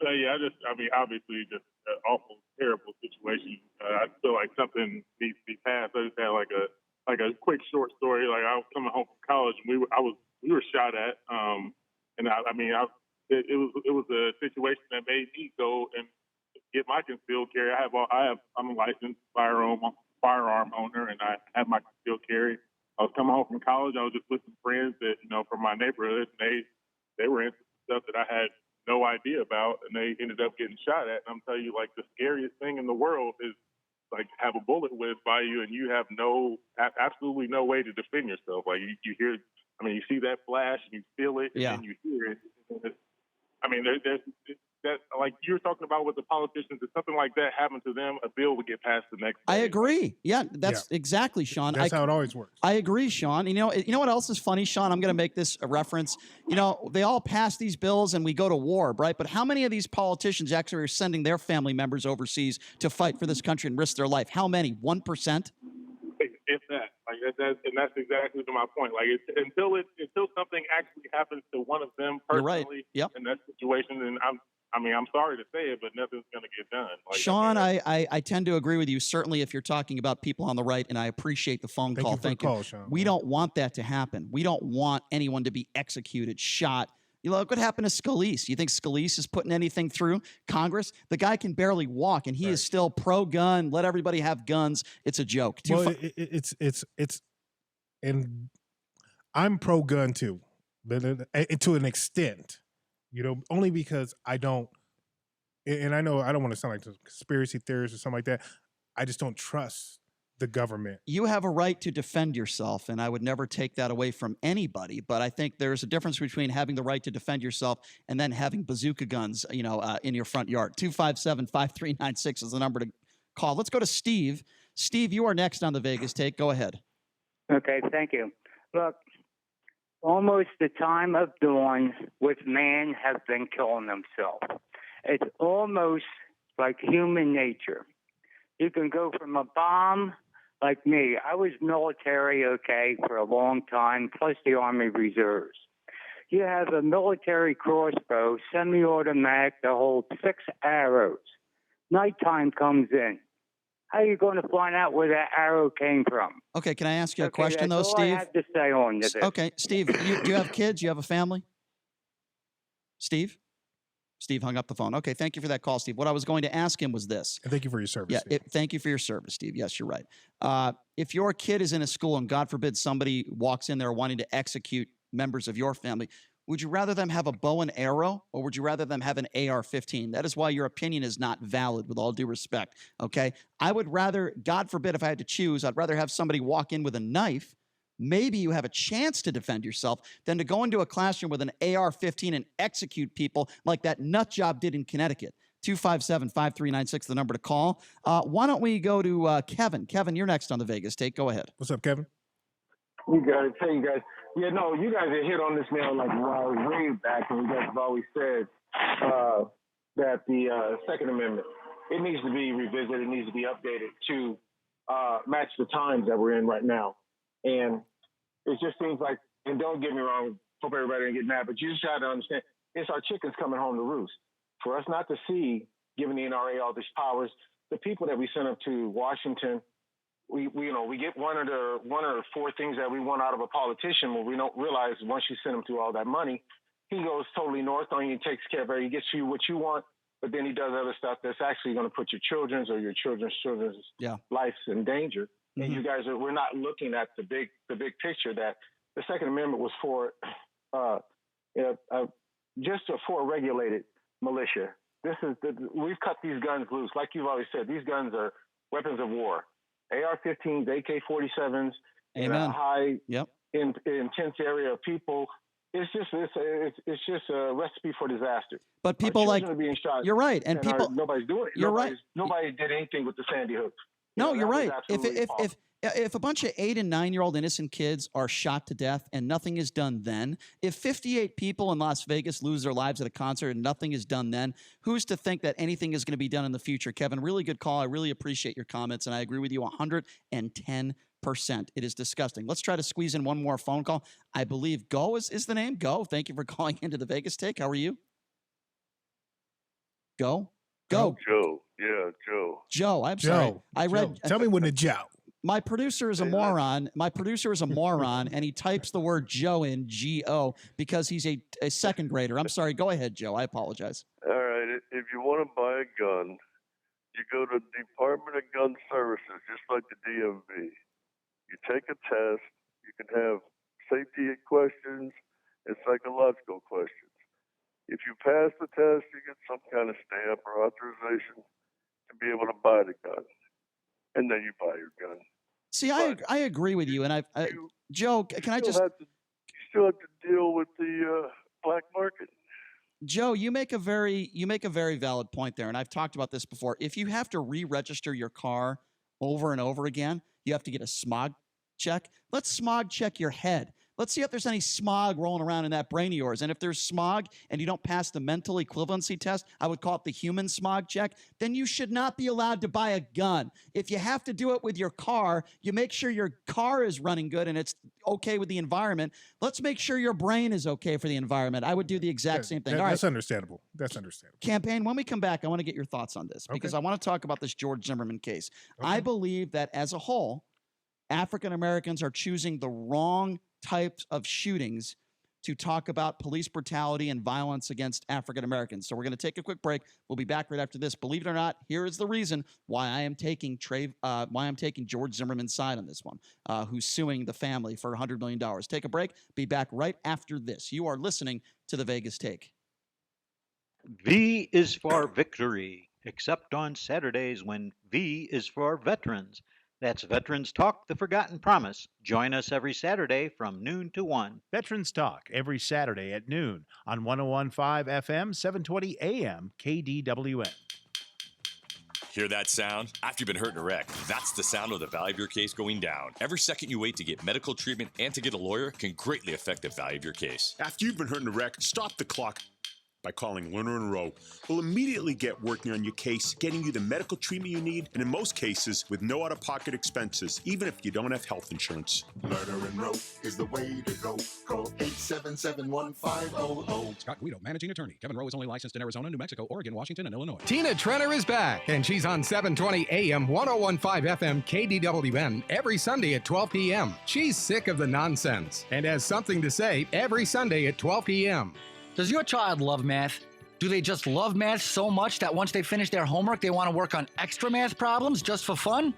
Obviously, just an awful, terrible situation. I feel like something needs to be passed. I just had like a quick short story. Like I was coming home from college, and we were shot at. It was a situation that made me go and get my concealed carry. I'm a licensed firearm owner, and I have my concealed carry. I was coming home from college. I was just with some friends that from my neighborhood, and they were into stuff that I had no idea about, and they ended up getting shot at. And I'm telling you, like, the scariest thing in the world is like have a bullet whizzed by you and you have absolutely no way to defend yourself. Like you hear, you see that flash and you feel it, and then you hear it. There's that, like you were talking about with the politicians, if something like that happened to them, a bill would get passed the next day. I agree. Yeah, that's exactly, Sean. That's how it always works. I agree, Sean. You know what else is funny, Sean? I'm going to make this a reference. They all pass these bills and we go to war, right? But how many of these politicians actually are sending their family members overseas to fight for this country and risk their life? How many? 1%? If that. And that's exactly to my point. Like until something actually happens to one of them personally in that situation, and I'm sorry to say it, but nothing's going to get done. Sean, I tend to agree with you, certainly if you're talking about people on the right, and I appreciate the phone call. Thank you. Sean. We don't want that to happen. We don't want anyone to be executed, shot. Look what happened to Scalise. You think Scalise is putting anything through Congress? The guy can barely walk, and he is still pro-gun. Let everybody have guns. It's a joke. And I'm pro-gun too, to an extent. Only because I don't, and I know I don't want to sound like a conspiracy theorist or something like that. I just don't trust the government. You have a right to defend yourself, and I would never take that away from anybody. But I think there's a difference between having the right to defend yourself and then having bazooka guns, in your front yard. 257-5396 is the number to call. Let's go to Steve. Steve, you are next on the Vegas Take. Go ahead. Okay, thank you. Look, almost the time of dawn with man has been killing himself. It's almost like human nature. You can go from a bomb like me. I was military, for a long time, plus the Army Reserves. You have a military crossbow, semi-automatic, that holds 6 arrows. Nighttime comes in. How are you going to find out where that arrow came from? Okay, can I ask you a question, though, that's all Steve? I have to say on this. Okay, Steve, do you have kids? You have a family? Steve? Steve hung up the phone. Okay, thank you for that call, Steve. What I was going to ask him was this. And thank you for your service. Yeah, Steve. thank you for your service, Steve. Yes, you're right. If your kid is in a school and God forbid somebody walks in there wanting to execute members of your family, would you rather them have a bow and arrow or would you rather them have an AR-15? That is why your opinion is not valid, with all due respect, okay? I would rather, God forbid if I had to choose, I'd rather have somebody walk in with a knife. Maybe you have a chance to defend yourself than to go into a classroom with an AR-15 and execute people like that nut job did in Connecticut. 257-5396, the number to call. Why don't we go to Kevin? Kevin, you're next on the Vegas Take. Go ahead. What's up, Kevin? You guys, hey, you guys. Yeah, no, you guys have hit on this nail like way back, and you guys have always said that the Second Amendment, it needs to be revisited, it needs to be updated to match the times that we're in right now. And it just seems like, and don't get me wrong, hope everybody didn't get mad, but you just got to understand, it's our chickens coming home to roost. For us not to see, giving the NRA all these powers, the people that we sent up to Washington, we get one or four things that we want out of a politician, where we don't realize once you send him through all that money, he goes totally north on you, takes care of it, he gets you what you want, but then he does other stuff that's actually going to put your children's or your children's lives in danger. And you guys we're not looking at the big picture, that the Second Amendment was for just for a regulated militia. We've cut these guns loose. Like you've always said, these guns are weapons of war. AR-15s, AK-47s, in a high intense area of people. It's just a recipe for disaster. But people are being shot. You're right, and people nobody's doing it. You're right. Nobody did anything with the Sandy Hook. No, you're right. If If a bunch of 8 and 9-year-old innocent kids are shot to death and nothing is done then, if 58 people in Las Vegas lose their lives at a concert and nothing is done then, who's to think that anything is going to be done in the future? Kevin, really good call. I really appreciate your comments, and I agree with you 110%. It is disgusting. Let's try to squeeze in one more phone call. I believe Go is the name. Go, thank you for calling into the Vegas Take. How are you? Go. Joe. Yeah, Joe. Joe, I'm sorry. I read. Tell me when to Joe. My producer is a moron. And he types the word Joe in, G-O, because he's a second grader. I'm sorry. Go ahead, Joe. I apologize. All right. If you want to buy a gun, you go to Department of Gun Services, just like the DMV. You take a test. You can have safety questions and psychological questions. If you pass the test, you get some kind of stamp or authorization to be able to buy the gun. And then you buy your gun. See, I agree with you, and Joe, can I just? You still have to deal with the black market. Joe, you make a very valid point there, and I've talked about this before. If you have to re-register your car over and over again, you have to get a smog check. Let's smog check your head. Let's see if there's any smog rolling around in that brain of yours. And if there's smog and you don't pass the mental equivalency test, I would call it the human smog check, then you should not be allowed to buy a gun. If you have to do it with your car, you make sure your car is running good and it's okay with the environment. Let's make sure your brain is okay for the environment. I would do the exact same thing. That's understandable. Campaign, when we come back, I want to get your thoughts on this because I want to talk about this George Zimmerman case. Okay. I believe that as a whole, African Americans are choosing the wrong types of shootings to talk about police brutality and violence against African Americans. So we're going to take a quick break. We'll be back right after this. Believe it or not, here is the reason why I am taking George Zimmerman's side on this one, who's suing the family for $100 million. Take a break. Be back right after this. You are listening to the Vegas Take. V is for victory, except on Saturdays when V is for veterans. That's Veterans Talk, The Forgotten Promise. Join us every Saturday from noon to 1. Veterans Talk every Saturday at noon on 101.5 FM, 720 AM, KDWN. Hear that sound? After you've been hurt in a wreck, that's the sound of the value of your case going down. Every second you wait to get medical treatment and to get a lawyer can greatly affect the value of your case. After you've been hurt in a wreck, stop the clock. by calling Lerner & Rowe. We'll immediately get working on your case, getting you the medical treatment you need, and in most cases, with no out-of-pocket expenses, even if you don't have health insurance. Lerner & Rowe is the way to go. Call 877-1500. Scott Guido, managing attorney. Kevin Rowe is only licensed in Arizona, New Mexico, Oregon, Washington, and Illinois. Tina Trenner is back, and she's on 720 AM, 1015 FM, KDWN, every Sunday at 12 p.m. She's sick of the nonsense and has something to say every Sunday at 12 p.m. Does your child love math? Do they just love math so much that once they finish their homework, they want to work on extra math problems just for fun?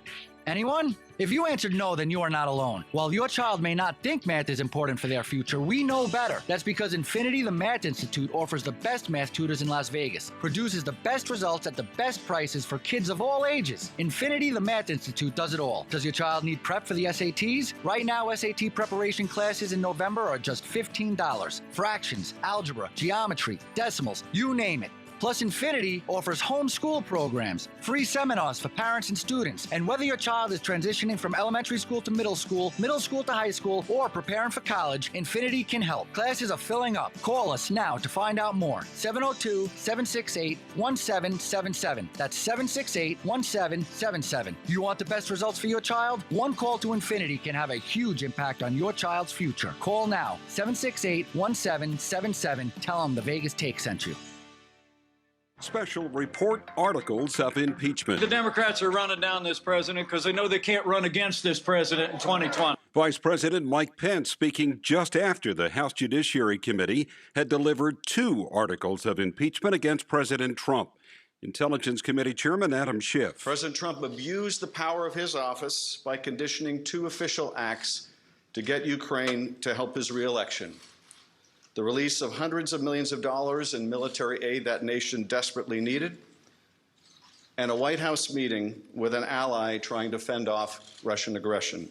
Anyone? If you answered no, then you are not alone. While your child may not think math is important for their future, we know better. That's because Infinity the Math Institute offers the best math tutors in Las Vegas, produces the best results at the best prices for kids of all ages. Infinity the Math Institute does it all. Does your child need prep for the SATs? Right now, SAT preparation classes in November are just $15. Fractions, algebra, geometry, decimals, you name it. Plus, Infinity offers homeschool programs, free seminars for parents and students. And whether your child is transitioning from elementary school to middle school to high school, or preparing for college, Infinity can help. Classes are filling up. Call us now to find out more. 702-768-1777. That's 768-1777. You want the best results for your child? One call to Infinity can have a huge impact on your child's future. Call now. 768-1777. Tell them the Vegas Take sent you. Special report articles of impeachment. The Democrats are running down this president because they know they can't run against this president in 2020. Vice President Mike Pence speaking just after the House Judiciary Committee had delivered 2 articles of impeachment against President Trump. Intelligence Committee Chairman Adam Schiff. President Trump abused the power of his office by conditioning 2 official acts to get Ukraine to help his reelection. The release of hundreds of millions of dollars in military aid that nation desperately needed, and a White House meeting with an ally trying to fend off Russian aggression.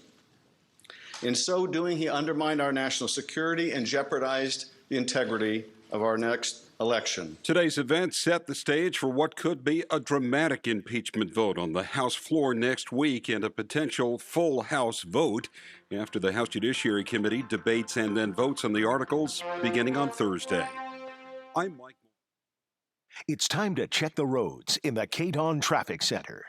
In so doing, he undermined our national security and jeopardized the integrity of our next election. Today's event set the stage for what could be a dramatic impeachment vote on the House floor next week and a potential full House vote after the House Judiciary Committee debates and then votes on the articles beginning on Thursday. I'm Mike. It's time to check the roads in the KDWN Traffic Center.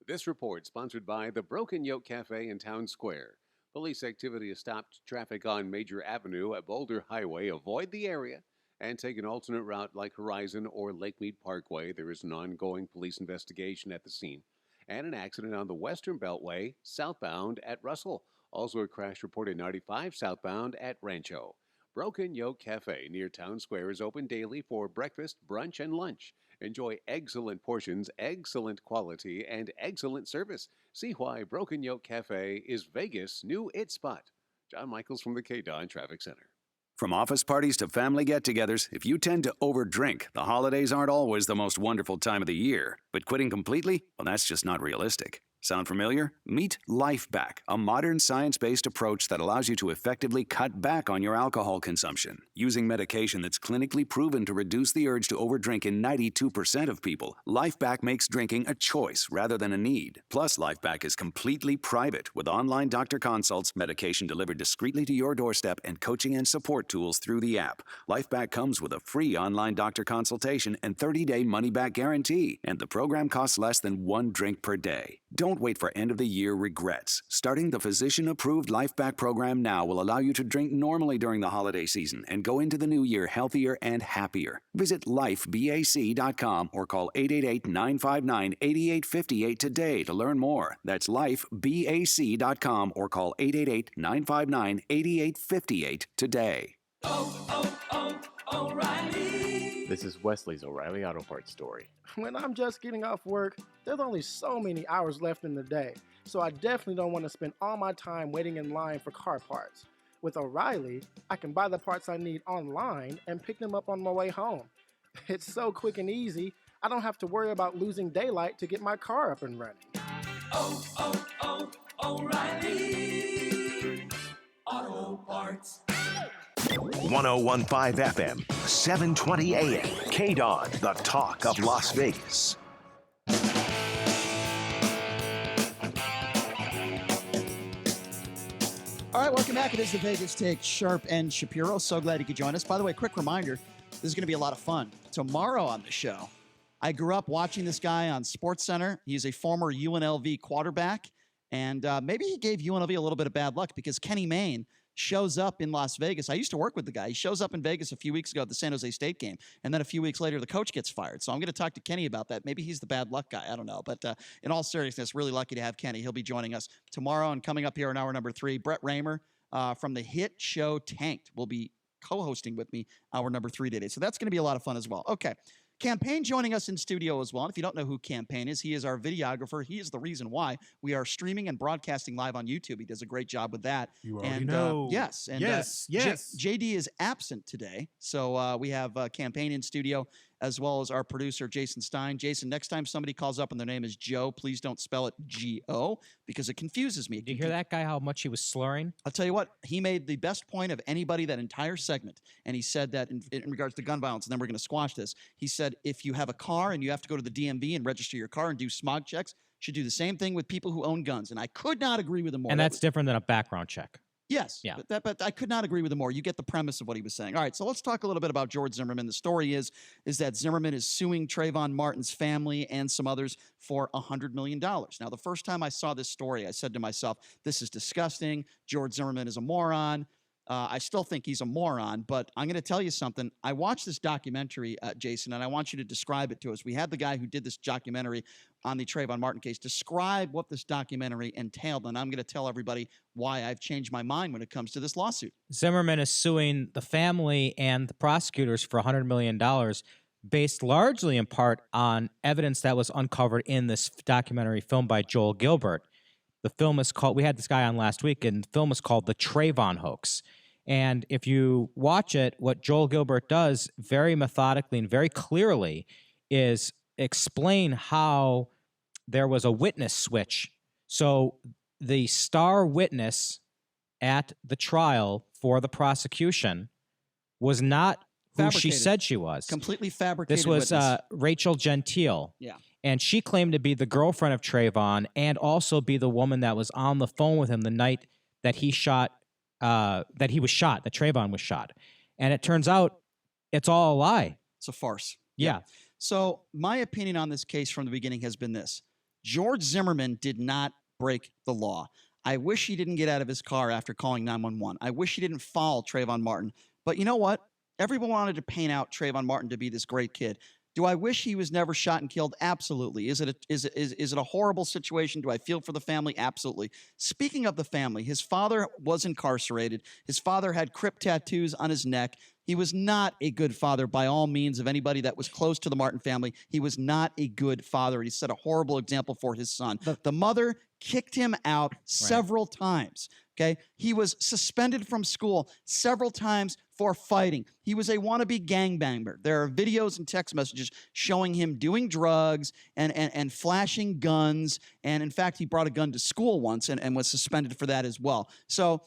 This report sponsored by the Broken Yoke Cafe in Town Square. Police activity has stopped traffic on Major Avenue at Boulder Highway. Avoid the area and take an alternate route like Horizon or Lake Mead Parkway. There is an ongoing police investigation at the scene. And an accident on the Western Beltway, southbound at Russell. Also a crash reported 95 southbound at Rancho. Broken Yoke Cafe near Town Square is open daily for breakfast, brunch, and lunch. Enjoy excellent portions, excellent quality, and excellent service. See why Broken Yoke Cafe is Vegas' new it spot. John Michaels from the KDWN Traffic Center. From office parties to family get-togethers, if you tend to overdrink, the holidays aren't always the most wonderful time of the year. But quitting completely? Well, that's just not realistic. Sound familiar? Meet LifeBack, a modern science-based approach that allows you to effectively cut back on your alcohol consumption, using medication that's clinically proven to reduce the urge to overdrink in 92% of people. LifeBack makes drinking a choice rather than a need. Plus, LifeBack is completely private, with online doctor consults, medication delivered discreetly to your doorstep, and coaching and support tools through the app. LifeBack comes with a free online doctor consultation and 30-day money-back guarantee, and the program costs less than 1 drink per day. Don't wait for end-of-the-year regrets. Starting the physician-approved LifeBack program now will allow you to drink normally during the holiday season and go into the new year healthier and happier. Visit lifebac.com or call 888-959-8858 today to learn more. That's lifebac.com or call 888-959-8858 today. O'Reilly. This is Wesley's O'Reilly Auto Parts story. When I'm just getting off work, there's only so many hours left in the day, so I definitely don't want to spend all my time waiting in line for car parts. With O'Reilly, I can buy the parts I need online and pick them up on my way home. It's so quick and easy, I don't have to worry about losing daylight to get my car up and running. O'Reilly Auto Parts. 1015 FM, 720 AM, KDWN, the talk of Las Vegas. All right, welcome back. It is the Vegas Take, Sharp and Shapiro. So glad you could join us. By the way, quick reminder, This is going to be a lot of fun. Tomorrow on the show, I grew up watching this guy on SportsCenter. He's a former UNLV quarterback, and maybe he gave UNLV a little bit of bad luck because Kenny Mayne shows up in Las Vegas. I used to work with the guy. He shows up in Vegas a few weeks ago at the San Jose State game, and then a few weeks later, the coach gets fired. So I'm going to talk to Kenny about that. Maybe he's the bad luck guy. I don't know. But in all seriousness, really lucky to have Kenny. He'll be joining us tomorrow, and coming up here in hour number 3, Brett Raymer from the hit show Tanked will be co-hosting with me hour number 3 today. So that's going to be a lot of fun as well. Okay. Campaign joining us in studio as well. And if you don't know who Campaign is, he is our videographer. He is the reason why we are streaming and broadcasting live on YouTube. He does a great job with that. You already know. Yes. And, yes. JD is absent today. So we have Campaign in studio, as well as our producer, Jason Stein. Jason, next time somebody calls up and their name is Joe, please don't spell it G-O because it confuses me. Did you hear that guy, how much he was slurring? I'll tell you what, he made the best point of anybody that entire segment. And he said that in regards to gun violence, and then we're going to squash this. He said, if you have a car and you have to go to the DMV and register your car and do smog checks, should do the same thing with people who own guns. And I could not agree with him more. And that's different than a background check. Yes, yeah. But I could not agree with him more. You get the premise of what he was saying. All right, so let's talk a little bit about George Zimmerman. The story is that Zimmerman is suing Trayvon Martin's family and some others for $100 million. Now, the first time I saw this story, I said to myself, this is disgusting. George Zimmerman is a moron. I still think he's a moron, but I'm going to tell you something. I watched this documentary, Jason, and I want you to describe it to us. We had the guy who did this documentary on the Trayvon Martin case describe what this documentary entailed, and I'm going to tell everybody why I've changed my mind when it comes to this lawsuit. Zimmerman is suing the family and the prosecutors for $100 million based largely in part on evidence that was uncovered in this documentary film by Joel Gilbert. The film is called, we had this guy on last week, and the film is called The Trayvon Hoax. And if you watch it, what Joel Gilbert does very methodically and very clearly is explain how there was a witness switch. So the star witness at the trial for the prosecution was not who she said she was. Completely fabricated. This was Rachel Gentile. Yeah. And she claimed to be the girlfriend of Trayvon and also be the woman that was on the phone with him the night that he shot, that Trayvon was shot. And it turns out it's all a lie. It's a farce. Yeah. So my opinion on this case from the beginning has been this. George Zimmerman did not break the law. I wish he didn't get out of his car after calling 911. I wish he didn't follow Trayvon Martin. But you know what? Everyone wanted to paint out Trayvon Martin to be this great kid. Do I wish he was never shot and killed? Absolutely. Is it a horrible situation? Do I feel for the family? Absolutely. Speaking of the family, his father was incarcerated. His father had crypt tattoos on his neck. He was not a good father by all means of anybody that was close to the Martin family. He was not a good father. He set a horrible example for his son. The mother kicked him out several times. Okay. He was suspended from school several times for fighting. He was a wannabe gangbanger. There are videos and text messages showing him doing drugs and flashing guns. And in fact, he brought a gun to school once and was suspended for that as well. So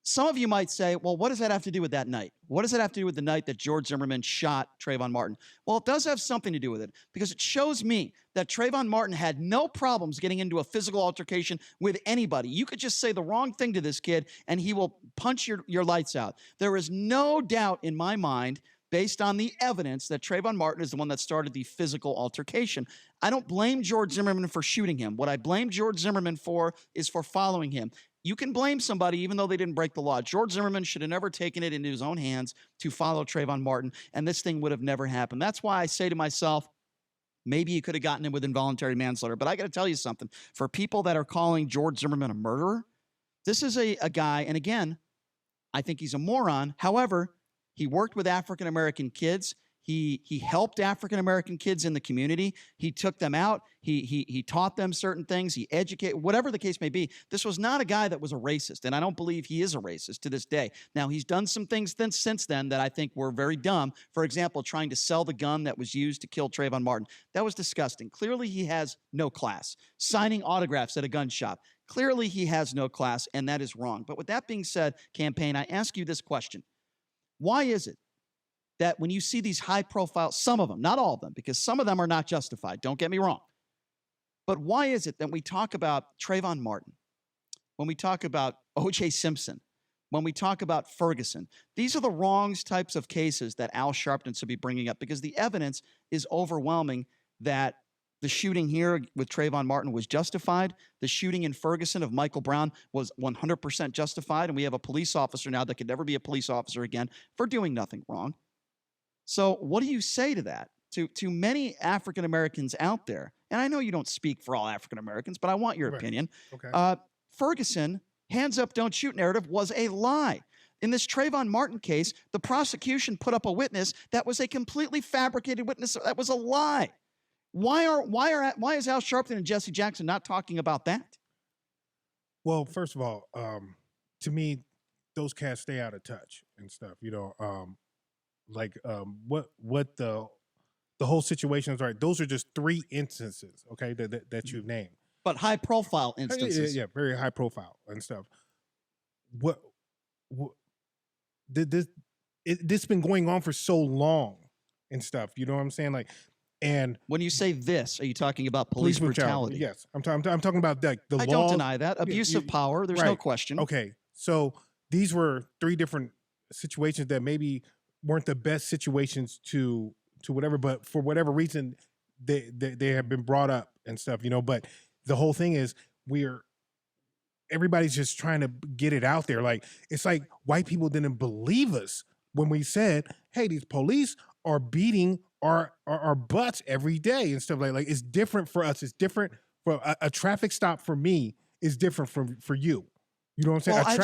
some of you might say, well, what does that have to do with that night? What does it have to do with the night that George Zimmerman shot Trayvon Martin? Well, it does have something to do with it because it shows me that Trayvon Martin had no problems getting into a physical altercation with anybody. You could just say the wrong thing to this kid and he will punch your lights out. There is no doubt in my mind, based on the evidence, that Trayvon Martin is the one that started the physical altercation. I don't blame George Zimmerman for shooting him. What I blame George Zimmerman for is for following him. You can blame somebody even though they didn't break the law. George Zimmerman should have never taken it into his own hands to follow Trayvon Martin, and this thing would have never happened. That's why I say to myself, maybe you could have gotten him with involuntary manslaughter. But I got to tell you something. For people that are calling George Zimmerman a murderer, this is a guy, and again, I think he's a moron. However, he worked with African-American kids. He helped African-American kids in the community. He took them out. He taught them certain things. He educated, whatever the case may be. This was not a guy that was a racist, and I don't believe he is a racist to this day. Now, he's done some things since then that I think were very dumb. For example, trying to sell the gun that was used to kill Trayvon Martin. That was disgusting. Clearly, he has no class. Signing autographs at a gun shop. Clearly, he has no class, and that is wrong. But with that being said, Campaign, I ask you this question. Why is it that when you see these high-profile, some of them, not all of them, because some of them are not justified, don't get me wrong, but why is it that we talk about Trayvon Martin, when we talk about O.J. Simpson, when we talk about Ferguson. These are the wrong types of cases that Al Sharpton should be bringing up because the evidence is overwhelming that the shooting here with Trayvon Martin was justified. The shooting in Ferguson of Michael Brown was 100% justified. And we have a police officer now that could never be a police officer again for doing nothing wrong. So what do you say to that? To many African Americans out there, and I know you don't speak for all African Americans, but I want your opinion. Okay. Ferguson, hands up, don't shoot narrative was a lie. In this Trayvon Martin case, the prosecution put up a witness that was a completely fabricated witness. That was a lie. Why is Al Sharpton and Jesse Jackson not talking about that? Well, first of all, to me, those cats stay out of touch and stuff. What the whole situation is, right? Those are just 3 instances, okay, that you've named. But high profile instances. Yeah, very high profile and stuff. What this been going on for so long and stuff. You know what I'm saying? Like, and when you say this, are you talking about police brutality? Yes, I'm talking about the law. I don't deny that. Abuse of power. There's no question. Okay, so these were 3 different situations that maybe weren't the best situations to whatever, but for whatever reason, they have been brought up and stuff. But the whole thing is everybody's just trying to get it out there. Like, it's like white people didn't believe us when we said, "Hey, these police are beating our butts every day," and stuff like it's different for us. It's different for a traffic stop for me is different for you. You know what I'm saying? Well,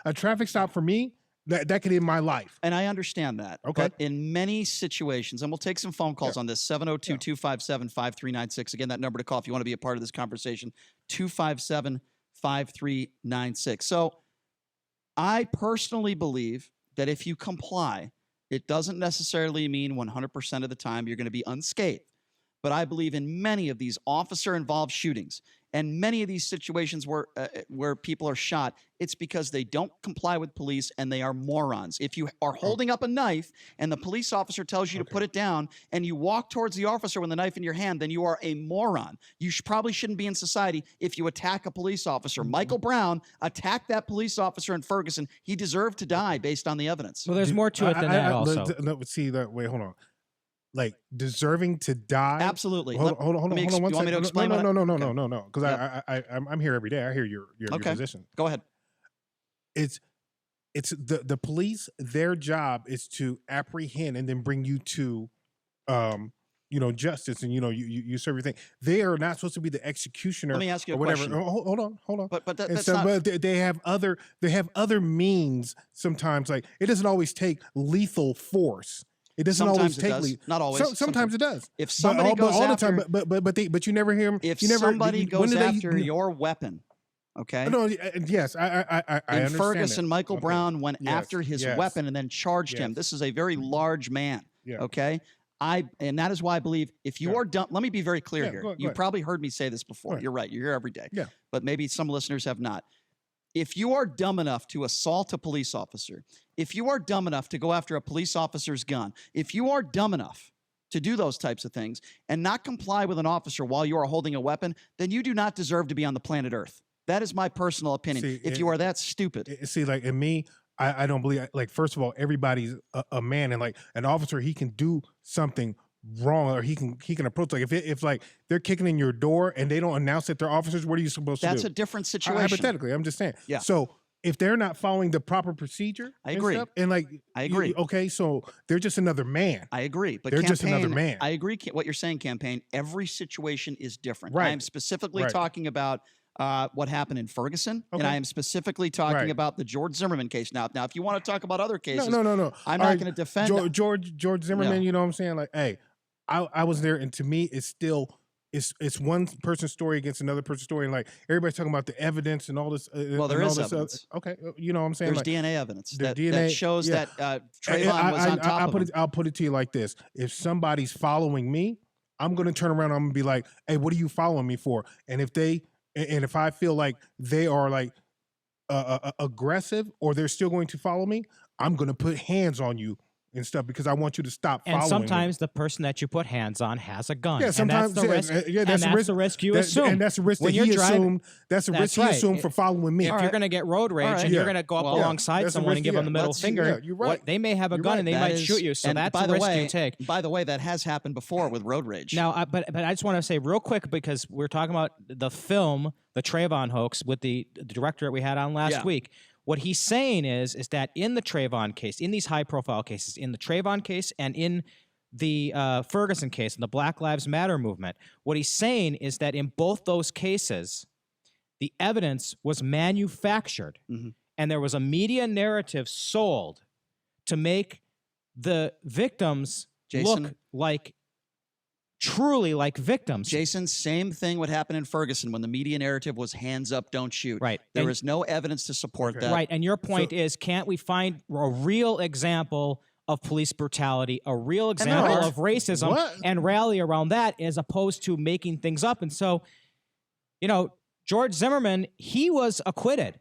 a traffic stop for me that could end my life. And I understand that. Okay. But in many situations, and we'll take some phone calls on this, 702-257-5396. Again, that number to call if you want to be a part of this conversation, 257-5396. So I personally believe that if you comply, it doesn't necessarily mean 100% of the time you're going to be unscathed. But I believe in many of these officer-involved shootings and many of these situations where people are shot, it's because they don't comply with police and they are morons. If you are holding up a knife and the police officer tells you to put it down and you walk towards the officer with the knife in your hand, then you are a moron. You probably shouldn't be in society if you attack a police officer. Michael Brown attacked that police officer in Ferguson. He deserved to die based on the evidence. Well, there's more to it than that also. Wait, hold on. Like deserving to die? Absolutely. Hold on one second. You want me to explain? No. Because I'm here every day. I hear your position. Go ahead. It's the police. Their job is to apprehend and then bring you to, justice, and you serve your thing. They are not supposed to be the executioner. Let me ask you a or whatever. question. Hold on. But that's so, not. But they have other means. Sometimes, like it doesn't always take lethal force. It doesn't Sometimes always take it does. Not always. Sometimes it does. If somebody goes all after, the time, but you never hear them. If you never, somebody goes after your weapon, okay? No, yes, I in understand Ferguson, it. Michael Brown went Yes, after his yes, weapon and then charged him. yes. This is a very large man. Yeah. Okay. And that is why I believe if you are done, let me be very clear Yeah, here. go You've ahead. probably heard me say this before. Right. You're right. You're here every day. Yeah. But maybe some listeners have not. If you are dumb enough to assault a police officer, if you are dumb enough to go after a police officer's gun, if you are dumb enough to do those types of things and not comply with an officer while you are holding a weapon, then you do not deserve to be on the planet Earth. That is my personal opinion. If you are that stupid. See, like in me, I don't believe. Like, first of all, everybody's a man, and like an officer, he can do something wrong, or he can approach. Like if like they're kicking in your door and they don't announce that they're officers, what are you supposed to do? That's a different situation. Hypothetically, I'm just saying. Yeah. So if they're not following the proper procedure, I agree. I agree. Okay, so they're just another man. I agree. But they're just another man. I agree. What you're saying, Campaign. Every situation is different. Right. I am specifically Right. talking about what happened in Ferguson, and Okay. I am specifically talking Right. about the George Zimmerman case. Now, if you want to talk about other cases, No. I'm All not right, going to defend George Zimmerman. Yeah. You know what I'm saying? Like, hey, I was there, and to me, it's still. It's one person's story against another person's story, and like everybody's talking about the evidence and all this. Well, there is evidence. Okay, you know what I'm saying? There's like, DNA evidence the that shows yeah. that Trayvon was on top of him. I'll put it to you like this: if somebody's following me, I'm going to turn around. I'm going to be like, "Hey, what are you following me for?" And if I feel like they are like aggressive or they're still going to follow me, I'm going to put hands on you and stuff because I want you to stop And following sometimes me. the person that you put hands on has a gun. Yeah, sometimes and that's the risk. That's the risk you assume. and that's the risk when that you're he driving. assumed. That's the risk he assumed for following me. If you're going to get road rage right. and you're going to go up alongside that's the someone risk, and give them the middle finger, you're right. they may have a gun and they That might is- shoot you. So and that's by a the risk way, you take. By the way, that has happened before with road rage. Now, but I just want to say real quick because we're talking about the film, the Trayvon hoax with the director that we had on last week. What he's saying is that in the Trayvon case, in these high-profile cases, in the Trayvon case and in the Ferguson case and the Black Lives Matter movement, what he's saying is that in both those cases, the evidence was manufactured and there was a media narrative sold to make the victims look like truly like victims. Jason, same thing would happen in Ferguson when the media narrative was hands up, don't shoot. Right. There is no evidence to support that. Right. And your point is, can't we find a real example of police brutality, a real example of racism, and rally around that as opposed to making things up? And so, George Zimmerman, he was acquitted,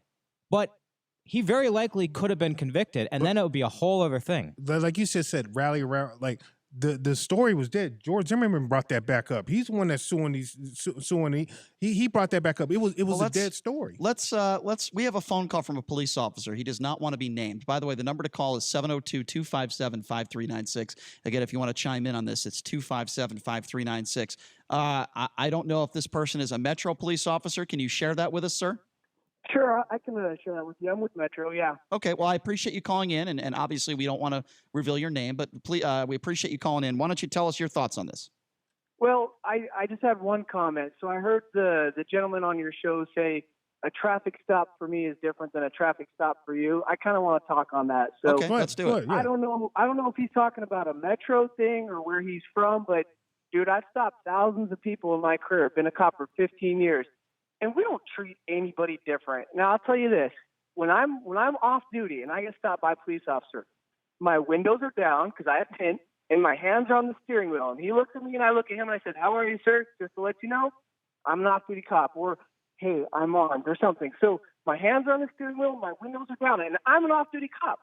but he very likely could have been convicted, and then it would be a whole other thing. Like you said, rally around. Like the story was dead. George Zimmerman brought that back up. He's the one that's suing he brought that back up. It was a dead story. We have a phone call from a police officer. He does not want to be named. By the way, the number to call is 702-257-5396. Again, if you want to chime in on this, it's 257-5396. I don't know if this person is a Metro police officer. Can you share that with us, sir? Sure, I can share that with you. I'm with Metro, yeah. Okay, well, I appreciate you calling in, and obviously we don't want to reveal your name, but please, we appreciate you calling in. Why don't you tell us your thoughts on this? Well, I just have one comment. So I heard the gentleman on your show say a traffic stop for me is different than a traffic stop for you. I kind of want to talk on that. So okay, let's do it. I don't know if he's talking about a Metro thing or where he's from, but dude, I've stopped thousands of people in my career. Been a cop for 15 years. And we don't treat anybody different. Now, I'll tell you this. When I'm off duty and I get stopped by a police officer, my windows are down because I have tint, and my hands are on the steering wheel. And he looks at me and I look at him and I said, "How are you, sir? Just to let you know, I'm an off-duty cop." Or, "Hey, I'm armed," or something. So my hands are on the steering wheel, my windows are down, and I'm an off-duty cop.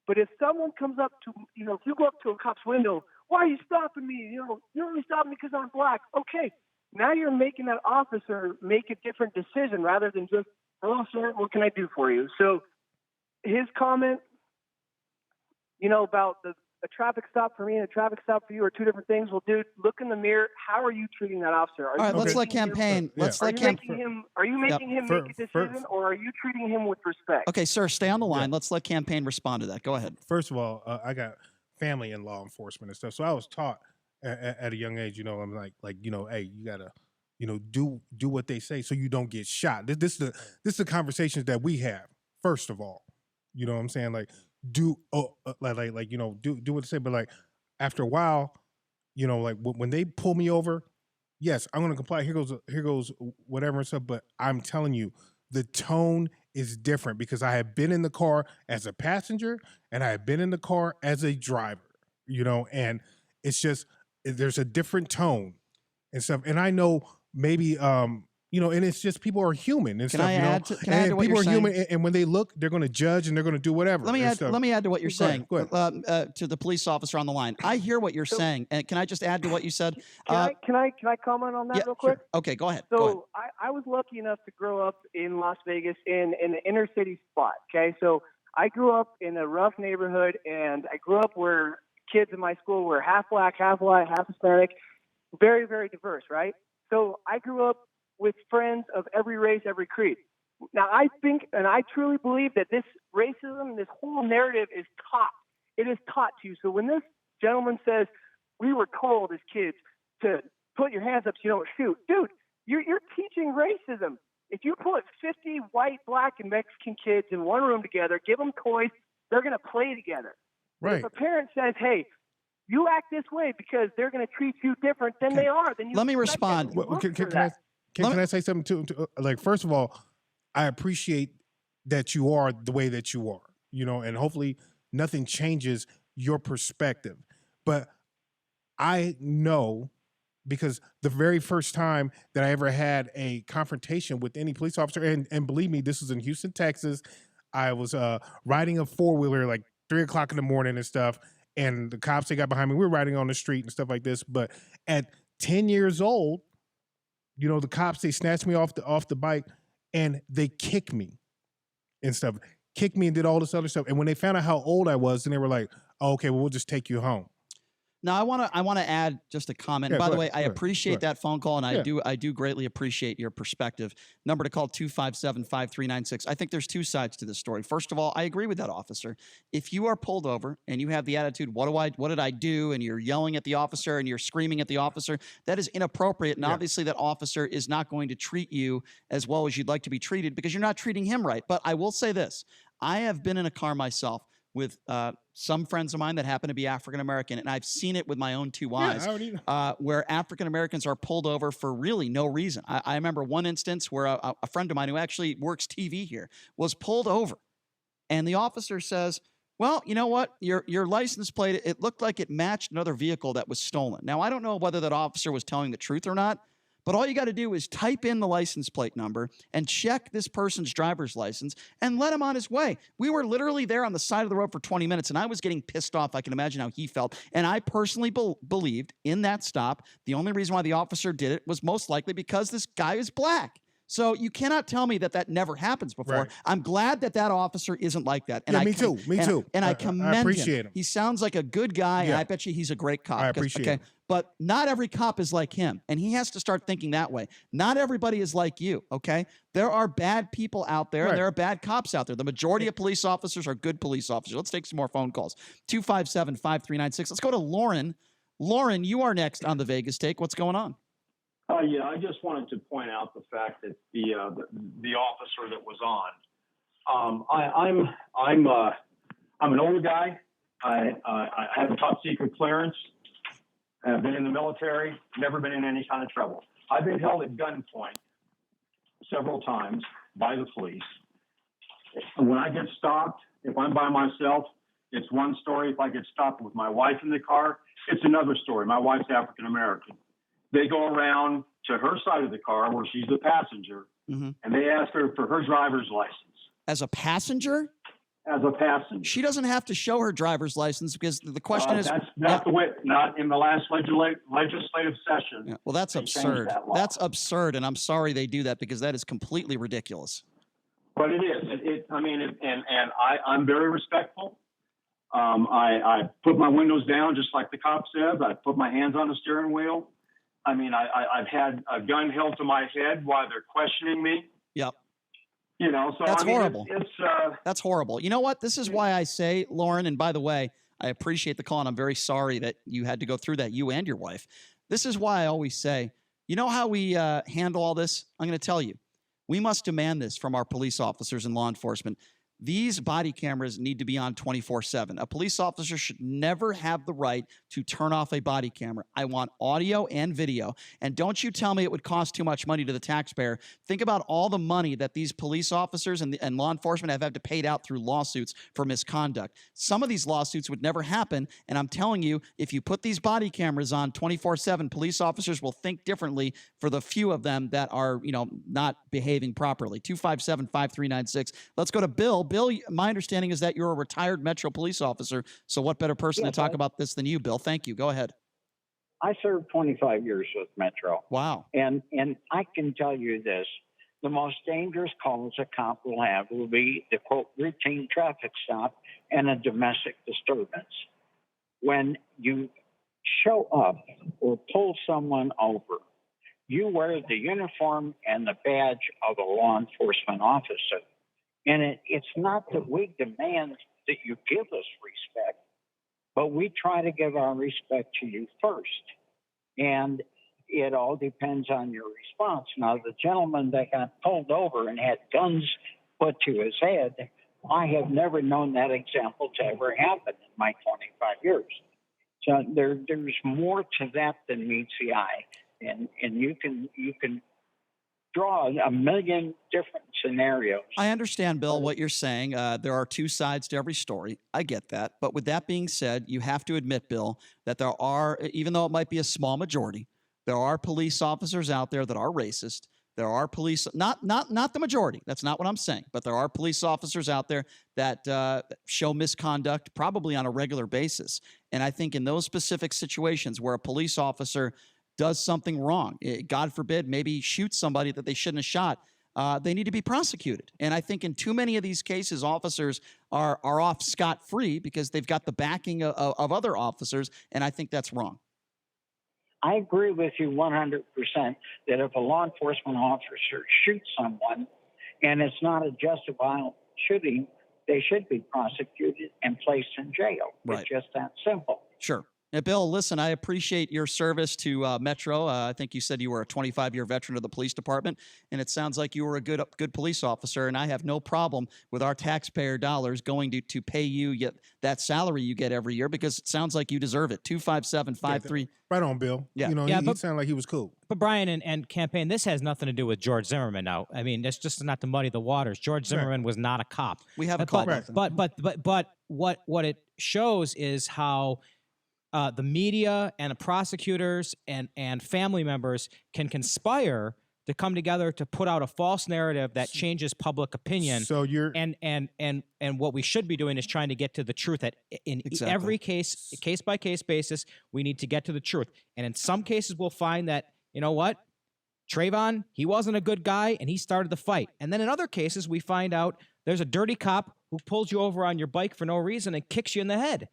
But if someone comes up to, if you go up to a cop's window, "Why are you stopping me? You only stopped me because I'm black." Okay. Now you're making that officer make a different decision rather than just, "Hello, sir, what can I do for you?" So his comment, about a traffic stop for me and a traffic stop for you are two different things. Well, dude, look in the mirror. How are you treating that officer? All right, let's let campaign. Are you making him make a decision, or are you treating him with respect? Okay, sir, stay on the line. Let's let campaign respond to that. Go ahead. First of all, I got family in law enforcement and stuff, so I was taught at a young age, I'm like, hey, you gotta, do what they say so you don't get shot. This is the conversations that we have. First of all, you know what I'm saying? Like, do what they say. But like, after a while, like when they pull me over, yes, I'm gonna comply. Here goes whatever and stuff. But I'm telling you, the tone is different because I have been in the car as a passenger and I have been in the car as a driver. And it's just. There's a different tone and stuff. And I know maybe, and it's just people are human and Can stuff. I add to what people you're are saying? human. And when they look, they're going to judge and they're going to do whatever. Let me add to what you're saying. Go ahead. To the police officer on the line. I hear what you're saying. And can I just add to what you said? Can I comment on that real quick? Sure. Okay, go ahead. So I was lucky enough to grow up in Las Vegas in an inner city spot. Okay. So I grew up in a rough neighborhood, and I grew up where kids in my school were half black, half white, half Hispanic. Very, very diverse, right? So I grew up with friends of every race, every creed. Now, I think, and I truly believe that this racism, this whole narrative is taught. It is taught to you. So when this gentleman says, "We were told as kids to put your hands up so you don't shoot," dude, you're teaching racism. If you put 50 white, black, and Mexican kids in one room together, give them toys, they're going to play together. Right. If a parent says, "Hey, you act this way because they're going to treat you different than they are," then you let me respond. Can I say something to like, first of all, I appreciate that you are the way that you are, and hopefully nothing changes your perspective. But I know, because the very first time that I ever had a confrontation with any police officer, and believe me, this was in Houston, Texas. I was riding a four-wheeler like 3 o'clock in the morning and stuff. and the cops, they got behind me. We were riding on the street and stuff like this. But at 10 years old, you know, the cops, they snatched me off the bike and they kicked me and stuff. Kicked me and did all this other stuff. And when they found out how old I was, then they were like, oh, okay, well, we'll just take you home. Now, I want to add just a comment. Yeah, By the go way, ahead, I go ahead, appreciate go ahead. that phone call, and Yeah. I do greatly appreciate your perspective. Number to call 257-5396. I think there's two sides to this story. First of all, I agree with that officer. If you are pulled over and you have the attitude, what did I do? And you're yelling at the officer and you're screaming at the officer, that is inappropriate. And obviously that officer is not going to treat you as well as you'd like to be treated because you're not treating him right. But I will say this. I have been in a car myself with some friends of mine that happen to be African-American, and I've seen it with my own two eyes, where African-Americans are pulled over for really no reason. I remember one instance where a friend of mine who actually works TV here was pulled over, and the officer says, well, you know what? Your license plate, it looked like it matched another vehicle that was stolen. Now, I don't know whether that officer was telling the truth or not, but all you got to do is type in the license plate number and check this person's driver's license and let him on his way. We were literally there on the side of the road for 20 minutes, and I was getting pissed off. I can imagine how he felt. And I personally believed in that stop, the only reason why the officer did it was most likely because this guy is black. So you cannot tell me that never happens before. Right. I'm glad that officer isn't like that. And Yeah, me too. And I commend appreciate him. He sounds like a good guy, and I bet you he's a great cop. I appreciate him. But not every cop is like him, and he has to start thinking that way. Not everybody is like you, okay? There are bad people out there, and there are bad cops out there. The majority of police officers are good police officers. Let's take some more phone calls. 257-5396. Let's go to Lauren. Lauren, you are next on the Vegas Take. What's going on? Yeah, I just wanted to point out the fact that the officer that was on. I'm an older guy. I have a top secret clearance. I've been in the military. Never been in any kind of trouble. I've been held at gunpoint several times by the police. And when I get stopped, if I'm by myself, it's one story. If I get stopped with my wife in the car, it's another story. My wife's African American. They go around to her side of the car where she's the passenger, and they ask her for her driver's license. As a passenger? As a passenger. She doesn't have to show her driver's license because the question is... That's the way, not in the last legislative session. Yeah, well, that's they changed absurd. that law. That's absurd, and I'm sorry they do that because that is completely ridiculous. But it is. I'm very respectful. I put my windows down just like the cop says. I put my hands on the steering wheel. I mean, I've had a gun held to my head while they're questioning me. Yep. You know, so That's horrible. It's That's horrible. You know what? This is why I say, Lauren, and by the way, I appreciate the call, and I'm very sorry that you had to go through that, you and your wife. This is why I always say, you know how we handle all this? I'm going to tell you. We must demand this from our police officers and law enforcement. These body cameras need to be on 24/7. A police officer should never have the right to turn off a body camera. I want audio and video. And don't you tell me it would cost too much money to the taxpayer. Think about all the money that these police officers and law enforcement have had to pay out through lawsuits for misconduct. Some of these lawsuits would never happen. And I'm telling you, if you put these body cameras on 24/7, police officers will think differently for the few of them that are, not behaving properly. 257-5396. Let's go to Bill. Bill, my understanding is that you're a retired Metro police officer. So what better person to talk about this than you, Bill? Thank you. Go ahead. I served 25 years with Metro. Wow. And I can tell you this. The most dangerous calls a cop will have will be the, quote, routine traffic stop and a domestic disturbance. When you show up or pull someone over, you wear the uniform and the badge of a law enforcement officer. And it's not that we demand that you give us respect, but we try to give our respect to you first. And it all depends on your response. Now, the gentleman that got pulled over and had guns put to his head, I have never known that example to ever happen in my 25 years. So there's more to that than meets the eye. And you can draw a million different scenarios. I understand, Bill, what you're saying. There are two sides to every story. I get that. But with that being said, you have to admit, Bill, that there are, even though it might be a small majority, there are police officers out there that are racist. There are police, not the majority. That's not what I'm saying. But there are police officers out there that show misconduct probably on a regular basis. And I think in those specific situations where a police officer does something wrong, God forbid, maybe shoots somebody that they shouldn't have shot, they need to be prosecuted. And I think in too many of these cases, officers are off scot-free because they've got the backing of other officers, and I think that's wrong. I agree with you 100% that if a law enforcement officer shoots someone and it's not a justifiable shooting, they should be prosecuted and placed in jail. Right. It's just that simple. Sure. Now, Bill, listen, I appreciate your service to Metro. I think you said you were a 25-year veteran of the police department, and it sounds like you were a good police officer, and I have no problem with our taxpayer dollars going to pay you that salary you get every year because it sounds like you deserve it. 257-53. Right on, Bill. Yeah. You know, he sounded like he was cool. But Brian and campaign, this has nothing to do with George Zimmerman now. I mean, that's just not to muddy the waters. George Zimmerman was not a cop. We haven't called nothing. But what it shows is how the media and the prosecutors and family members can conspire to come together to put out a false narrative that changes public opinion. So you're and what we should be doing is trying to get to the truth. That in every case by case basis, we need to get to the truth. And in some cases, we'll find that, you know what, Trayvon, he wasn't a good guy and he started the fight. And then in other cases, we find out there's a dirty cop who pulls you over on your bike for no reason and kicks you in the head,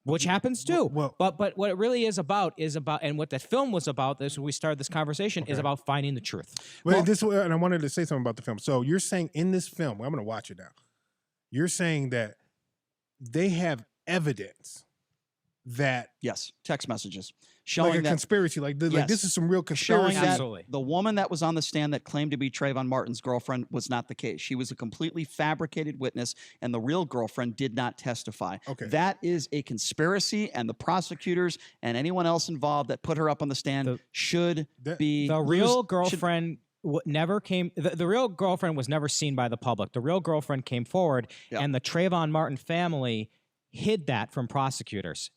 which happens too. But what it really is about, and what that film was about, this when we started this conversation, is about finding the truth. And I wanted to say something about the film. So you're saying in this film, I'm going to watch it now. You're saying that they have evidence that text messages showing like a conspiracy, like this is some real conspiracy. Showing that the woman that was on the stand that claimed to be Trayvon Martin's girlfriend was not the case. She was a completely fabricated witness, and the real girlfriend did not testify. Okay. That is a conspiracy, and the prosecutors and anyone else involved that put her up on the stand should be the real girlfriend. Never came. The real girlfriend was never seen by the public. The real girlfriend came forward, and the Trayvon Martin family hid that from prosecutors.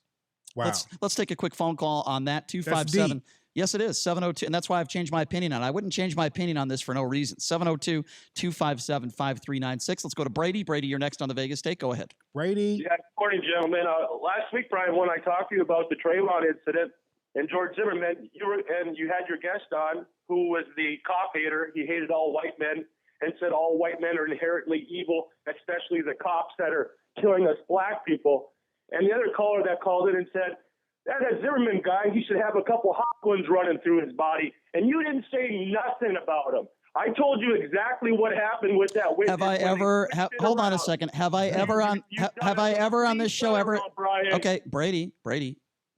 Wow. Let's take a quick phone call on that. 257. Yes, it is. 702. And that's why I've changed my opinion on it. I wouldn't change my opinion on this for no reason. 702-257-5396. Let's go to Brady. Brady, you're next on the Vegas Take. Go ahead. Brady. Yeah, good morning, gentlemen. Last week, Brian, when I talked to you about the Trayvon incident and George Zimmerman, you had your guest on who was the cop hater. He hated all white men and said all white men are inherently evil, especially the cops that are killing us black people. And the other caller that called in and said, that Zimmerman guy, he should have a couple hot ones running through his body. And you didn't say nothing about him. I told you exactly what happened with that witness. Have I ever, hold on a second. Have I ever on this show ever, okay, Brady,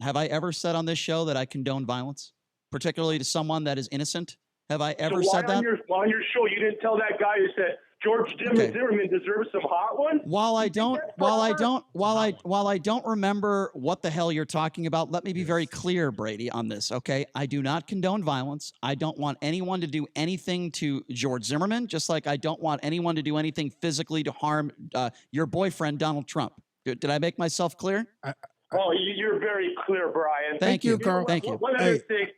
have I ever said on this show that I condone violence, particularly to someone that is innocent? Have I ever said that? On your show, you didn't tell that guy who said George Zimmerman deserves some hot ones? While I don't remember what the hell you're talking about, let me be very clear, Brady, on this, okay? I do not condone violence. I don't want anyone to do anything to George Zimmerman, just like I don't want anyone to do anything physically to harm your boyfriend, Donald Trump. Did I make myself clear? You're very clear, Brian. Thank you, Carl. Thank you. One other thing.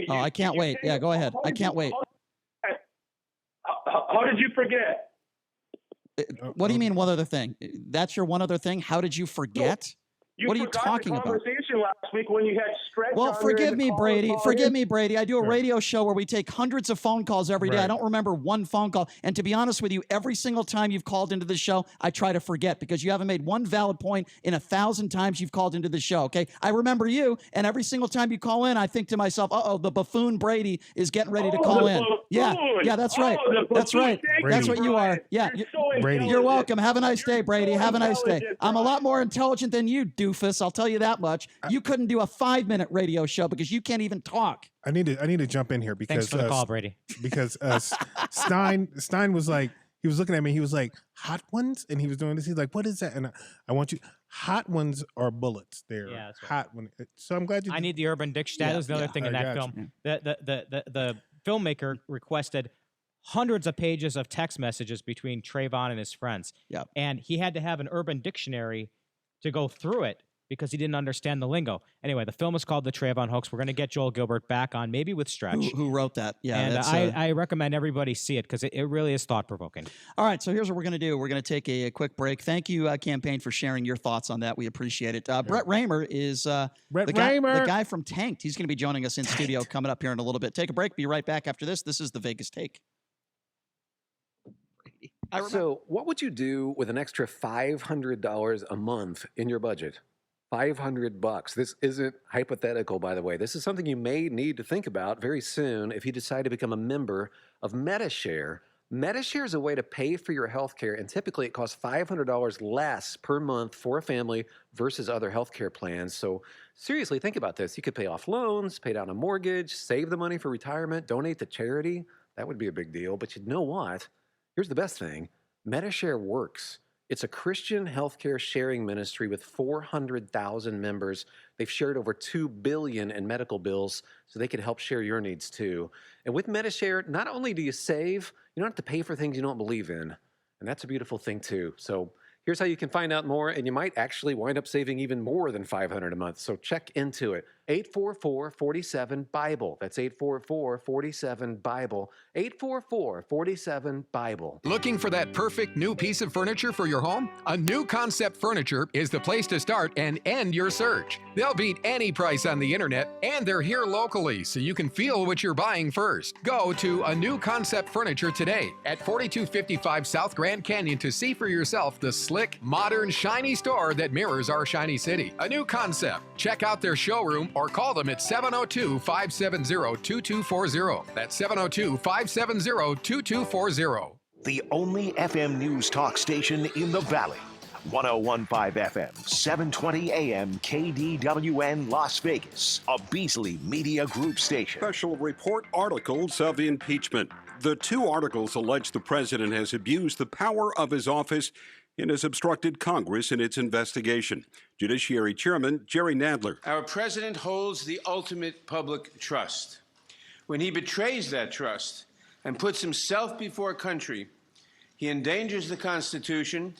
Oh, I can't wait. Yeah, go ahead. I can't wait. How did you forget? What do you mean one other thing? That's your one other thing? How did you forget? What are you talking about? Conversation last week when you had Stretch. Well, forgive me, Brady. Forgive me, Brady. I do a radio show where we take hundreds of phone calls every day. I don't remember one phone call. And to be honest with you, every single time you've called into the show, I try to forget because you haven't made one valid point in 1,000 times you've called into the show. Okay, I remember you, and every single time you call in, I think to myself, "Uh-oh, the buffoon Brady is getting ready to call in." Yeah, that's right. That's right. That's what you are. Yeah, you're welcome. Have a nice day, Brady. Have a nice day. I'm a lot more intelligent than you, doofus. I'll tell you that much. You couldn't do a 5-minute radio show because you can't even talk. I need to jump in here because thanks for the call, Brady. Because Stein was like, he was looking at me. He was like, hot ones, and he was doing this. He's like, what is that? And I want you. Hot ones are bullets. They're that's right. hot one. So I'm glad you. I need the Urban Dictionary. That was the other thing in that film. The filmmaker requested hundreds of pages of text messages between Trayvon and his friends. Yeah, and he had to have an Urban Dictionary to go through it, because he didn't understand the lingo. Anyway, the film is called The Trayvon Hoax. We're going to get Joel Gilbert back on, maybe with Stretch. Who wrote that? Yeah, and that's, I recommend everybody see it because it really is thought-provoking. All right, so here's what we're going to do. We're going to take a quick break. Thank you, Campaign, for sharing your thoughts on that. We appreciate it. Brett Raymer is the guy from Tanked. He's going to be joining us in studio coming up here in a little bit. Take a break. Be right back after this. This is the Vegas Take. So what would you do with an extra $500 a month in your budget? $500. This isn't hypothetical, by the way. This is something you may need to think about very soon if you decide to become a member of MediShare. MediShare is a way to pay for your health care, and typically it costs $500 less per month for a family versus other healthcare plans. So seriously, think about this. You could pay off loans, pay down a mortgage, save the money for retirement, donate to charity. That would be a big deal. But you know what? Here's the best thing. MediShare works. It's a Christian healthcare sharing ministry with 400,000 members. They've shared over $2 billion in medical bills, so they can help share your needs too. And with MediShare, not only do you save, you don't have to pay for things you don't believe in. And that's a beautiful thing too. So here's how you can find out more, and you might actually wind up saving even more than $500 a month. So check into it. 844-47-BIBLE. That's 844-47-BIBLE. 844-47-BIBLE. Looking for that perfect new piece of furniture for your home? A New Concept Furniture is the place to start and end your search. They'll beat any price on the internet, and they're here locally, so you can feel what you're buying first. Go to A New Concept Furniture today at 4255 South Grand Canyon to see for yourself the slick, modern, shiny store that mirrors our shiny city. A New Concept. Check out their showroom or call them at 702-570-2240. That's 702-570-2240. The only FM news talk station in the Valley. 101.5 FM, 720 AM, KDWN Las Vegas, a Beasley Media Group station. Special report articles of impeachment. The two articles allege the president has abused the power of his office and has obstructed Congress in its investigation. Judiciary Chairman Jerry Nadler. Our president holds the ultimate public trust. When he betrays that trust and puts himself before country, he endangers the Constitution,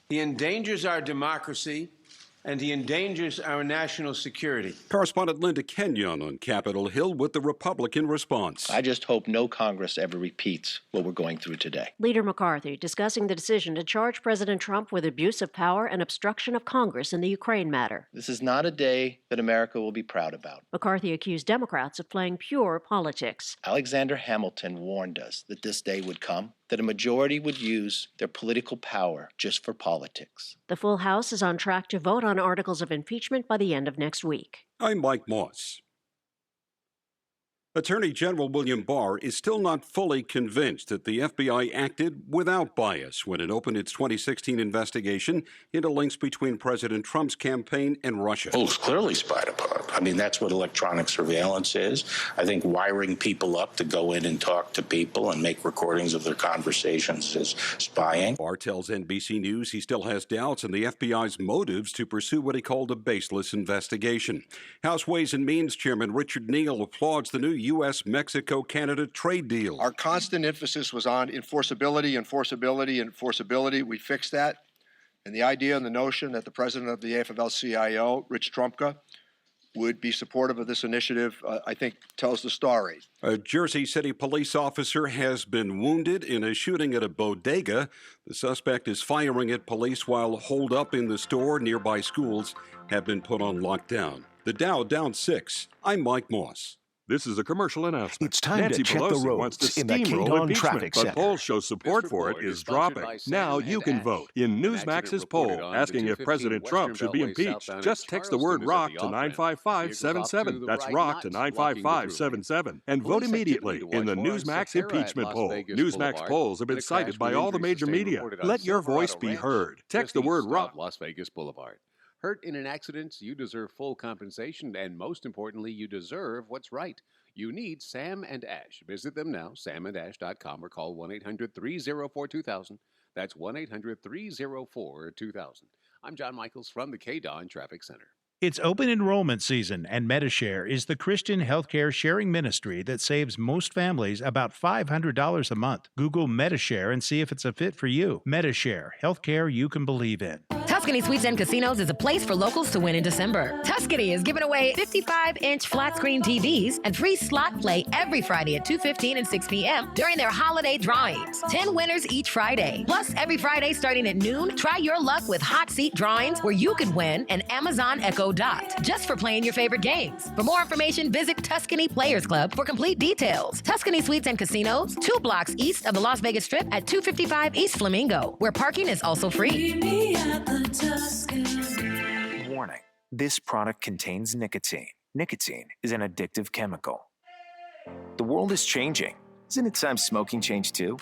he endangers our democracy, and he endangers our national security. Correspondent Linda Kenyon on Capitol Hill with the Republican response. I just hope no Congress ever repeats what we're going through today. Leader McCarthy discussing the decision to charge President Trump with abuse of power and obstruction of Congress in the Ukraine matter. This is not a day that America will be proud about. McCarthy accused Democrats of playing pure politics. Alexander Hamilton warned us that this day would come, that a majority would use their political power just for politics. The full House is on track to vote on articles of impeachment by the end of next week. I'm Mike Moss. Attorney General William Barr is still not fully convinced that the FBI acted without bias when it opened its 2016 investigation into links between President Trump's campaign and Russia. Oh, it's clearly spied upon. I mean, that's what electronic surveillance is. I think wiring people up to go in and talk to people and make recordings of their conversations is spying. Barr tells NBC News he still has doubts in the FBI's motives to pursue what he called a baseless investigation. House Ways and Means Chairman Richard Neal applauds the new U.S.-Mexico-Canada trade deal. Our constant emphasis was on enforceability. We fixed that. And the idea and the notion that the president of the AFL-CIO, Rich Trumka, would be supportive of this initiative, I think, tells the story. A Jersey City police officer has been wounded in a shooting at a bodega. The suspect is firing at police while holed up in the store. Nearby schools have been put on lockdown. The Dow down 6. I'm Mike Moss. This is a commercial announcement. It's time Nancy to check Pelosi the wants to roads in the steamroll KDWN impeachment, traffic but center. polls show support for it is dropping. Now you can vote. In Newsmax's poll asking if President Trump should be impeached, just text the word ROCK to 95577. That's ROCK to 95577. And vote immediately in the Newsmax impeachment poll. Newsmax polls have been cited by all the major media. Let your voice be heard. Text the word ROCK. Las Vegas Boulevard. Hurt in an accident, you deserve full compensation, and most importantly, you deserve what's right. You need Sam and Ash. Visit them now, samandash.com, or call 1-800-304-2000. That's 1-800-304-2000. I'm John Michaels from the KDWN Traffic Center. It's open enrollment season, and MediShare is the Christian healthcare sharing ministry that saves most families about $500 a month. Google MediShare and see if it's a fit for you. MediShare, healthcare you can believe in. Tuscany Suites and Casinos is a place for locals to win in December. Tuscany is giving away 55-inch flat-screen TVs and free slot play every Friday at 2:15 and 6 p.m. during their holiday drawings. 10 winners each Friday. Plus, every Friday starting at noon, try your luck with hot seat drawings where you could win an Amazon Echo Dot just for playing your favorite games. For more information, visit Tuscany Players Club for complete details. Tuscany Suites and Casinos, 2 blocks east of the Las Vegas Strip at 255 East Flamingo, where parking is also free. Warning, this product contains nicotine. Nicotine is an addictive chemical. The world is changing. Isn't it time smoking changed too?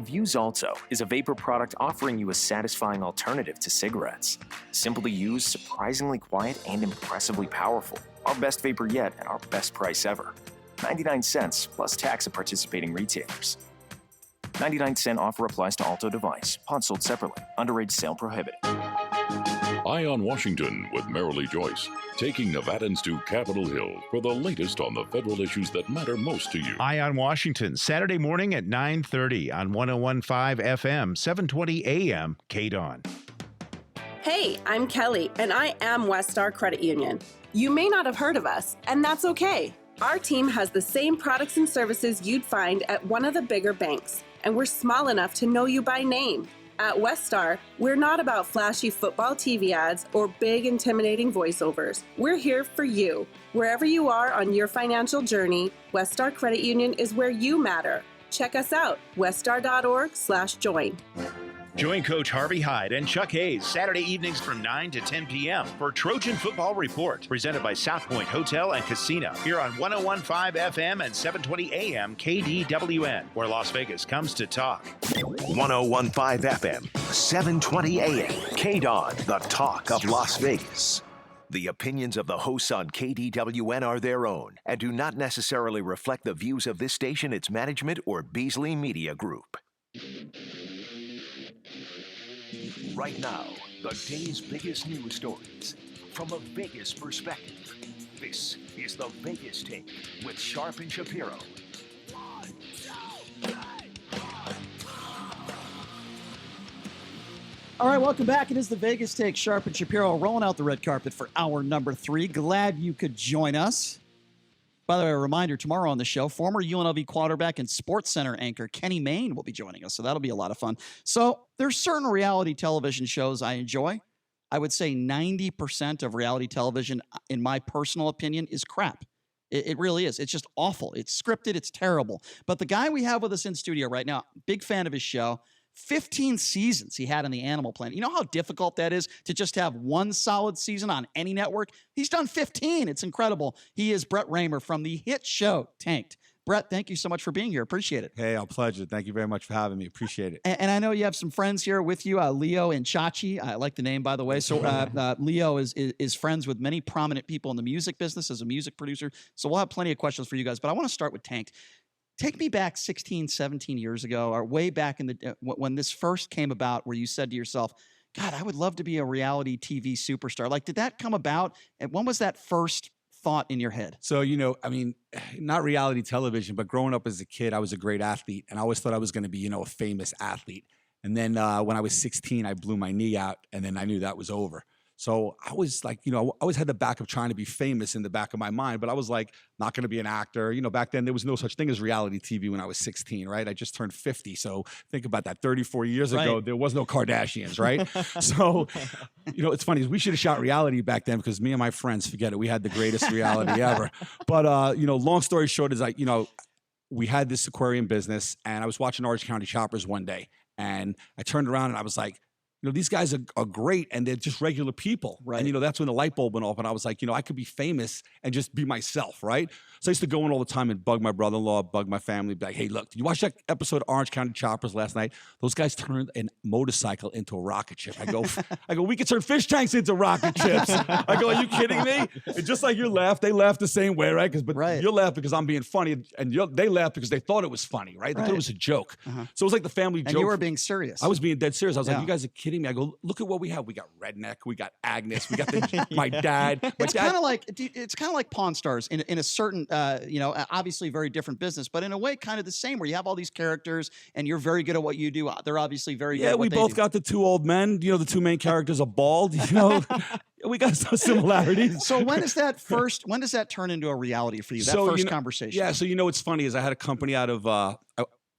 Vuse Alto is a vapor product offering you a satisfying alternative to cigarettes. Simple to use, surprisingly quiet, and impressively powerful. Our best vapor yet and our best price ever. 99 cents plus tax at participating retailers. 99-cent offer applies to Alto device. Pods sold separately. Underage sale prohibited. Eye on Washington with Marilee Joyce, taking Nevadans to Capitol Hill for the latest on the federal issues that matter most to you. Eye on Washington, Saturday morning at 9:30 on 101.5 FM, 720 AM, KDON. Hey, I'm Kelly, and I am Westar Credit Union. You may not have heard of us, and that's okay. Our team has the same products and services you'd find at one of the bigger banks, and we're small enough to know you by name. At Westar, we're not about flashy football TV ads or big, intimidating voiceovers. We're here for you. Wherever you are on your financial journey, Westar Credit Union is where you matter. Check us out, westar.org/join. Join Coach Harvey Hyde and Chuck Hayes Saturday evenings from 9 to 10 p.m. for Trojan Football Report, presented by South Point Hotel and Casino, here on 101.5 FM and 720 AM KDWN, where Las Vegas comes to talk. 101.5 FM, 720 AM, KDON, the talk of Las Vegas. The opinions of the hosts on KDWN are their own and do not necessarily reflect the views of this station, its management, or Beasley Media Group. Right now, the day's biggest news stories from a Vegas perspective. This is the Vegas Take with Sharp and Shapiro. All right, welcome back. It is the Vegas Take. Sharp and Shapiro rolling out the red carpet for hour number 3. Glad you could join us. By the way, a reminder, tomorrow on the show, former UNLV quarterback and SportsCenter anchor Kenny Mayne will be joining us, so that'll be a lot of fun. So there's certain reality television shows I enjoy. I would say 90% of reality television, in my personal opinion, is crap. It really is. It's just awful. It's scripted. It's terrible. But the guy we have with us in studio right now, big fan of his show. 15 seasons he had on the Animal Planet. You know how difficult that is to just have one solid season on any network? He's done 15. It's incredible. He is Brett Raymer from the hit show Tanked. Brett, thank you so much for being here. Appreciate it. Hey, our pleasure. Thank you very much for having me. Appreciate it. And I know you have some friends here with you, Leo and Chachi. I like the name, by the way. So Leo is friends with many prominent people in the music business as a music producer. So we'll have plenty of questions for you guys. But I want to start with Tanked. Take me back 16, 17 years ago, or way back in the when this first came about, where you said to yourself, God, I would love to be a reality TV superstar. Like, did that come about? And when was that first thought in your head? So, I mean, not reality television, but growing up as a kid, I was a great athlete. And I always thought I was going to be, a famous athlete. And then when I was 16, I blew my knee out. And then I knew that was over. So I was like, I always had the back of trying to be famous in the back of my mind, but I was like, not going to be an actor. Back then there was no such thing as reality TV when I was 16, right? I just turned 50. So think about that. 34 years ago, there was no Kardashians, right? So, it's funny. We should have shot reality back then because me and my friends, forget it, we had the greatest reality ever. But, long story short is like, we had this aquarium business and I was watching Orange County Choppers one day and I turned around and I was like, these guys are great and they're just regular people. Right. And, that's when the light bulb went off and I was like, I could be famous and just be myself, right? So I used to go in all the time and bug my brother-in-law, bug my family, be like, hey, look, did you watch that episode of Orange County Choppers last night? Those guys turned a motorcycle into a rocket ship. I go, we could turn fish tanks into rocket ships. I go, are you kidding me? And just like you laugh, they laugh the same way, right? You laugh because I'm being funny and they laugh because they thought it was funny, right? They thought it was a joke. So it was like the family joke. And you were being serious. I was being dead serious. I was like, you guys are kidding kidding me? I go, look at what we have. We got Redneck, we got Agnes, we got my dad. It's kind of like Pawn Stars in a certain, obviously very different business, but in a way kind of the same, where you have all these characters and you're very good at what you do. They're obviously very good at what we they both do. got the two old men. You know, the two main characters are bald. You know, we got some similarities. So when does that turn into a reality for you? That first conversation? Yeah. So, what's funny is I had a company out of, I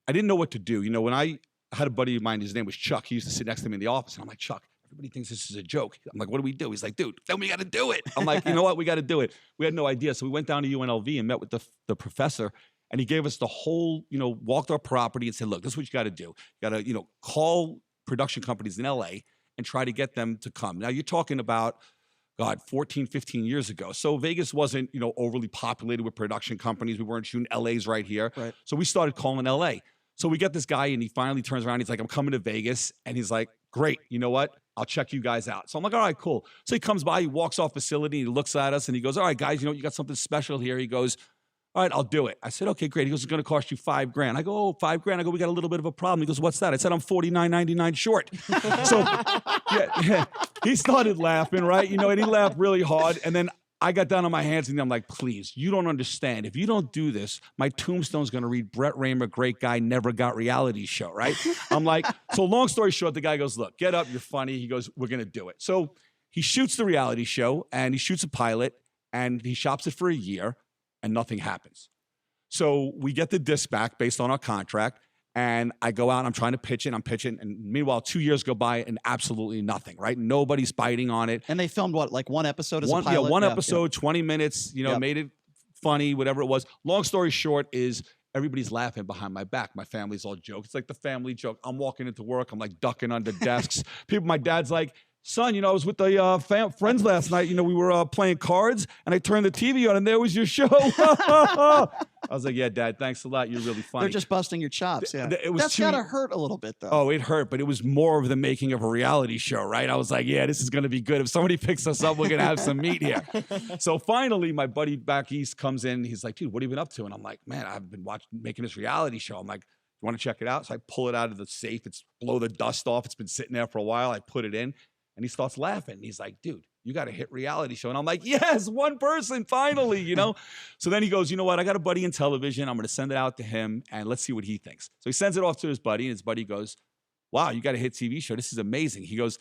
didn't know what to do. When I had a buddy of mine, his name was Chuck. He used to sit next to me in the office. And I'm like, Chuck, everybody thinks this is a joke. I'm like, what do we do? He's like, dude, then we got to do it. I'm like, you know what? We got to do it. We had no idea. So we went down to UNLV and met with the professor. And he gave us the whole, walked our property and said, look, this is what you got to do. You got to, call production companies in LA and try to get them to come. Now, you're talking about, 14, 15 years ago. So Vegas wasn't, overly populated with production companies. We weren't shooting LA's right here. Right. So we started calling LA. So we get this guy and he finally turns around. He's like, I'm coming to Vegas. And he's like, great. You know what? I'll check you guys out. So I'm like, all right, cool. So he comes by, he walks off facility, he looks at us and he goes, all right, guys, you got something special here. He goes, all right, I'll do it. I said, okay, great. He goes, it's going to cost you $5,000. I go, oh, $5,000. I go, we got a little bit of a problem. He goes, what's that? I said, I'm $49.99 short. So yeah, he started laughing, right? And he laughed really hard. And then I got down on my hands and I'm like, please, you don't understand. If you don't do this, my tombstone's going to read Brett Raymer, great guy, never got reality show, right? I'm like, so long story short, the guy goes, look, get up, you're funny. He goes, we're going to do it. So he shoots the reality show and he shoots a pilot and he shops it for a year and nothing happens. So we get the disc back based on our contract. And I go out and I'm trying to pitch it. I'm pitching. And meanwhile, 2 years go by and absolutely nothing, right? Nobody's biting on it. And they filmed what, like one episode as a pilot? Yeah, one episode, 20 minutes, made it funny, whatever it was. Long story short is everybody's laughing behind my back. My family's all joke. It's like the family joke. I'm walking into work. I'm like ducking under desks. My dad's like, son, I was with the friends last night. We were playing cards, and I turned the TV on, and there was your show. I was like, yeah, Dad, thanks a lot. You're really funny. They're just busting your chops, yeah. That's got to hurt a little bit, though. Oh, it hurt, but it was more of the making of a reality show, right? I was like, yeah, this is going to be good. If somebody picks us up, we're going to have some meat here. So finally, my buddy back east comes in. He's like, dude, what have you been up to? And I'm like, man, I've been making this reality show. I'm like, you want to check it out? So I pull it out of the safe. It's blow the dust off. It's been sitting there for a while. I put it in. And he starts laughing. He's like, dude, you got a hit reality show. And I'm like, yes, one person, finally, So then he goes, you know what? I got a buddy in television. I'm going to send it out to him, and let's see what he thinks. So he sends it off to his buddy, and his buddy goes, wow, you got a hit TV show. This is amazing. He goes,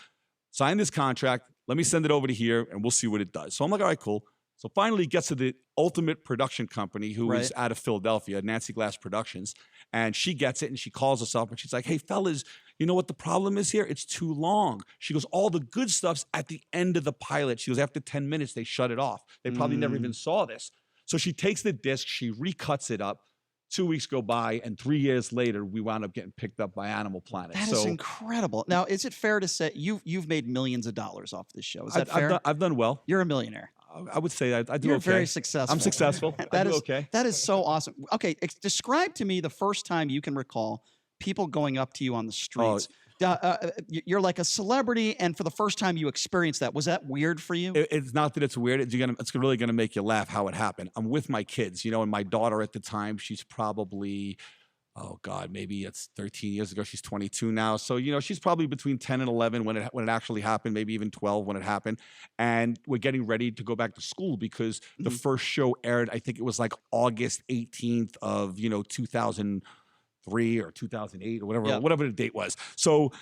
sign this contract. Let me send it over to here, and we'll see what it does. So I'm like, all right, cool. So finally he gets to the ultimate production company who is out of Philadelphia, Nancy Glass Productions. And she gets it and she calls us up and she's like, hey, fellas, you know what the problem is here? It's too long. She goes, all the good stuff's at the end of the pilot. She goes, after 10 minutes, they shut it off. They probably never even saw this. So she takes the disc, she recuts it up. 2 weeks go by, and 3 years later, we wound up getting picked up by Animal Planet. That is incredible. Now, is it fair to say you've made millions of dollars off this show? Is that fair? I've done well. You're a millionaire. I would say I do You're okay. very successful. I'm successful. I do okay. That is so awesome. Okay, describe to me the first time you can recall people going up to you on the streets. You're like a celebrity, and for the first time you experienced that. Was that weird for you? It's not that it's weird. It's really going to make you laugh how it happened. I'm with my kids, and my daughter at the time, she's probably, oh God, maybe it's 13 years ago. She's 22 now. So, she's probably between 10 and 11 when it actually happened, maybe even 12 when it happened. And we're getting ready to go back to school because the first show aired, I think it was like August 18th of, 2003 or 2008 or whatever the date was. So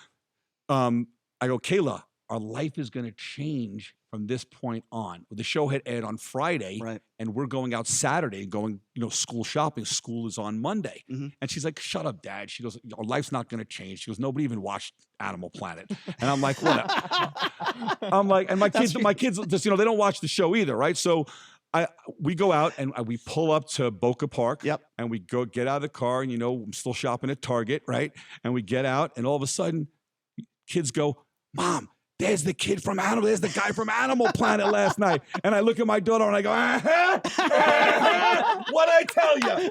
I go, Kayla, our life is going to change from this point on. The show had aired on Friday, and we're going out Saturday, going, school shopping. School is on Monday. And she's like, shut up, Dad. She goes, our life's not going to change. She goes, nobody even watched Animal Planet. And I'm like, what? I'm like, and my kids just, they don't watch the show either, right? So we go out and we pull up to Boca Park. And we get out of the car, and I'm still shopping at Target, right? And we get out, and all of a sudden, kids go, Mom, there's the guy from Animal Planet last night. And I look at my daughter and I go, what'd I tell you?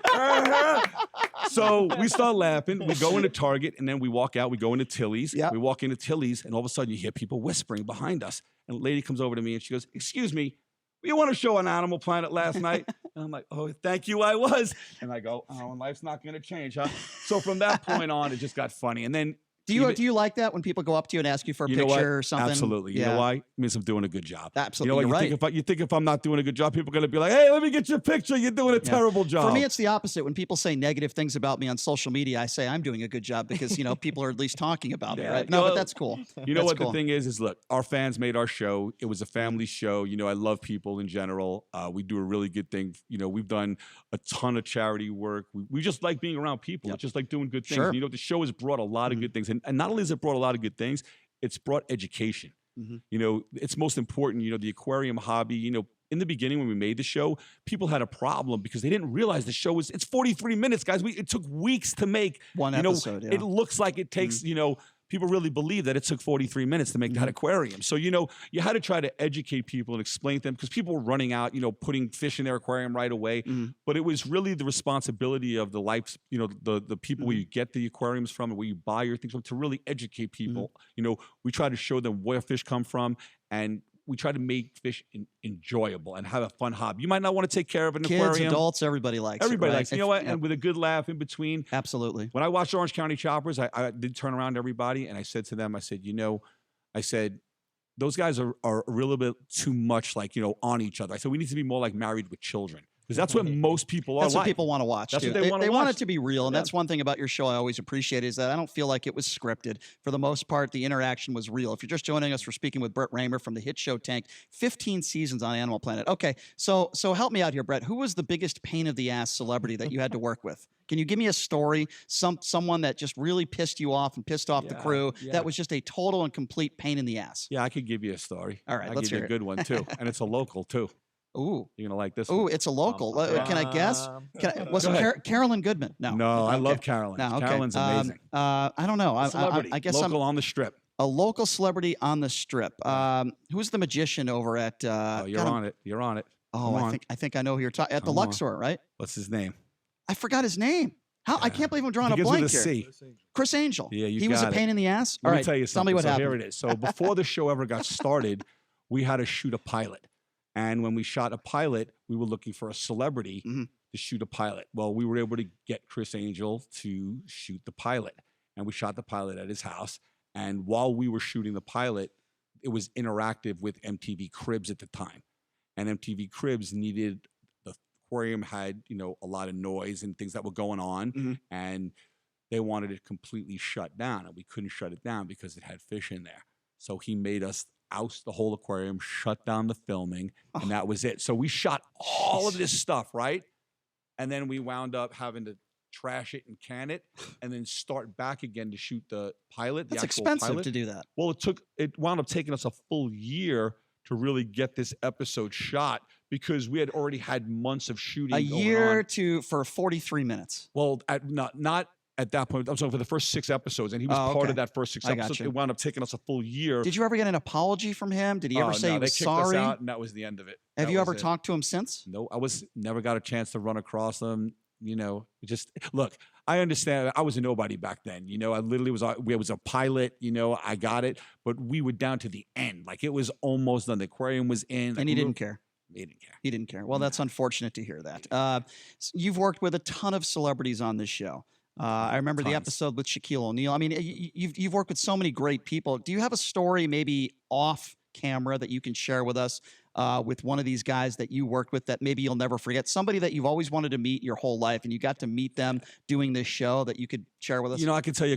So we start laughing. We go into Target, and then we walk out. We go into Tilly's. We walk into Tilly's, and all of a sudden you hear people whispering behind us. And a lady comes over to me and she goes, excuse me, you want to show on Animal Planet last night? And I'm like, oh, thank you, I was. And I go, oh, and life's not going to change, huh? So from that point on, it just got funny. And then Do you like that when people go up to you and ask you for a picture or something? Absolutely. You know why? It means I'm doing a good job. Absolutely. You know what? You think if I'm not doing a good job, people are going to be like, hey, let me get your picture. You're doing a terrible job. For me, it's the opposite. When people say negative things about me on social media, I say I'm doing a good job because, people are at least talking about me, right? No, but that's cool. You know what the thing is look, our fans made our show. It was a family show. I love people in general. We do a really good thing. We've done a ton of charity work. We just like being around people. It's just like doing good things. Sure. The show has brought a lot of good things. And not only has it brought a lot of good things, it's brought education. It's most important, the aquarium hobby, in the beginning when we made the show, people had a problem because they didn't realize the show it's 43 minutes, guys. It took weeks to make one episode. It looks like it takes, people really believe that it took 43 minutes to make that aquarium. So, you had to try to educate people and explain to them because people were running out, putting fish in their aquarium right away. But it was really the responsibility of the life, the people where you get the aquariums from and where you buy your things from to really educate people. We try to show them where fish come from, and we try to make fish enjoyable and have a fun hobby. You might not want to take care of an aquarium. Kids, adults, everybody likes it. Everybody right? likes it. You know what? And with a good laugh in between. Absolutely. When I watched Orange County Choppers, I did turn around to everybody and I said to them, I said, those guys are a little bit too much like, on each other. I said, we need to be more like Married with Children. Because that's what most people are. That's what people want to watch. That's too. what they want to watch. They want it to be real, and that's one thing about your show I always appreciate is that I don't feel like it was scripted. For the most part, the interaction was real. If you're just joining us, we're speaking with Brett Raymer from the hit show Tank. 15 seasons on Animal Planet. Okay, so help me out here, Brett. Who was the biggest pain of the ass celebrity that you had to work with? Can you give me a story? Someone that just really pissed you off and pissed off the crew. That was just a total and complete pain in the ass. Yeah, I could give you a story. All right, I'll let's give hear you a good one too, and it's a local too. Ooh. You're going to like this Ooh, one. it's a local. Can I guess? Was it Carolyn Goodman? No. No, I love Carolyn. No, okay. Carolyn's amazing. I don't know. Celebrity. I guess local on the strip. A local celebrity on the strip. Who's the magician over at... You're on it. You're on it. Oh, I think I know who you're talking... At the Luxor, right? What's his name? I forgot his name. How? I can't believe I'm drawing a blank here. Chris Angel. Yeah, he was a pain in the ass? Let me tell you Tell something. me what happened. Here it is. So before the show ever got started, we had to shoot a pilot. And when we shot a pilot, we were looking for a celebrity to shoot a pilot. Well, we were able to get Chris Angel to shoot the pilot. And we shot the pilot at his house. And while we were shooting the pilot, it was interactive with MTV Cribs at the time. And MTV Cribs needed, the aquarium had, a lot of noise and things that were going on. And they wanted it completely shut down. And we couldn't shut it down because it had fish in there. So he made us oust the whole aquarium, shut down the filming, and that was it. So we shot all of this stuff, right? And then we wound up having to trash it and can it, and then start back again to shoot the pilot. That's the actual expensive pilot. to do that. Well, it wound up taking us a full year to really get this episode shot because we had already had months of shooting. A year for 43 minutes. Well, not at that point. I'm sorry, for the first 6 episodes, and he was part of that first 6 episodes. It wound up taking us a full year. Did you ever get an apology from him? Did he ever say he was sorry? They kicked us out, and that was the end of it. Have you ever talked to him since? No, never got a chance to run across them. Look, I understand. I was a nobody back then. I literally was a pilot. I got it, but we were down to the end. Like it was almost done. The aquarium was in, and he didn't care. He didn't care. He didn't care. Well, that's unfortunate to hear that. You've worked with a ton of celebrities on this show. I remember the episode with Shaquille O'Neal. I mean, you've worked with so many great people. Do you have a story maybe off camera that you can share with us with one of these guys that you worked with that maybe you'll never forget? Somebody that you've always wanted to meet your whole life and you got to meet them doing this show that you could share with us? I can tell you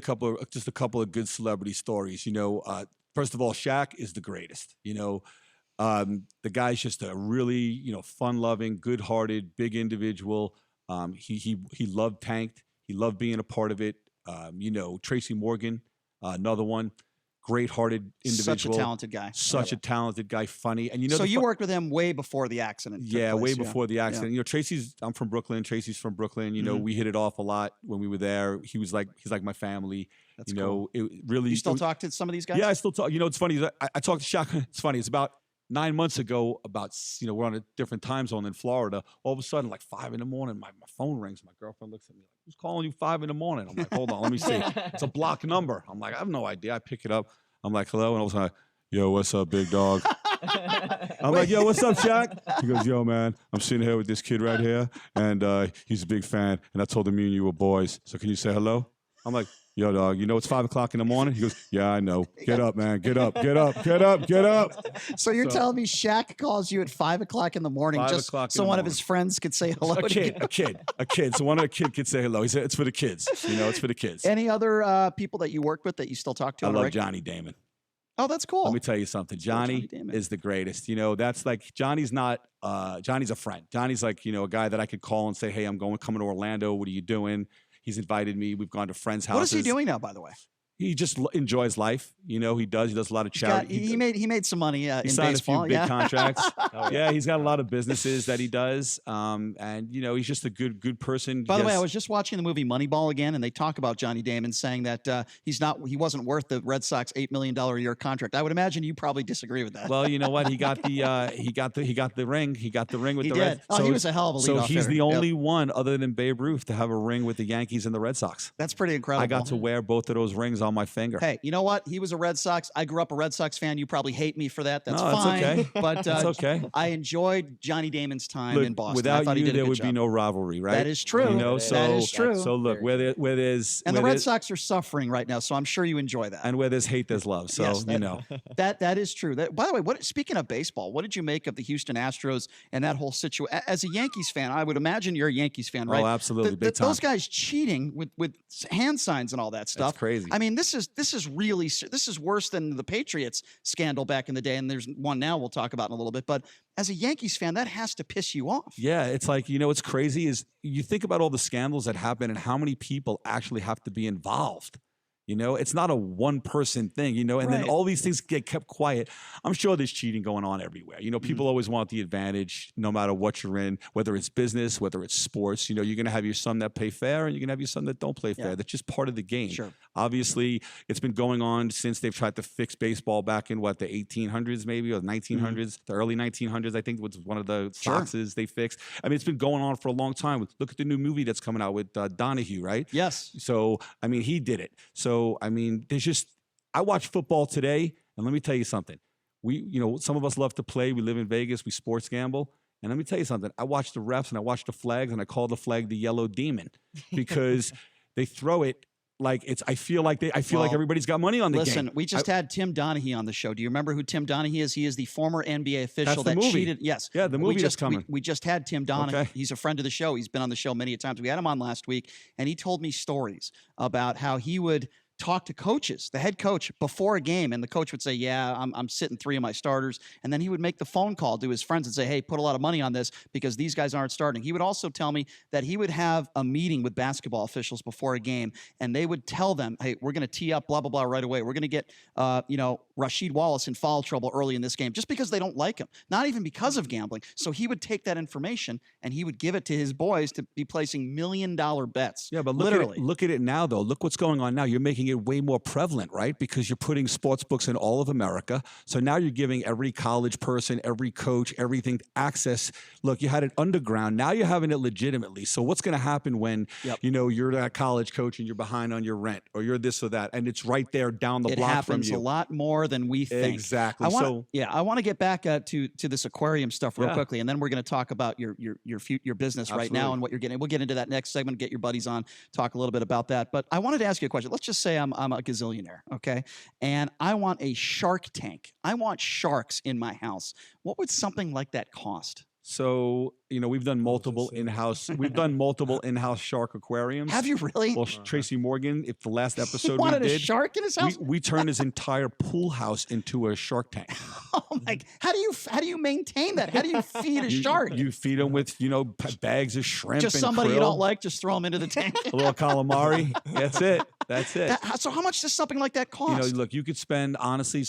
just a couple of good celebrity stories. First of all, Shaq is the greatest. The guy's just a really, fun-loving, good-hearted, big individual. He loved Tanked. He loved being a part of it. Tracy Morgan, another one, great-hearted individual. Such a talented guy. Such a talented guy, funny. And so you worked with him way before the accident. Yeah, way before the accident. I'm from Brooklyn. Tracy's from Brooklyn. We hit it off a lot when we were there. He's like my family. That's cool. It really. You still talk to some of these guys? Yeah, I still talk. It's funny. I talked to Shaq. It's funny. It's about 9 months ago, we're on a different time zone in Florida. All of a sudden, like 5 a.m, my phone rings. My girlfriend looks at me like, "Who's calling you 5 a.m?" I'm like, "Hold on, let me see." It's a block number. I'm like, "I have no idea." I pick it up. I'm like, "Hello," and all of a sudden, "Yo, what's up, big dog?" I'm like, "Yo, what's up, Shaq?" He goes, "Yo, man, I'm sitting here with this kid right here, and he's a big fan. And I told him me and you were boys. So can you say hello?" I'm like, yo, dog, you know it's 5 o'clock in the morning? He goes, yeah, I know. Get up, man. Get up, get up, get up, get up. So you're telling me Shaq calls you at 5 o'clock in the morning 5 just o'clock in so the one of morning. his friends could say hello A to kid, you? a kid. So one of the kid could say hello. He said, it's for the kids. You know, it's for the kids. Any other people that you work with that you still talk to? I on a love regular- Johnny Damon. Oh, that's cool. Let me tell you something. Johnny is the greatest. You know, that's like Johnny's not Johnny's a friend. Johnny's like, you know, a guy that I could call and say, hey, I'm coming to Orlando. What are you doing? He's invited me. We've gone to friends' houses. What is he doing now, by the way? He just enjoys life. You know, he does. He does a lot of charity. He made some money in He signed baseball. a few big yeah. contracts. Yeah, he's got a lot of businesses that he does. And you know, he's just a good person. By the way, I was just watching the movie Moneyball again, and they talk about Johnny Damon saying that he wasn't worth the Red Sox $8 million a year contract. I would imagine you probably disagree with that. Well, you know what? He got the ring. He got the ring with He the did. Red. Oh, he was a hell of a So leadoff he's hitter. the Yep. only one other than Babe Ruth to have a ring with the Yankees and the Red Sox. That's pretty incredible. I got to wear both of those rings on my finger. Hey, you know what? He was a Red Sox. I grew up a Red Sox fan. You probably hate me for that. That's No, that's fine. okay. But That's okay. I enjoyed Johnny Damon's time Look, in Boston. I without thought he you, did a there good would job. be no rivalry, right? That is true. You know, That is true. So look, where there's And the where Red there's- Sox are suffering right now, so I'm sure you enjoy that. and where there's hate, there's love. So Yes, you know. that is true. By the way, speaking of baseball, what did you make of the Houston Astros and that whole situation? As a Yankees fan, I would imagine you're a Yankees fan, right? Oh, absolutely, big time. Those guys cheating with hand signs and all that stuff. That's crazy. I mean, this is worse than the Patriots scandal back in the day, and there's one now we'll talk about in a little bit. But as a Yankees fan, that has to piss you off. Yeah, it's like, you know, what's crazy is you think about all the scandals that happen and how many people actually have to be involved. You know, it's not a one-person thing, you know, and then Right. all these things get kept quiet. I'm sure there's cheating going on everywhere. You know, Mm-hmm. people always want the advantage no matter what you're in, whether it's business, whether it's sports. You know, you're going to have your son that play fair and you're going to have your son that don't play fair. Yeah. That's just part of the game. Sure. Obviously, it's been going on since they've tried to fix baseball back in, the 1800s maybe, or 1900s, the early 1900s, I think was one of the Sure. Soxes they fixed. I mean, it's been going on for a long time. Look at the new movie that's coming out with Donahue, right? Yes. So, I mean, he did it. So, I mean, I watch football today, and let me tell you something. Some of us love to play. We live in Vegas. We sports gamble. And let me tell you something. I watch the refs and I watch the flags, and I call the flag the yellow demon because they throw it like it's. I feel like everybody's got money on the game. Listen, we just had Tim Donaghy on the show. Do you remember who Tim Donaghy is? He is the former NBA official That's the that movie. cheated. Yes. Yeah, the movie is coming. We just had Tim Donaghy. Okay. He's a friend of the show. He's been on the show many times. We had him on last week, and he told me stories about how he would talk to coaches, the head coach, before a game, and the coach would say, yeah, I'm sitting 3 of my starters, and then he would make the phone call to his friends and say, hey, put a lot of money on this because these guys aren't starting. He would also tell me that he would have a meeting with basketball officials before a game, and they would tell them, hey, we're going to tee up blah, blah, blah right away. We're going to get, Rasheed Wallace in foul trouble early in this game just because they don't like him, not even because of gambling. So he would take that information and he would give it to his boys to be placing $1 million bets. Yeah, but literally. Look at it now, though. Look what's going on now. You're making it way more prevalent, right? Because you're putting sports books in all of America. So now you're giving every college person, every coach, everything access. Look, you had it underground. Now you're having it legitimately. So what's going to happen when, you're that college coach and you're behind on your rent or you're this or that, and it's right there down the It block happens from you? a lot more than we think. Exactly. I want to get back to this aquarium stuff real Yeah. quickly, and then we're going to talk about your business right now Absolutely. and what you're getting. We'll get into that next segment. Get your buddies on, talk a little bit about that. But I wanted to ask you a question. Let's just say I'm a gazillionaire, okay, and I want a shark tank. I want sharks in my house. What would something like that cost? So, we've done multiple in-house shark aquariums. Have you really? Well, Tracy Morgan, if the last episode wanted we a did, shark in his house? we turned his entire pool house into a shark tank. Oh my! How do you maintain that? How do you feed a shark? You feed them with, bags of shrimp Just and somebody you krill, don't like, just throw them into the tank. a little calamari. That's it. So how much does something like that cost? Look, you could spend, honestly,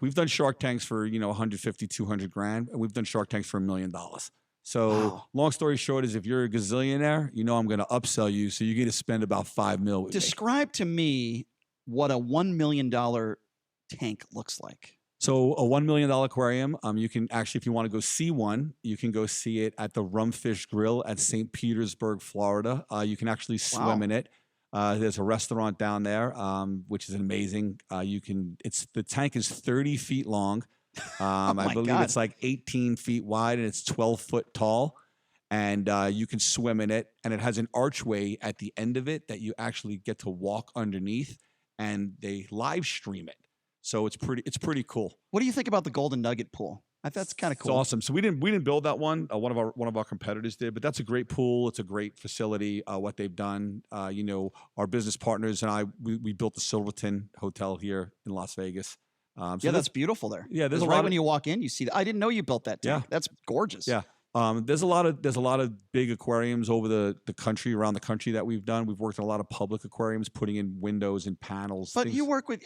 we've done shark tanks for, 150, 200 grand, and we've done shark tanks for $1 million. So long story short is if you're a gazillionaire, I'm going to upsell you. So you're going to spend about $5 million with me. Describe to me what a $1 million tank looks like. So a $1 million aquarium, you can actually, if you want to go see one, you can go see it at the Rumfish Grill at St. Petersburg, Florida. You can actually swim in it. There's a restaurant down there, which is amazing. The tank is 30 feet long. I believe it's like 18 feet wide and it's 12 foot tall. and you can swim in it, and it has an archway at the end of it that you actually get to walk underneath, and they live stream it. So it's pretty cool. What do you think about the Golden Nugget pool? That's kind of It's cool. awesome. So we didn't build that one. One of our competitors did, but that's a great pool. It's a great facility. What they've done, our business partners and I, we built the Silverton Hotel here in Las Vegas. Yeah, that's beautiful there. Yeah, there's right when you walk in, you see that. I didn't know you built that tank. Yeah. That's gorgeous. Yeah. There's a lot of big aquariums over the country, around the country that we've done. We've worked in a lot of public aquariums, putting in windows and panels. But you work with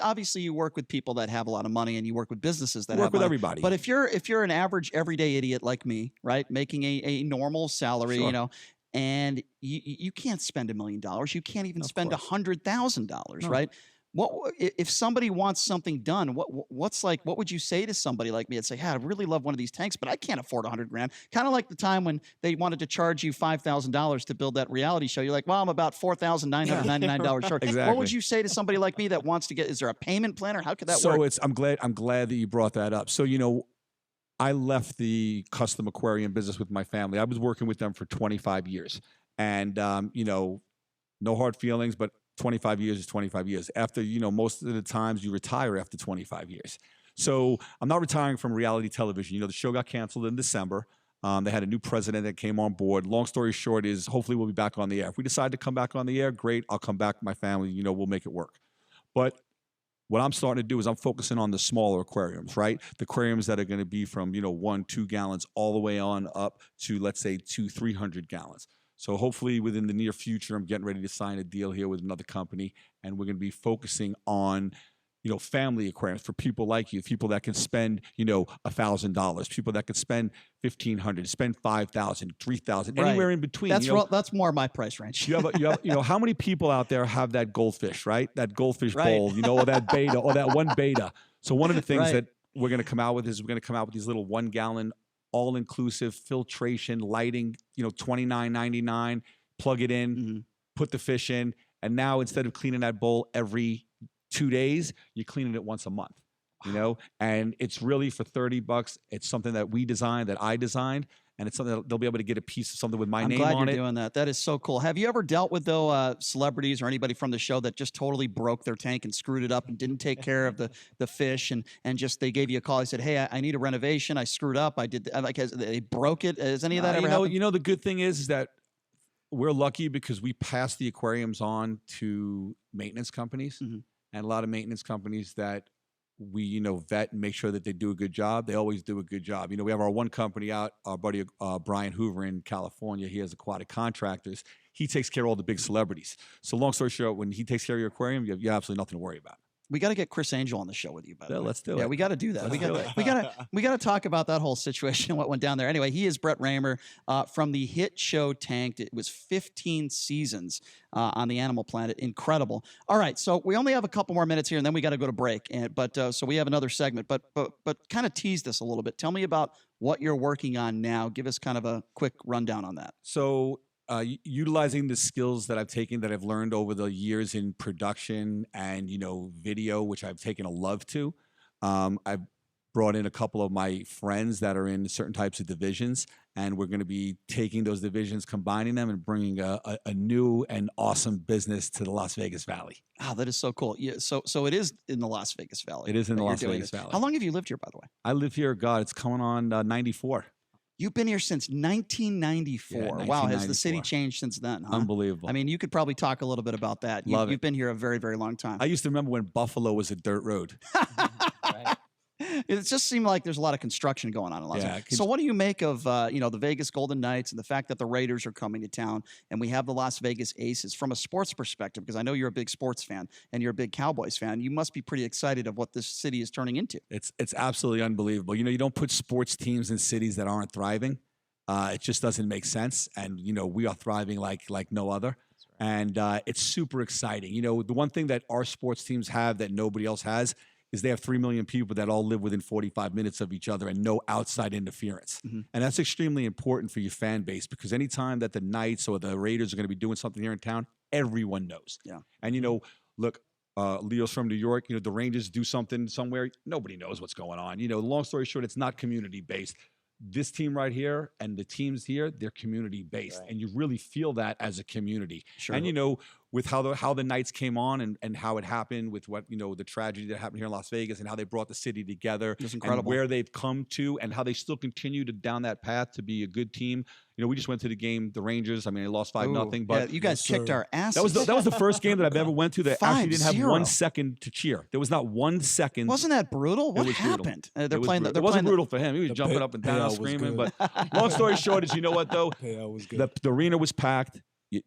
people that have a lot of money, and you work with businesses that Work have with money. everybody. But if you're an average everyday idiot like me, right, making a normal salary, Sure. and you can't spend $1 million, you can't even spend $100,000, No. right? What if somebody wants something done? What would you say to somebody like me and say, "Hey, I really love one of these tanks, but I can't afford $100,000." Kind of like the time when they wanted to charge you $5,000 to build that reality show. You're like, "Well, I'm about $4,999 short." Exactly. What would you say to somebody like me that wants to get? Is there a payment plan, or how could that So work? I'm glad that you brought that up. So I left the custom aquarium business with my family. I was working with them for 25 years, and no hard feelings, but 25 years is 25 years. After, most of the times you retire after 25 years. So I'm not retiring from reality television. The show got canceled in December. They had a new president that came on board. Long story short is hopefully we'll be back on the air. If we decide to come back on the air, great. I'll come back with my family. We'll make it work. But what I'm starting to do is I'm focusing on the smaller aquariums, right? The aquariums that are going to be from, 1-2 gallons all the way on up to, let's say, 200-300 gallons. So hopefully within the near future, I'm getting ready to sign a deal here with another company, and we're going to be focusing on, family aquariums for people like you, people that can spend, $1,000, people that can spend $1,500, spend $5,000, $3,000, anywhere in between. That's more my price range. You have, how many people out there have that goldfish, right? That goldfish bowl, or that beta, or that one beta. So one of the things that we're going to come out with is we're going to come out with these little 1 gallon all-inclusive filtration, lighting, $29.99, plug it in, put the fish in, and now instead of cleaning that bowl every 2 days, you're cleaning it once a month, and it's really for $30. It's something that we designed, that I designed, and it's something that they'll be able to get a piece of something with my name on it. I'm glad you're doing that. That is so cool. Have you ever dealt with celebrities or anybody from the show that just totally broke their tank and screwed it up and didn't take care of the fish and just they gave you a call? They said, "Hey, I need a renovation. I screwed up. I did they broke it." Has any of that ever happened? The good thing is that we're lucky because we pass the aquariums on to maintenance companies, and a lot of maintenance companies that we vet and make sure that they do a good job. They always do a good job. We have our one company out, our buddy Brian Hoover in California. He has Aquatic Contractors. He takes care of all the big celebrities. So long story short, when he takes care of your aquarium, you have absolutely nothing to worry about. We got to get Chris Angel on the show with you, by the way. Let's do it. Yeah, we got to do that. We got to talk about that whole situation and what went down there. Anyway, he is Brett Raymer from the hit show Tanked. It was 15 seasons on the Animal Planet. Incredible. All right, so we only have a couple more minutes here, and then we got to go to break. So we have another segment, but kind of tease this a little bit. Tell me about what you're working on now. Give us kind of a quick rundown on that. So utilizing the skills that I've taken, that I've learned over the years in production and, video, which I've taken a love to. I've brought in a couple of my friends that are in certain types of divisions, and we're going to be taking those divisions, combining them, and bringing a new and awesome business to the Las Vegas Valley. Oh, that is so cool. Yeah, so it is in the Las Vegas Valley. It is in the Las Vegas Valley. How long have you lived here, by the way? I live here, it's coming on 94. You've been here since 1994. Yeah, Wow, has the city changed since then? Huh? Unbelievable. I mean, you could probably talk a little bit about that. You've been here a very, very long time. I used to remember when Buffalo was a dirt road. It just seemed like there's a lot of construction going on in Las Vegas. So what do you make of the Vegas Golden Knights and the fact that the Raiders are coming to town and we have the Las Vegas Aces from a sports perspective? Because I know you're a big sports fan and you're a big Cowboys fan. You must be pretty excited of what this city is turning into. It's absolutely unbelievable. You don't put sports teams in cities that aren't thriving. It just doesn't make sense. And, we are thriving like no other. Right. And it's super exciting. The one thing that our sports teams have that nobody else has is they have 3 million people that all live within 45 minutes of each other and no outside interference. And that's extremely important for your fan base, because anytime that the Knights or the Raiders are going to be doing something here in town, everyone knows. Yeah. And, look, Leo's from New York. The Rangers do something somewhere, nobody knows what's going on. Long story short, it's not community-based. this team right here and the teams here, they're community based, and you really feel that as a community. Sure. And with how the Knights came on and how it happened with what the tragedy that happened here in Las Vegas and how they brought the city together, It's incredible. and where they've come to and how they still continue down that path to be a good team. We just went to the game, the Rangers. I mean, they lost 5-0, but you guys kicked our asses. That was the first game that I've ever went to that actually didn't have 5-0. 1 second to cheer. There was not 1 second. Wasn't that brutal? It What was brutal. happened? It wasn't brutal for him. He was jumping up and down, screaming. But long story short is, you know what though? The arena was packed.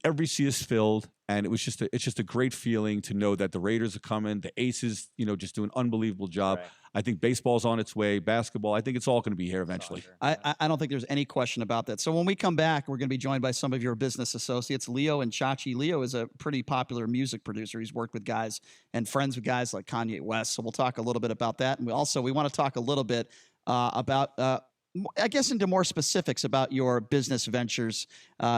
Every seat is filled, and it's just a great feeling to know that the Raiders are coming. The Aces, just do an unbelievable job. Right. I think baseball's on its way. Basketball, I think it's all going to be here eventually. I don't think there's any question about that. So when we come back, we're going to be joined by some of your business associates, Leo and Chachi. Leo is a pretty popular music producer. He's worked with guys and friends with guys like Kanye West. So we'll talk a little bit about that. And we want to talk a little bit about I guess into more specifics about your business ventures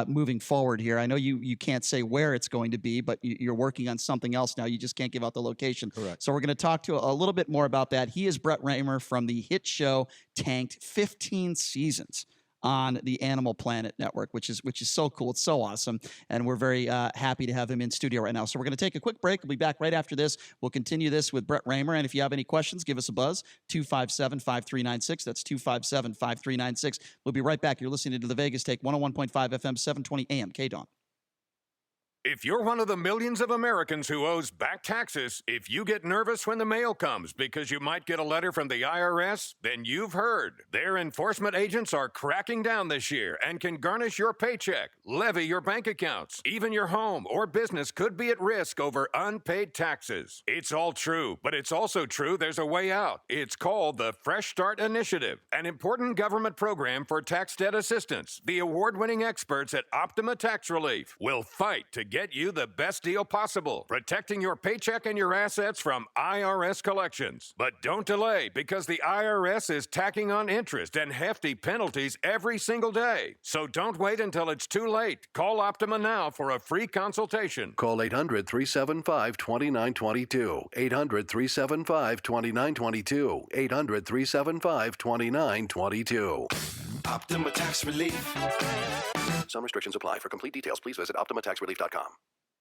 moving forward here. I know you can't say where it's going to be, but you're working on something else now. You just can't give out the location. Correct. So we're going to talk to a little bit more about that. He is Brett Raymer from the hit show Tanked, 15 seasons on the Animal Planet Network, which is so cool. It's so awesome. And we're very happy to have him in studio right now. So we're going to take a quick break. We'll be back right after this. We'll continue this with Brett Raymer. And if you have any questions, give us a buzz, 257-5396. That's 257-5396. We'll be right back. You're listening to The Vegas Take, 101.5 FM, 720 AM, KDAWN. If you're one of the millions of Americans who owes back taxes, if you get nervous when the mail comes because you might get a letter from the IRS, then you've heard. Their enforcement agents are cracking down this year and can garnish your paycheck, levy your bank accounts. Even your home or business could be at risk over unpaid taxes. It's all true, but it's also true there's a way out. It's called the Fresh Start Initiative, an important government program for tax debt assistance. The award-winning experts at Optima Tax Relief will fight to get you the best deal possible, protecting your paycheck and your assets from IRS collections. But don't delay, because the IRS is tacking on interest and hefty penalties every single day. So don't wait until it's too late. Call Optima now for a free consultation. Call 800-375-2922. 800-375-2922. 800-375-2922. Optima Tax Relief. Some restrictions apply. For complete details, please visit OptimaTaxRelief.com.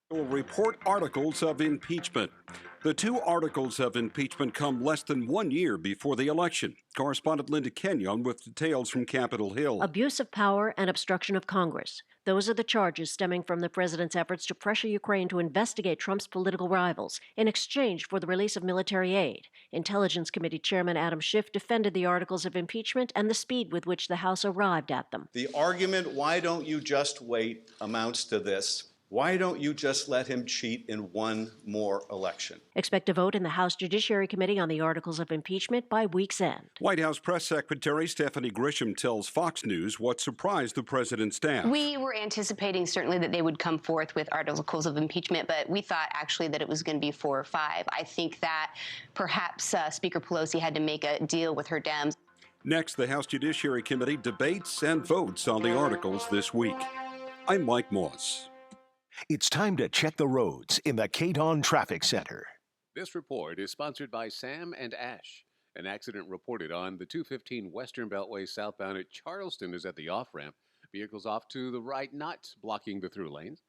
Will report articles of impeachment. The two articles of impeachment come less than 1 year before the election. Correspondent Linda Kenyon with details from Capitol Hill. Abuse of power and obstruction of Congress. Those are the charges stemming from the president's efforts to pressure Ukraine to investigate Trump's political rivals in exchange for the release of military aid. Intelligence Committee Chairman Adam Schiff defended the articles of impeachment and the speed with which the House arrived at them. The argument, why don't you just wait, amounts to this. Why don't you just let him cheat in one more election? Expect a vote in the House Judiciary Committee on the articles of impeachment by week's end. White House Press Secretary Stephanie Grisham tells Fox News what surprised the president's staff. We were anticipating certainly that they would come forth with articles of impeachment, but we thought actually that it was going to be 4 or 5. I think that perhaps Speaker Pelosi had to make a deal with her Dems. Next, the House Judiciary Committee debates and votes on the articles this week. I'm Mike Moss. It's time to check the roads in the KDAWN Traffic Center. This report is sponsored by Sam and Ash. An accident reported on the 215 Western Beltway southbound at Charleston is at the off-ramp. Vehicles off to the right not blocking the through lanes.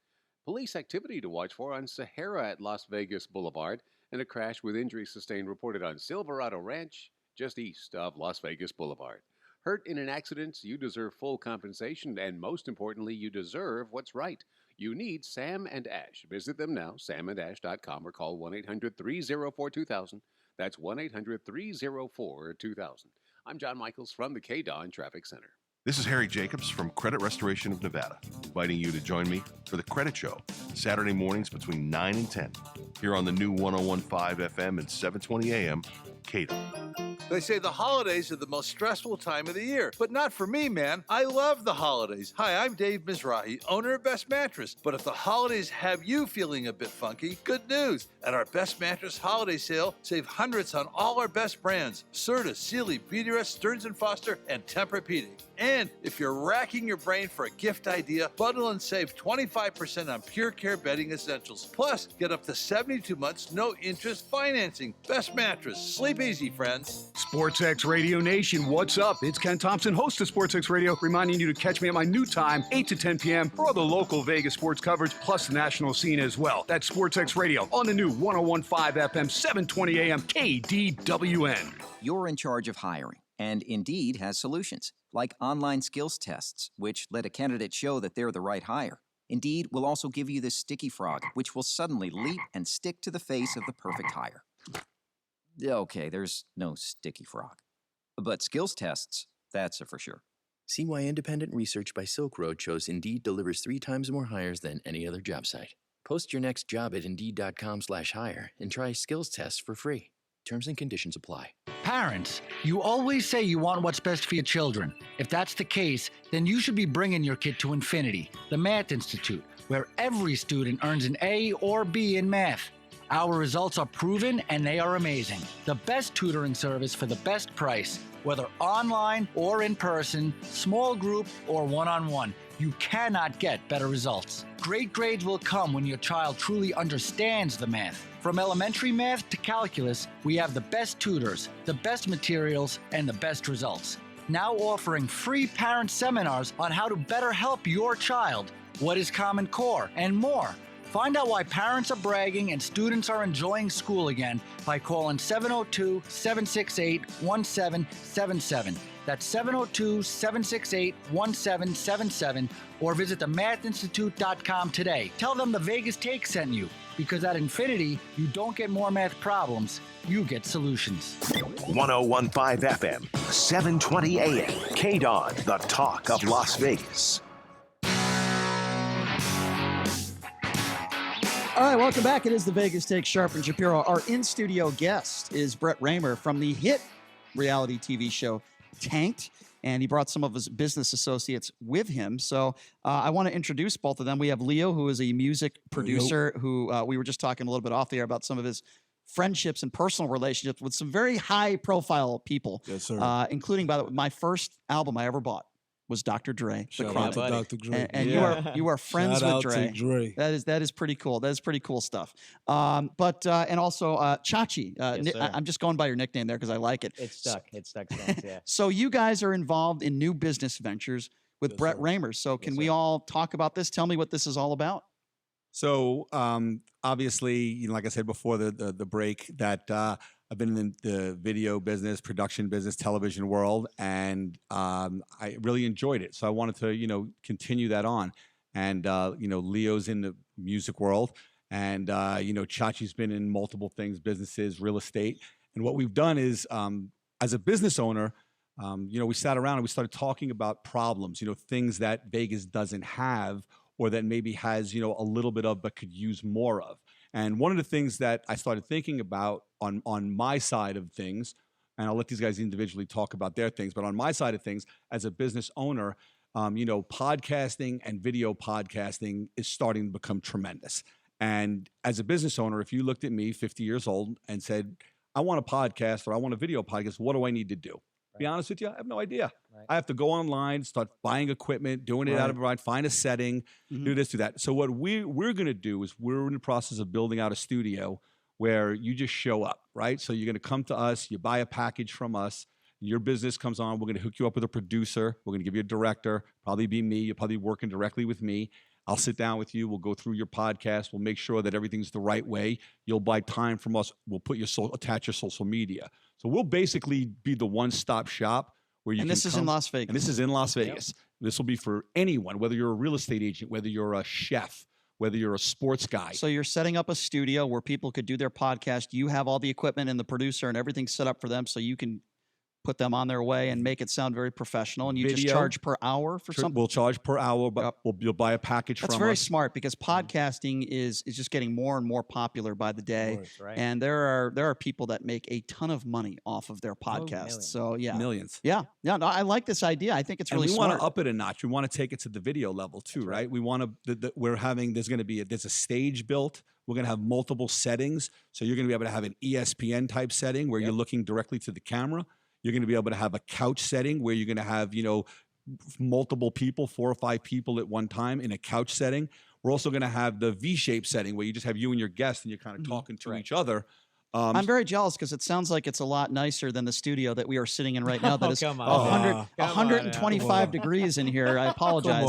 Police activity to watch for on Sahara at Las Vegas Boulevard, and a crash with injuries sustained reported on Silverado Ranch just east of Las Vegas Boulevard. Hurt in an accident, you deserve full compensation, and most importantly, you deserve what's right. You need Sam and Ash. Visit them now, samandash.com, or call 1-800-304-2000. That's 1-800-304-2000. I'm John Michaels from the KDAWN Traffic Center. This is Harry Jacobs from Credit Restoration of Nevada, inviting you to join me for the Credit Show, Saturday mornings between 9 and 10, here on the new 101.5 FM and 720 AM, KDAWN. They say the holidays are the most stressful time of the year, but not for me, man. I love the holidays. Hi, I'm Dave Mizrahi, owner of Best Mattress. But if the holidays have you feeling a bit funky, good news. At our Best Mattress holiday sale, save hundreds on all our best brands: Serta, Sealy, Beautyrest, Stearns & Foster, and Tempur-Pedic. And if you're racking your brain for a gift idea, bundle and save 25% on Pure Care bedding essentials. Plus, get up to 72 months, no interest financing. Best mattress. Sleep easy, friends. SportsX Radio Nation, what's up? It's Ken Thompson, host of SportsX Radio, reminding you to catch me at my new time, 8 to 10 p.m. for all the local Vegas sports coverage, plus the national scene as well. That's SportsX Radio on the new 101.5 FM, 720 AM, KDWN. You're in charge of hiring, and Indeed has solutions, like online skills tests, which let a candidate show that they're the right hire. Indeed will also give you this sticky frog, which will suddenly leap and stick to the face of the perfect hire. Okay, there's no sticky frog. But skills tests, that's a for sure. See why independent research by Silk Road shows Indeed delivers 3 times more hires than any other job site. Post your next job at Indeed.com/hire and try skills tests for free. Terms and conditions apply. Parents, you always say you want what's best for your children. If that's the case, then you should be bringing your kid to Infinity, the Math Institute, where every student earns an A or B in math. Our results are proven and they are amazing. The best tutoring service for the best price, whether online or in person, small group or one-on-one. You cannot get better results. Great grades will come when your child truly understands the math. From elementary math to calculus, we have the best tutors, the best materials, and the best results. Now offering free parent seminars on how to better help your child, what is Common Core, and more. Find out why parents are bragging and students are enjoying school again by calling 702-768-1777. That's 702-768-1777, or visit themathinstitute.com today. Tell them the Vegas Take sent you, because at Infinity, you don't get more math problems, you get solutions. 101.5 FM, 720 AM, KDON, the talk of Las Vegas. All right, welcome back. It is the Vegas Take, Sharp and Shapiro. Our in-studio guest is Brett Raymer from the hit reality TV show Tanked, and he brought some of his business associates with him. So I want to introduce both of them. We have Leo, who is a music producer, who we were just talking a little bit off the air about some of his friendships and personal relationships with some very high-profile people. Yes, sir. Including, by the way, my first album I ever bought was Dr. Dre. Shout out to Dr. Dre. And you are friends Shout with out to Dre. That is pretty cool. That is pretty cool stuff. And also Chachi. Yes, sir. I'm just going by your nickname there because I like it. It's stuck. It's stuck. Since, yeah. So you guys are involved in new business ventures with Brett Raymer. So can we all talk about this? Tell me what this is all about. So obviously, like I said before the break, that I've been in the video business, production business, television world, and I really enjoyed it. So I wanted to, continue that on. And Leo's in the music world, and Chachi's been in multiple things, businesses, real estate. And what we've done is, as a business owner, we sat around and we started talking about problems, things that Vegas doesn't have, or that maybe has, a little bit of, but could use more of. And one of the things that I started thinking about on my side of things, and I'll let these guys individually talk about their things, but on my side of things, as a business owner, podcasting and video podcasting is starting to become tremendous. And as a business owner, if you looked at me, 50 years old, and said, I want a podcast or I want a video podcast, what do I need to do? Be honest with you, I have no idea. Right. I have to go online, start buying equipment, doing it out of right, find a setting, do this, do that. So what we're going to do is we're in the process of building out a studio where you just show up, right? So you're going to come to us, you buy a package from us, your business comes on, we're going to hook you up with a producer, we're going to give you a director, probably be me, you're probably working directly with me. I'll sit down with you, we'll go through your podcast, we'll make sure that everything's the right way. You'll buy time from us, we'll put attach your social media. So we'll basically be the one-stop shop where you can this is in Las Vegas. And this is in Las Vegas. Yep. This will be for anyone, whether you're a real estate agent, whether you're a chef, whether you're a sports guy. So you're setting up a studio where people could do their podcast. You have all the equipment and the producer and everything set up for them so you can put them on their way and make it sound very professional. And you just charge per hour for something? We'll charge per hour, but you'll buy a package from us. That's very smart because podcasting is just getting more and more popular by the day. Right. And there are people that make a ton of money off of their podcasts. So yeah. Millions. Yeah. No, I like this idea. I think it's really smart. smart. We want to up it a notch. We want to take it to the video level too, right? We want to, there's a stage built. We're going to have multiple settings. So you're going to be able to have an ESPN type setting where you're looking directly to the camera. You're going to be able to have a couch setting where you're going to have, multiple people, 4 or 5 people at one time in a couch setting. We're also going to have the V-shaped setting where you just have you and your guest and you're kind of talking to each other. I'm very jealous because it sounds like it's a lot nicer than the studio that we are sitting in right now. That is come on. 125 degrees in here. I apologize.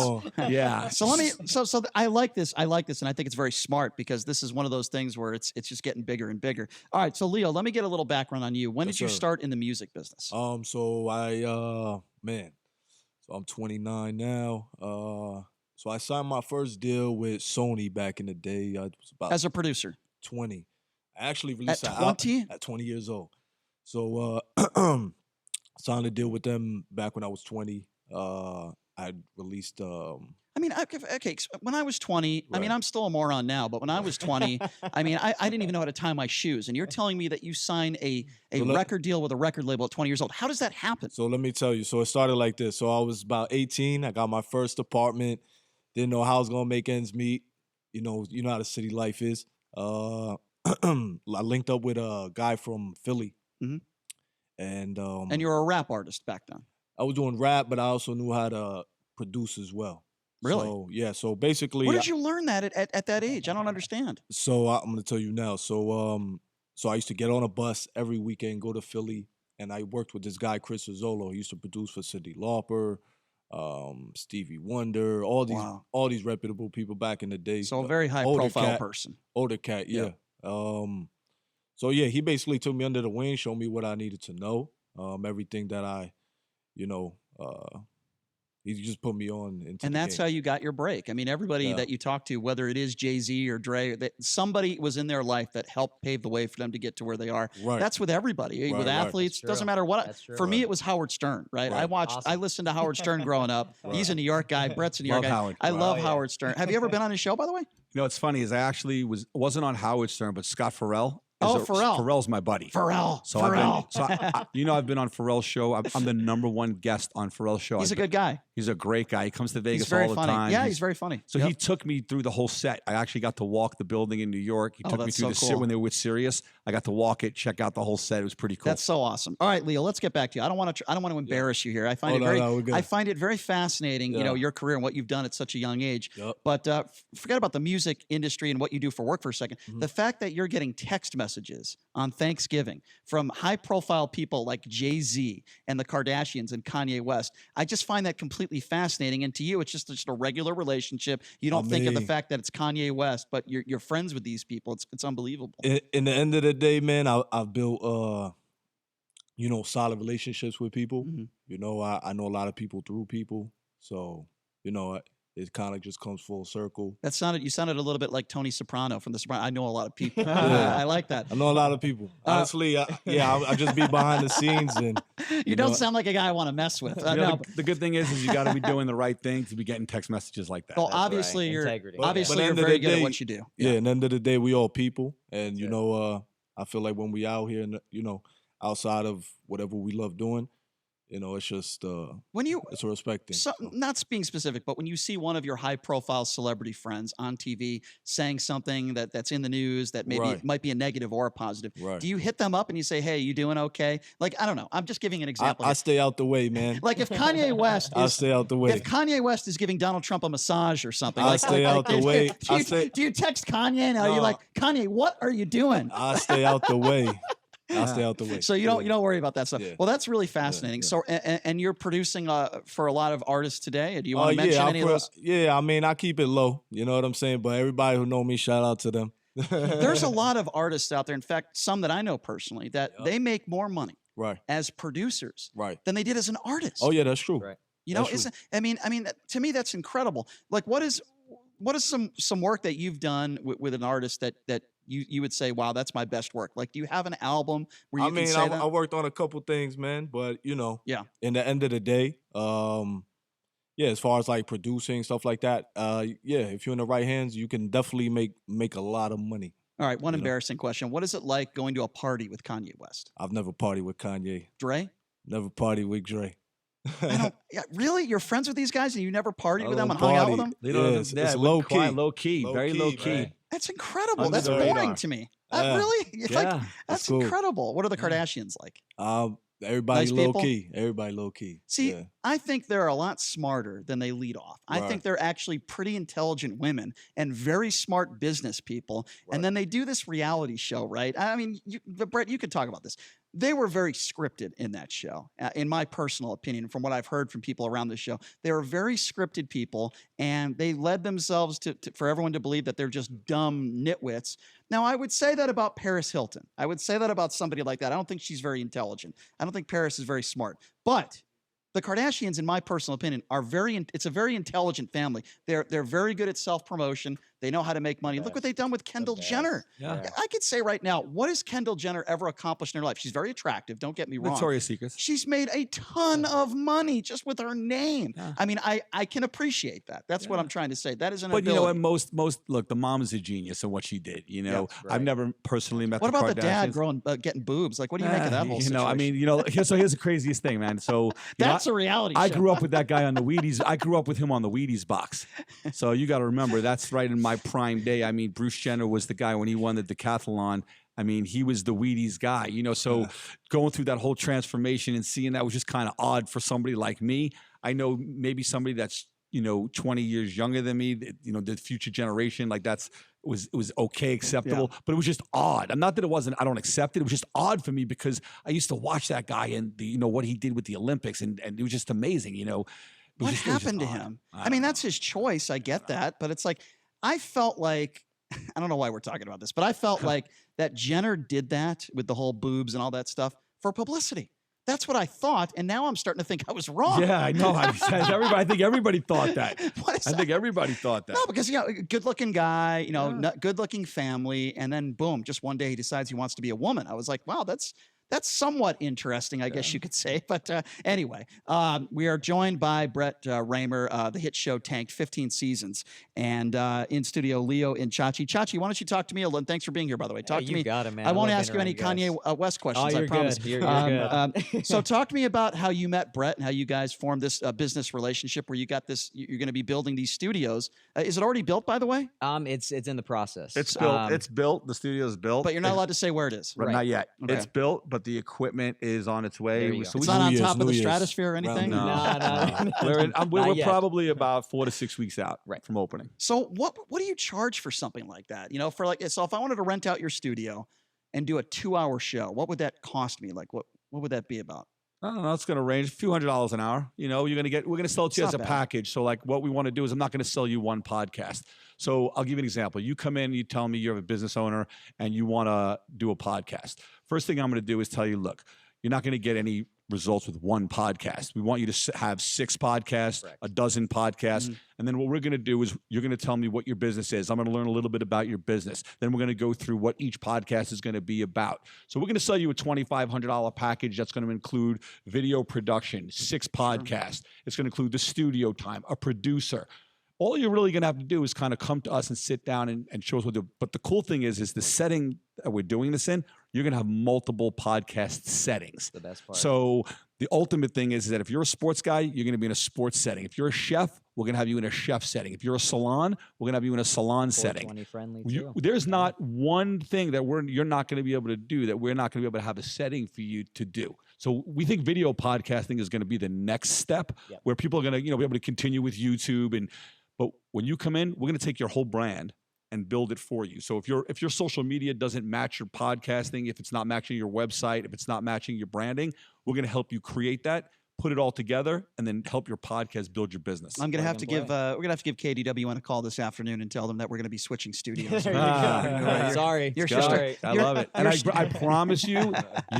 Yeah. So let me. So I like this. I like this, and I think it's very smart because this is one of those things where it's just getting bigger and bigger. All right. So Leo, let me get a little background on you. When did you start in the music business? So I man, so I'm 29 now. So I signed my first deal with Sony back in the day. I was about As a producer. 20. I actually released At 20? At 20 years old. So signed a deal with them back when I was 20. I released I mean, okay, when I was 20, I mean, I'm still a moron now, but when I was 20, I mean, I didn't even know how to tie my shoes. And you're telling me that you signed a record deal with a record label at 20 years old. How does that happen? So let me tell you. So it started like this. So I was about 18. I got my first apartment. Didn't know how I was going to make ends meet. You know how the city life is. I linked up with a guy from Philly. And you were a rap artist back then. I was doing rap, but I also knew how to produce as well. Really? So, yeah. So basically, Where did you learn that at that age? I don't understand. So I'm going to tell you now. So I used to get on a bus every weekend, go to Philly, and I worked with this guy, Chris Rizzolo. He used to produce for Cyndi Lauper, Stevie Wonder, all these reputable people back in the day. So a very high profile person. Older cat, yeah. So yeah, he basically took me under the wing, showed me what I needed to know, everything that I, he just put me on into And that's how you got your break. I mean, everybody that you talk to, whether it is Jay-Z or Dre, somebody was in their life that helped pave the way for them to get to where they are. Right. That's with everybody. With athletes, doesn't matter what. For me, it was Howard Stern, right? I listened to Howard Stern growing up. He's a New York guy. Brett's a New York guy. Howard. I love Howard Stern. Have you ever been on his show, by the way? You know, it's funny is I actually wasn't on Howard Stern, but Scott Farrell. Pharrell. Pharrell's my buddy. Pharrell. So Pharrell. I've been on Pharrell's show. I'm the #1 guest on Pharrell's show. He's a good guy. He's a great guy. He comes to Vegas He's very all the funny. time. Yeah, he's very funny. So he took me through the whole set. I actually got to walk the building in New York. He took me through the set when they were with Sirius. I got to walk it, check out the whole set. It was pretty cool. That's so awesome. All right, Leo, let's get back to you. I don't want to embarrass you here. I find I find it very fascinating, your career and what you've done at such a young age. But forget about the music industry and what you do for work for a second. The fact that you're getting text messages on Thanksgiving from high-profile people like Jay-Z and the Kardashians and Kanye West, I just find that completely fascinating. And to you, it's just a regular relationship. You don't think of the fact that it's Kanye West, but you're friends with these people. It's unbelievable. In the end of the day, man, I've built solid relationships with people. I know a lot of people through people. So, it kind of just comes full circle. You sounded a little bit like Tony Soprano from The Sopranos. I know a lot of people. I like that. I know a lot of people. Honestly, I just be behind the scenes. And you don't sound like a guy I want to mess with. The good thing is you got to be doing the right thing to be getting text messages like that. Well, obviously you're very good at what you do. Yeah, at the end of the day, we all people. And, I feel like when we out here and, outside of whatever we love doing, it's just it's a respect thing. So, not being specific, but when you see one of your high-profile celebrity friends on TV saying something that's in the news that maybe might be a negative or a positive, do you hit them up and you say, "Hey, you doing okay?" Like, I don't know. I'm just giving an example. I stay out the way, man. Like if Kanye West, I stay out the way. If Kanye West is giving Donald Trump a massage or something, I stay out the way. Do you text Kanye and are you like, Kanye, what are you doing? I stay out the way. I'll stay out the way. So you don't worry about that stuff. Yeah. Well, that's really fascinating. So and you're producing for a lot of artists today. Do you want to mention any of those? Yeah, I mean, I keep it low. You know what I'm saying? But everybody who know me, shout out to them. There's a lot of artists out there. In fact, some that I know personally that they make more money as producers than they did as an artist. Oh yeah, that's true. Right. I mean, to me that's incredible. Like what is some work that you've done with an artist that you would say, wow, that's my best work? Like, do you have an album where you can say that? I worked on a couple things, man, but in the end of the day, as far as like producing stuff like that, if you're in the right hands, you can definitely make a lot of money. All right, one embarrassing question. What is it like going to a party with Kanye West? I've never partied with Kanye. Dre? Never partied with Dre. Really? You're friends with these guys and you never partied with them and hung out with them? It's low key. Low key. Very low key. Right? That's incredible. That's boring to me. Really? That's incredible. What are the Kardashians like? Everybody nice low people? key. Everybody low key. See, I think they're a lot smarter than they lead off. I Right. think they're actually pretty intelligent women and very smart business people. And then they do this reality show, right? I mean, Brett, you could talk about this. They were very scripted in that show, in my personal opinion, from what I've heard from people around the show. They were very scripted people, and they led themselves for everyone to believe that they're just dumb nitwits. Now, I would say that about Paris Hilton. I would say that about somebody like that. I don't think she's very intelligent. I don't think Paris is very smart. But the Kardashians, in my personal opinion, it's a very intelligent family. They're very good at self-promotion. They know how to make money. Look what they've done with Kendall Jenner. Yeah. I could say right now, what has Kendall Jenner ever accomplished in her life? She's very attractive. Don't get me wrong. Victoria's Secrets. She's made a ton of money just with her name. I mean, I can appreciate that. That's what I'm trying to say. That is an But ability. you know, and most look, the mom is a genius in what she did. You know, I've never personally met. What the about the dad Kardashians. getting boobs? Like, what do you make of that whole You situation? know, I mean, so here's the craziest thing, man. So That's a reality I show. grew up with that guy on the Wheaties. I grew up with him on the Wheaties box. So you got to remember, that's right in my prime day. I mean, Bruce Jenner was the guy when he won the decathlon. I mean, he was the Wheaties guy, you know, so going through that whole transformation and seeing that was just kind of odd for somebody like me. I know maybe somebody that's, 20 years younger than me, the future generation, like was okay, acceptable, but it was just odd. Not that it wasn't, I don't accept it. It was just odd for me because I used to watch that guy and what he did with the Olympics and it was just amazing, What happened to him? I mean, that's his choice. I get that. But it's like, I felt like, I don't know why we're talking about this, but I felt like that Jenner did that with the whole boobs and all that stuff for publicity. That's what I thought, and now I'm starting to think I was wrong. Yeah, I know. I think everybody thought that. I think everybody thought that. No, because good-looking guy, good-looking family, and then boom, just one day he decides he wants to be a woman. I was like, wow, that's somewhat interesting, I guess you could say. But anyway, we are joined by Brett Raymer. The hit show tanked 15 seasons. And in studio, Leo and Chachi. Chachi, why don't you talk to me a little? Thanks for being here, by the way. Talk to me. You got it, man. I won't love ask you being any around Kanye West questions, you're I promise. Good. You're good. So talk to me about how you met Brett and how you guys formed this business relationship where you got this, you're going to be building these studios. Is it already built, by the way? It's in the process. It's built. It's built. The studio's built. But you're not allowed to say where it is. Not yet. Okay. It's built, but the equipment is on its way. So it's not on top of the stratosphere or anything? No. We're probably about 4 to 6 weeks out from opening. So what do you charge for something like that? So if I wanted to rent out your studio and do a 2-hour show, what would that cost me? Like what would that be about? I don't know. It's going to range a few $100s an hour. We're going to sell it to you as a package. So like what we want to do is I'm not going to sell you one podcast. So I'll give you an example. You come in, you tell me you're a business owner and you want to do a podcast. First thing I'm going to do is tell you, look, you're not going to get any results with one podcast. We want you to have 6 podcasts, a dozen podcasts. And then what we're going to do is you're going to tell me what your business is. I'm going to learn a little bit about your business. Then we're going to go through what each podcast is going to be about. So we're going to sell you a $2,500 package that's going to include video production, 6 podcasts. It's going to include the studio time, a producer. All you're really going to have to do is kind of come to us and sit down and show us what to do. But the cool thing is the setting that we're doing this in, you're going to have multiple podcast settings. The best part. So the ultimate thing is that if you're a sports guy, you're going to be in a sports setting. If you're a chef, we're going to have you in a chef setting. If you're a salon, we're going to have you in a salon setting. 420 friendly too. There's not one thing that you're not going to be able to do that we're not going to be able to have a setting for you to do. So we think video podcasting is going to be the next step where people are going to be able to continue with YouTube but when you come in, we're going to take your whole brand and build it for you. So if your social media doesn't match your podcasting, if it's not matching your website, if it's not matching your branding, we're going to help you create that, put it all together, and then help your podcast build your business. I'm gonna have to give we're gonna have to give KDWN a call this afternoon and tell them that we're gonna be switching studios. There you go. Sorry. I love it, and I promise you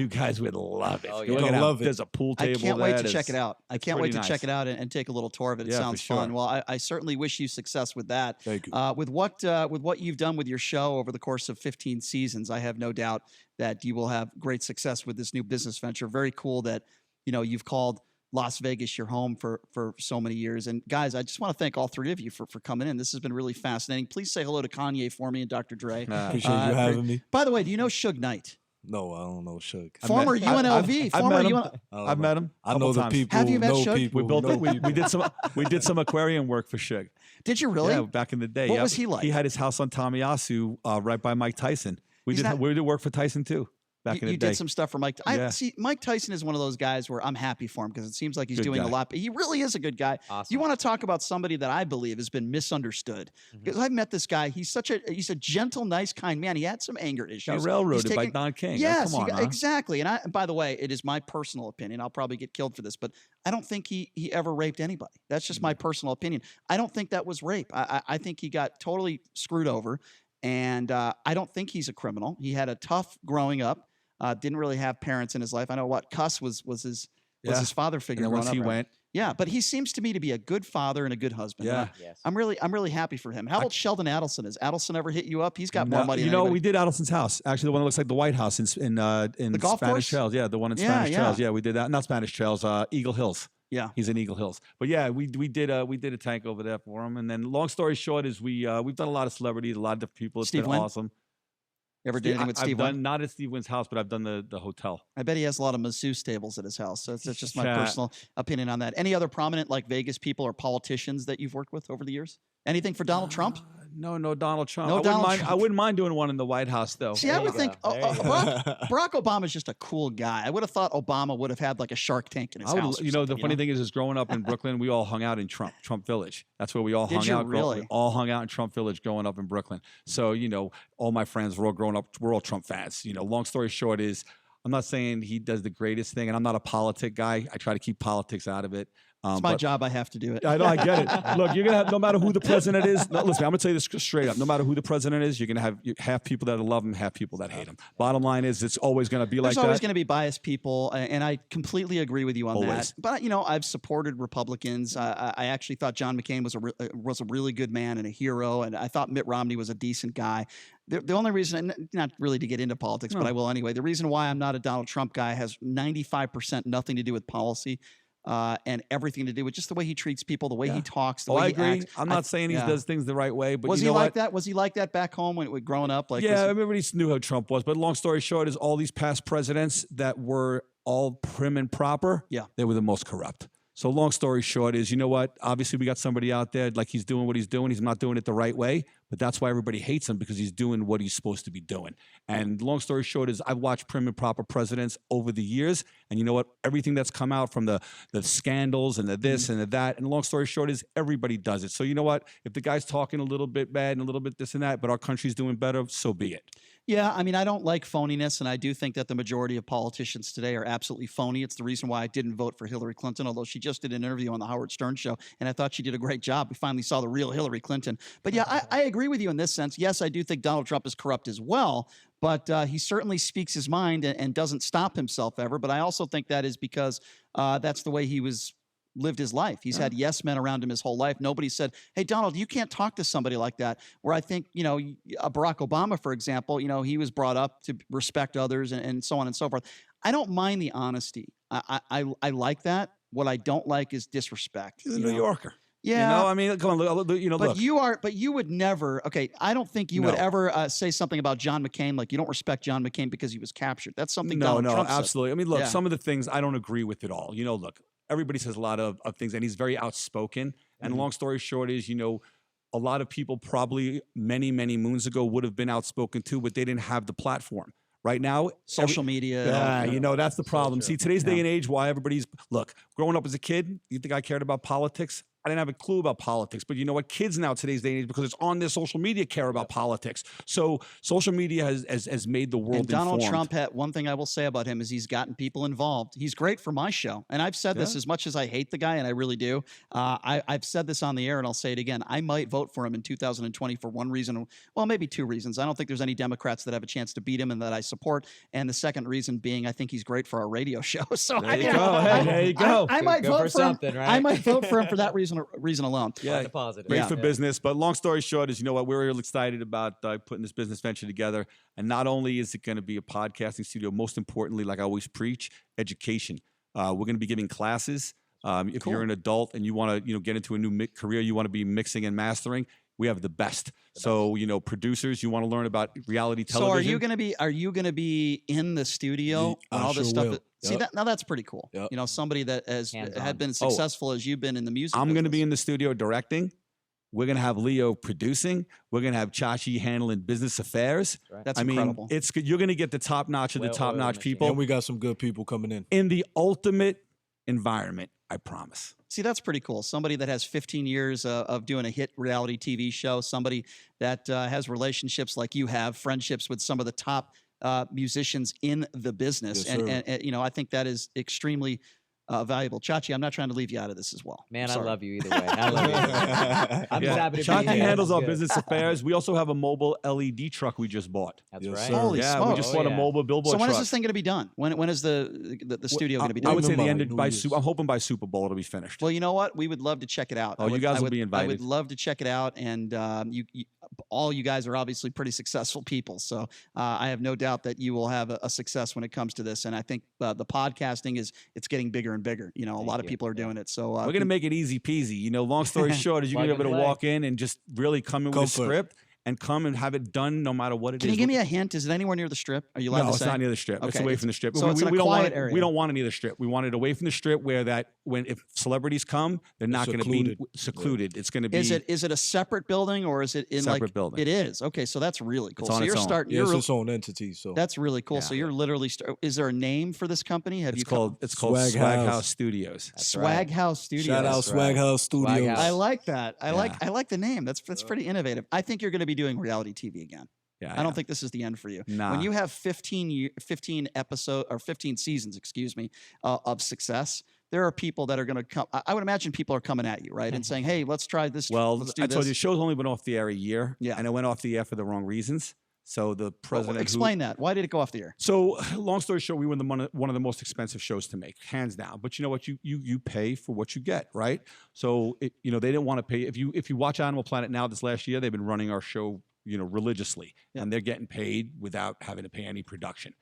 guys would love it. You're gonna love it. There's a pool table. I can't wait to check it out. I can't wait to check it out. out and take a little tour of it. It Yeah, sounds for sure. fun. Well, I certainly wish you success with that. Thank you. With what you've done with your show over the course of 15 seasons, I have no doubt that you will have great success with this new business venture. Very cool that you've called Las Vegas your home for so many years. And guys, I just want to thank all 3 of you for coming in. This has been really fascinating. Please say hello to Kanye for me and Dr. Dre. Appreciate you having me. By the way, do you know Suge Knight? No, I don't know Suge. Former UNLV. I've met him. I know the people. Have you met Suge? We did some aquarium work for Suge. Did you really? Yeah, back in the day. What was he like? He had his house on Tamayasu right by Mike Tyson. We did work for Tyson too. back in the You day. did some stuff for Mike. Yeah. See, Mike Tyson is one of those guys where I'm happy for him because it seems like he's Good doing a guy. lot. But he really is a good guy. Awesome. You want to talk about somebody that I believe has been misunderstood because I've met this guy. He's a gentle, nice, kind man. He had some anger issues. Got He's railroaded by taking- Don King. Oh, Yes, come on, huh? exactly. And by the way, it is my personal opinion. I'll probably get killed for this, but I don't think he ever raped anybody. That's just my personal opinion. I don't think that was rape. I think he got totally screwed over, and I don't think he's a criminal. He had a tough growing up. Didn't really have parents in his life. I know what Cuss was his father figure. And then growing once up, he right? went, Yeah, but he seems to me to be a good father and a good husband. Yeah. I'm really happy for him. How about Sheldon Adelson? Has Adelson ever hit you up? He's got more money. You than know, anybody. we did Adelson's house. Actually, the one that looks like the White House in The golf Spanish course? Trails. Yeah, the one in Yeah, Spanish yeah. Trails. Yeah, we did that. Not Spanish Trails. Eagle Hills. Yeah, he's in Eagle Hills. But yeah, we did a tank over there for him. And then, long story short, is we've done a lot of celebrities, a lot of different people. It's Steve been Wynn? awesome. You ever did anything with Steve I've done, Wynn? not at Steve Wynn's house, but I've done the hotel. I bet he has a lot of masseuse tables at his house. So that's just my Yeah. personal opinion on that. Any other prominent like Vegas people or politicians that you've worked with over the years? Anything for Donald Trump? No, Donald Trump. No Donald I Trump. wouldn't mind doing one in the White House, though. See, I would think Barack Obama's just a cool guy. I would have thought Obama would have had like a Shark Tank in his house. You know, the funny thing is growing up in Brooklyn, we all hung out in Trump Village. That's where we all Did hung you out. really? We all hung out in Trump Village growing up in Brooklyn. So, you know, all my friends were all growing up. We're all Trump fans. You know, long story short is, I'm not saying he does the greatest thing, and I'm not a politic guy. I try to keep politics out of it. It's my job. I have to do it. I know, I get it. Look, you're gonna have, no matter who the president is. No, listen, I'm gonna tell you this straight up. No matter who the president is, you're gonna have half people that love him, half people that hate him. Bottom line is, it's always gonna be like There's that. always going to be biased people, and I completely agree with you on Always. that. But you know, I've supported Republicans. I actually thought John McCain was a really good man and a hero, and I thought Mitt Romney was a decent guy. The only reason, not really to get into politics, but I will anyway. The reason why I'm not a Donald Trump guy has 95% nothing to do with policy. And everything to do with just the way he treats people, the way he talks, the way I he agree. acts. I'm not saying he does things the right way, but was you he know like what? that? Was he like that back home when growing up? Like, Yeah, everybody knew how Trump was. But long story short is, all these past presidents that were all prim and proper, they were the most corrupt. So long story short is, you know what? Obviously, we got somebody out there, like, he's doing what he's doing. He's not doing it the right way, but that's why everybody hates him, because he's doing what he's supposed to be doing. And long story short is, I've watched prim and proper presidents over the years, and you know what? Everything that's come out from the scandals and the this and the that, and long story short is, everybody does it. So you know what? If the guy's talking a little bit bad and a little bit this and that, but our country's doing better, so be it. Yeah, I mean, I don't like phoniness, and I do think that the majority of politicians today are absolutely phony. It's the reason why I didn't vote for Hillary Clinton, although she just did an interview on the Howard Stern show, and I thought she did a great job. We finally saw the real Hillary Clinton. But yeah, I agree with you in this sense. Yes, I do think Donald Trump is corrupt as well, but he certainly speaks his mind and doesn't stop himself ever. But I also think that is because that's the way he lived his life. He's had yes men around him his whole life. Nobody said, hey, Donald, you can't talk to somebody like that. Where I think, you know, Barack Obama, for example, you know, he was brought up to respect others and so on and so forth. I don't mind the honesty. I like that. What I don't like is disrespect. He's a New Yorker. Yeah. You know, I mean, come on, look, you know, but look. you would never, okay, I don't think you would ever say something about John McCain, like you don't respect John McCain because he was captured. That's something Donald Trump said. Absolutely. I mean, look, Yeah. some of the things I don't agree with at all. You know, look, everybody says a lot of things, and he's very outspoken. And long story short is, you know, a lot of people probably many, many moons ago would have been outspoken too, but they didn't have the platform. Right now, social media. Yeah, you know, that's the problem. See, today's day and age, why everybody's, look, growing up as a kid, you think I cared about politics? I didn't have a clue about politics, but you know what? Kids now today's day and age, because it's on their social media, care about politics. So social media has made the world And Donald informed. Trump, one thing I will say about him is he's gotten people involved. He's great for my show. And I've said this, Yeah. as much as I hate the guy, and I really do, I've said this on the air, and I'll say it again. I might vote for him in 2020 for one reason, well, maybe two reasons. I don't think there's any Democrats that have a chance to beat him and that I support. And the second reason being, I think he's great for our radio show. So There you go. Hey, there you go. I might Go vote for for him. something, right? I might vote for him for that reason alone. Yeah, great for business. But long story short is, you know what, we're real excited about putting this business venture together. And not only is it going to be a podcasting studio, most importantly, like I always preach, education. We're going to be giving classes. If you're an adult and you want to, get into a new career, you want to be mixing and mastering, we have the best. So, producers, you want to learn about reality television. So are you gonna be in the studio when all this sure stuff? will. See Yep. that now that's pretty cool. Yep. Somebody that had been successful as you've been in the music. I'm going to business. be in the studio directing. We're going to have Leo producing. We're going to have Chachi handling business affairs. That's I mean, incredible. you're going to get the top notch of the top notch people. And we got some good people coming in the ultimate environment, I promise. See, that's pretty cool. Somebody that has 15 years of doing a hit reality TV show, somebody that has relationships like you have, friendships with some of the top musicians in the business. Yes, and you know, I think that is extremely valuable. Chachi, I'm not trying to leave you out of this as well. Man, Sorry. I love you either way. I love you. I'm just happy to be Chachi here. handles This our is good. business affairs. We also have a mobile LED truck we just bought. That's Yes, right. sir. Holy Yeah, we smokes. just bought a mobile billboard So when truck. is this thing going to be done? When is the studio going to be done? I would say the end New of Year's. I'm hoping by Super Bowl it'll be finished. Well, you know what? We would love to check it out. Oh, you guys will be I invited. would love to check it out. And all you guys are obviously pretty successful people. So I have no doubt that you will have a success when it comes to this. And I think the podcasting it's getting bigger and bigger. You know, a lot of people are doing it. So We're going to make it easy peasy. You know, long story short is you're going to be able to walk in and just really come in with a script and come and have it done no matter what it is. Can you give me a hint? Is it anywhere near the Strip? Are you allowed No, to it's say? not near the Strip. It's Okay, away from the Strip. So it's in a don't want quiet it, area. We don't want it near the Strip. We want it away from the Strip where if celebrities come, they're not going to be secluded. It's going to be. Is it a separate building or is it in Separate building. It is. Okay, so that's really cool. It's on so its you're own. starting. Yeah, it's its own entity. So That's really cool. So you're literally. Is there a name for this company? It's called Swag Swag House. House Studios. Swag House Studios. Shout out Swag House Studios. I like that. I like the name. That's pretty innovative. I think you're going to be doing reality TV again. Yeah, I don't think this is the end for you. Nah. When you have 15 seasons, of success, there are people that are going to come. I would imagine people are coming at you, right, and saying, "Hey, let's try this." Well, let's do I told this. you, the show's only been off the air a year. Yeah. And it went off the air for the wrong reasons. So the president. Explain that. Why did it go off the air? So, long story short, we were one of the most expensive shows to make, hands down. But you know what? You pay for what you get, right? So, they didn't want to pay. If you watch Animal Planet now, this last year, they've been running our show, religiously, and they're getting paid without having to pay any production.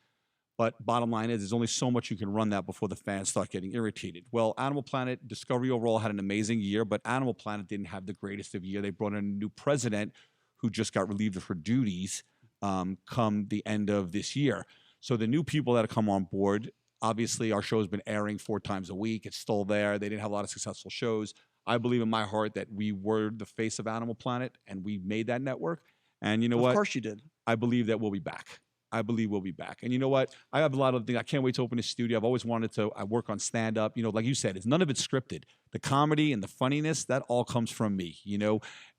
But bottom line is, there's only so much you can run that before the fans start getting irritated. Well, Animal Planet, Discovery overall had an amazing year, but Animal Planet didn't have the greatest of year. They brought in a new president who just got relieved of her duties come the end of this year. So the new people that have come on board, obviously our show's been airing 4 times a week. It's still there. They didn't have a lot of successful shows. I believe in my heart that we were the face of Animal Planet and we made that network. And you know what? Of course you did. I believe that we'll be back. I believe we'll be back. And you know what? I have a lot of things. I can't wait to open a studio. I've always wanted to. I work on stand-up. Like you said, none of it's scripted. The comedy and the funniness, that all comes from me,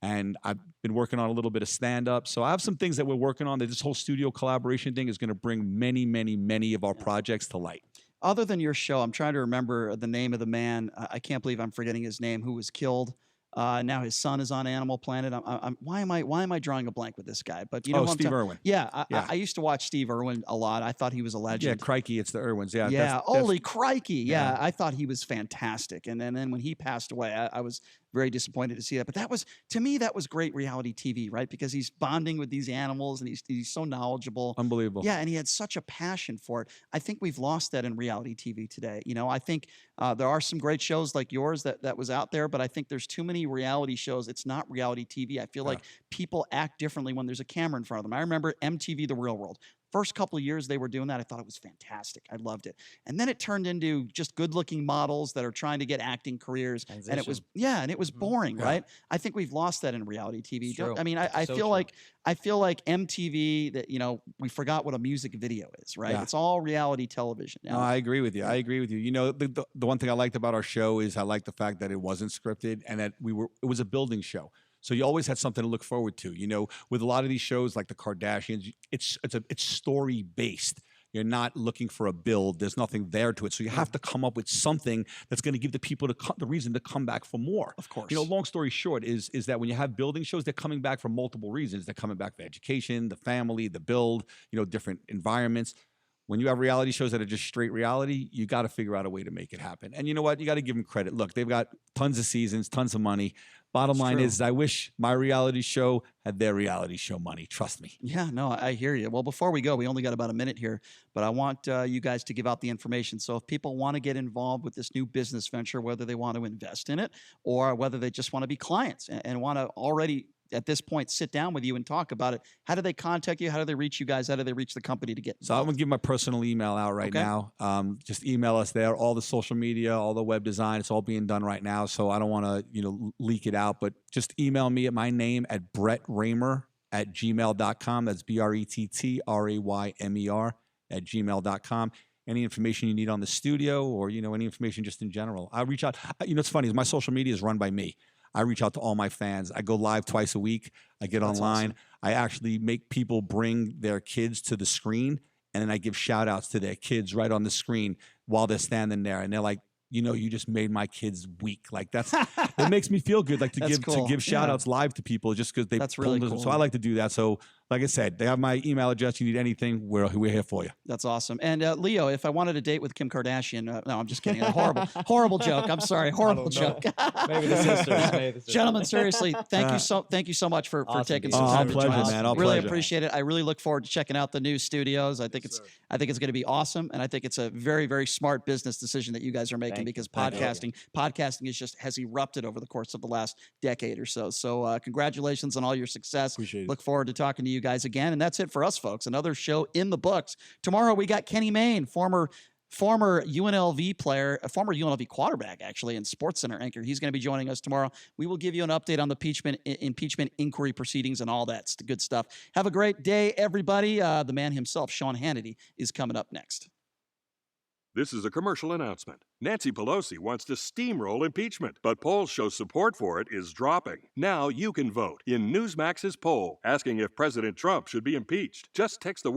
And I've been working on a little bit of stand-up. So I have some things that we're working on. That this whole studio collaboration thing is going to bring many, many, many of our projects to light. Other than your show, I'm trying to remember the name of the man. I can't believe I'm forgetting his name. Who was killed? Now his son is on Animal Planet. Why am I drawing a blank with this guy? But you know, Steve Irwin. Yeah, I used to watch Steve Irwin a lot. I thought he was a legend. Yeah, crikey, it's the Irwins. Yeah, yeah. Holy crikey! Yeah, I thought he was fantastic. And then when he passed away, I was very disappointed to see that. But that was, to me, that was great reality TV, right? Because he's bonding with these animals and he's so knowledgeable. Unbelievable. Yeah, and he had such a passion for it. I think we've lost that in reality TV today. I think there are some great shows like yours that was out there, but I think there's too many reality shows. It's not reality TV. I feel like people act differently when there's a camera in front of them. I remember MTV The Real World. First couple of years they were doing that, I thought it was fantastic. I loved it. And then it turned into just good-looking models that are trying to get acting careers. Transition. And it was boring, right? I think we've lost that in reality TV. True. I mean, I So feel true. like MTV, that we forgot what a music video is, right? Yeah. It's all reality television now. No, I agree with you. I agree with you. The one thing I liked about our show is I liked the fact that it wasn't scripted and that it was a building show. So you always had something to look forward to. With a lot of these shows like the Kardashians, it's story based. You're not looking for a build. There's nothing there to it. So you have to come up with something that's going to give the people the reason to come back for more. Of course. Long story short is that when you have building shows, they're coming back for multiple reasons. They're coming back for education, the family, the build, different environments. When you have reality shows that are just straight reality, you got to figure out a way to make it happen. And you know what? You got to give them credit. Look, they've got tons of seasons, tons of money. Bottom line is, I wish my reality show had their reality show money. Trust me. Yeah, no, I hear you. Well, before we go, we only got about a minute here, but I want you guys to give out the information. So if people want to get involved with this new business venture, whether they want to invest in it or whether they just want to be clients and want to already at this point sit down with you and talk about it, how do they contact you? How do they reach you guys? How do they reach the company to get involved? So I'm going to give my personal email out right now. Just email us there. All the social media, all the web design, it's all being done right now. So I don't want to, leak it out, but just email me at my name at brettraymer@gmail.com. That's BRETTRAYMER@gmail.com. Any information you need on the studio or, any information just in general. I reach out. It's funny is my social media is run by me. I reach out to all my fans. I go live twice a week. I get online. Awesome. I actually make people bring their kids to the screen, and then I give shout outs to their kids right on the screen while they're standing there. And they're like, you just made my kids weak. Like it makes me feel good. Like to give shout outs live to people just because they That's really cool. So I like to do that. So like I said, they have my email address. You need anything, we're here for you. That's awesome. And Leo, if I wanted a date with Kim Kardashian, no, I'm just kidding. Horrible joke. I'm sorry. Horrible joke. Maybe the sisters. Gentlemen, seriously, thank you so much for taking some Our time. pleasure, to join us. man. Our Really pleasure. appreciate it. I really look forward to checking out the new studios. I think it's going to be awesome, and I think it's a very, very smart business decision that you guys are making because podcasting has erupted over the course of the last decade or so. So congratulations on all your success. Appreciate it. Look forward to talking to you guys again, and that's it for us, folks. Another show in the books. Tomorrow we got Kenny Mayne, former UNLV player, a former UNLV quarterback, actually, and SportsCenter anchor. He's going to be joining us tomorrow. We will give you an update on the impeachment inquiry proceedings and all that good stuff. Have a great day, everybody. The man himself, Sean Hannity, is coming up next. This is a commercial announcement. Nancy Pelosi wants to steamroll impeachment, but polls show support for it is dropping. Now you can vote in Newsmax's poll asking if President Trump should be impeached. Just text the word